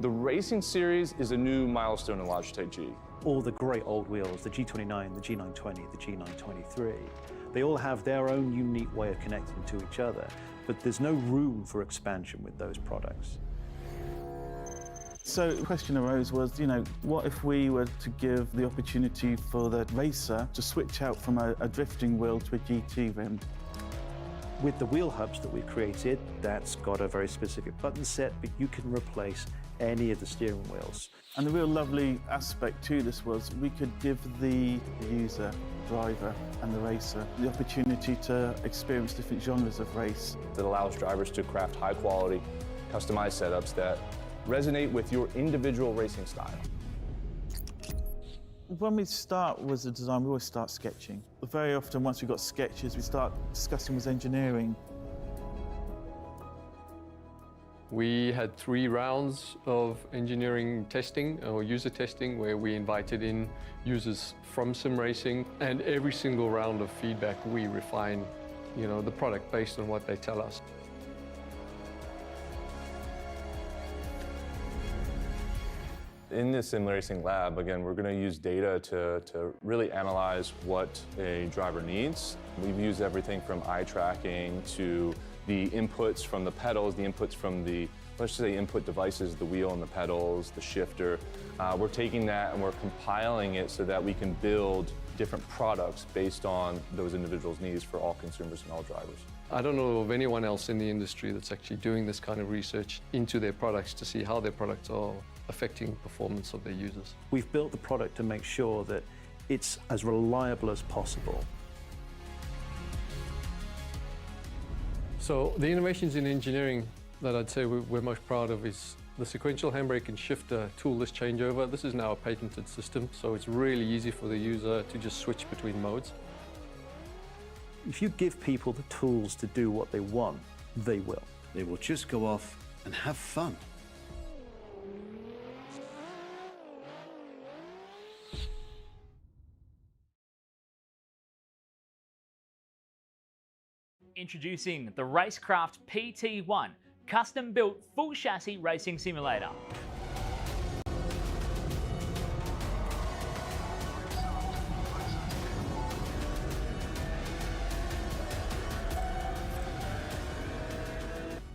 The Racing Series is a new milestone in Logitech G. all the great old wheels, the G29, the G920, the G923, they all have their own unique way of connecting to each other, but there's no room for expansion with those products. So the question arose was, what if we were to give the opportunity for the racer to switch out from a drifting wheel to a GT rim? With the wheel hubs that we created, that's got a very specific button set, but you can replace any of the steering wheels. And the real lovely aspect to this was we could give the user, driver and the racer the opportunity to experience different genres of race. It allows drivers to craft high quality, customized setups that resonate with your individual racing style. When we start with the design, we always start sketching. Very often, once we've got sketches, we start discussing with engineering. We had 3 rounds of engineering testing or user testing where we invited in users from sim racing, and every single round of feedback we refine, the product based on what they tell us. In this sim racing lab, again, we're going to use data to really analyze what a driver needs. We've used everything from eye tracking to the inputs from the pedals, the inputs from the, let's say, input devices, the wheel and the pedals, the shifter. We're taking that and we're compiling it so that we can build different products based on those individuals' needs for all consumers and all drivers. I don't know of anyone else in the industry that's actually doing this kind of research into their products to see how their products are affecting performance of their users. We've built the product to make sure that it's as reliable as possible. So the innovations in engineering that I'd say we're most proud of is the sequential handbrake and shifter toolless changeover. This is now a patented system, so it's really easy for the user to just switch between modes. If you give people the tools to do what they want, they will. They will just go off and have fun. Introducing the Rackraft PT1, custom-built full chassis racing simulator.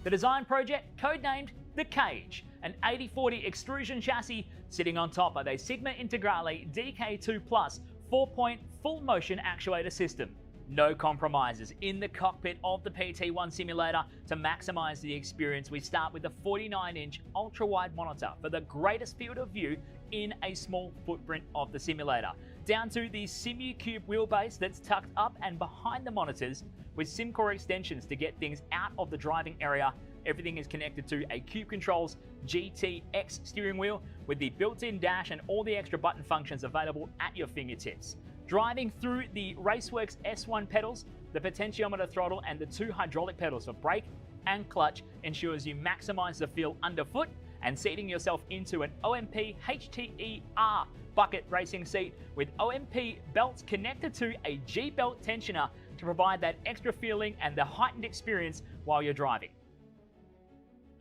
The design project, codenamed The Cage, an 80/40 extrusion chassis sitting on top of a Sigma Integrale DK2 Plus 4-point full motion actuator system. No compromises in the cockpit of the PT1 simulator. To maximize the experience, we start with the 49-inch ultra-wide monitor for the greatest field of view in a small footprint of the simulator, down to the SimuCube wheelbase that's tucked up and behind the monitors with SimCore extensions to get things out of the driving area. Everything is connected to a Cube Controls GTX steering wheel with the built-in dash and all the extra button functions available at your fingertips. Driving through the Raceworks S1 pedals, the potentiometer throttle and the 2 hydraulic pedals for brake and clutch ensures you maximize the feel underfoot, and seating yourself into an OMP HTER bucket racing seat with OMP belts connected to a G-belt tensioner to provide that extra feeling and the heightened experience while you're driving.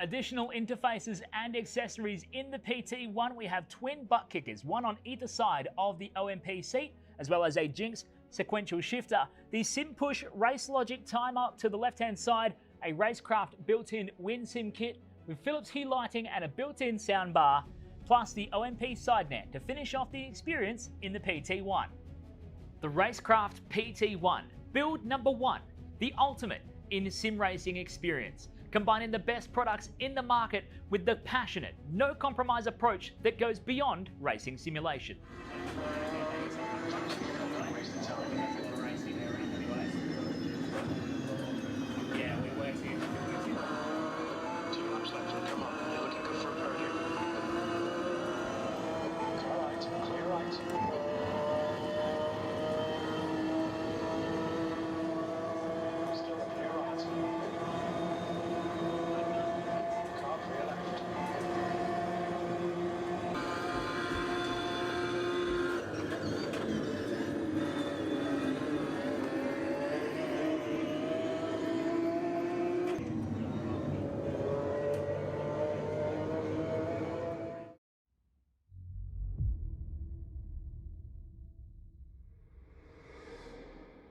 Additional interfaces and accessories in the PT1, we have twin butt kickers, one on either side of the OMP seat, as well as a Jinx sequential shifter, the SimPush Race Logic timer to the left-hand side, a Racecraft built-in WinSim kit with Philips Hue lighting and a built-in soundbar, plus the OMP side net to finish off the experience in the PT1. The Racecraft PT1, build number 1, the ultimate in sim racing experience, combining the best products in the market with the passionate, no compromise approach that goes beyond racing simulation.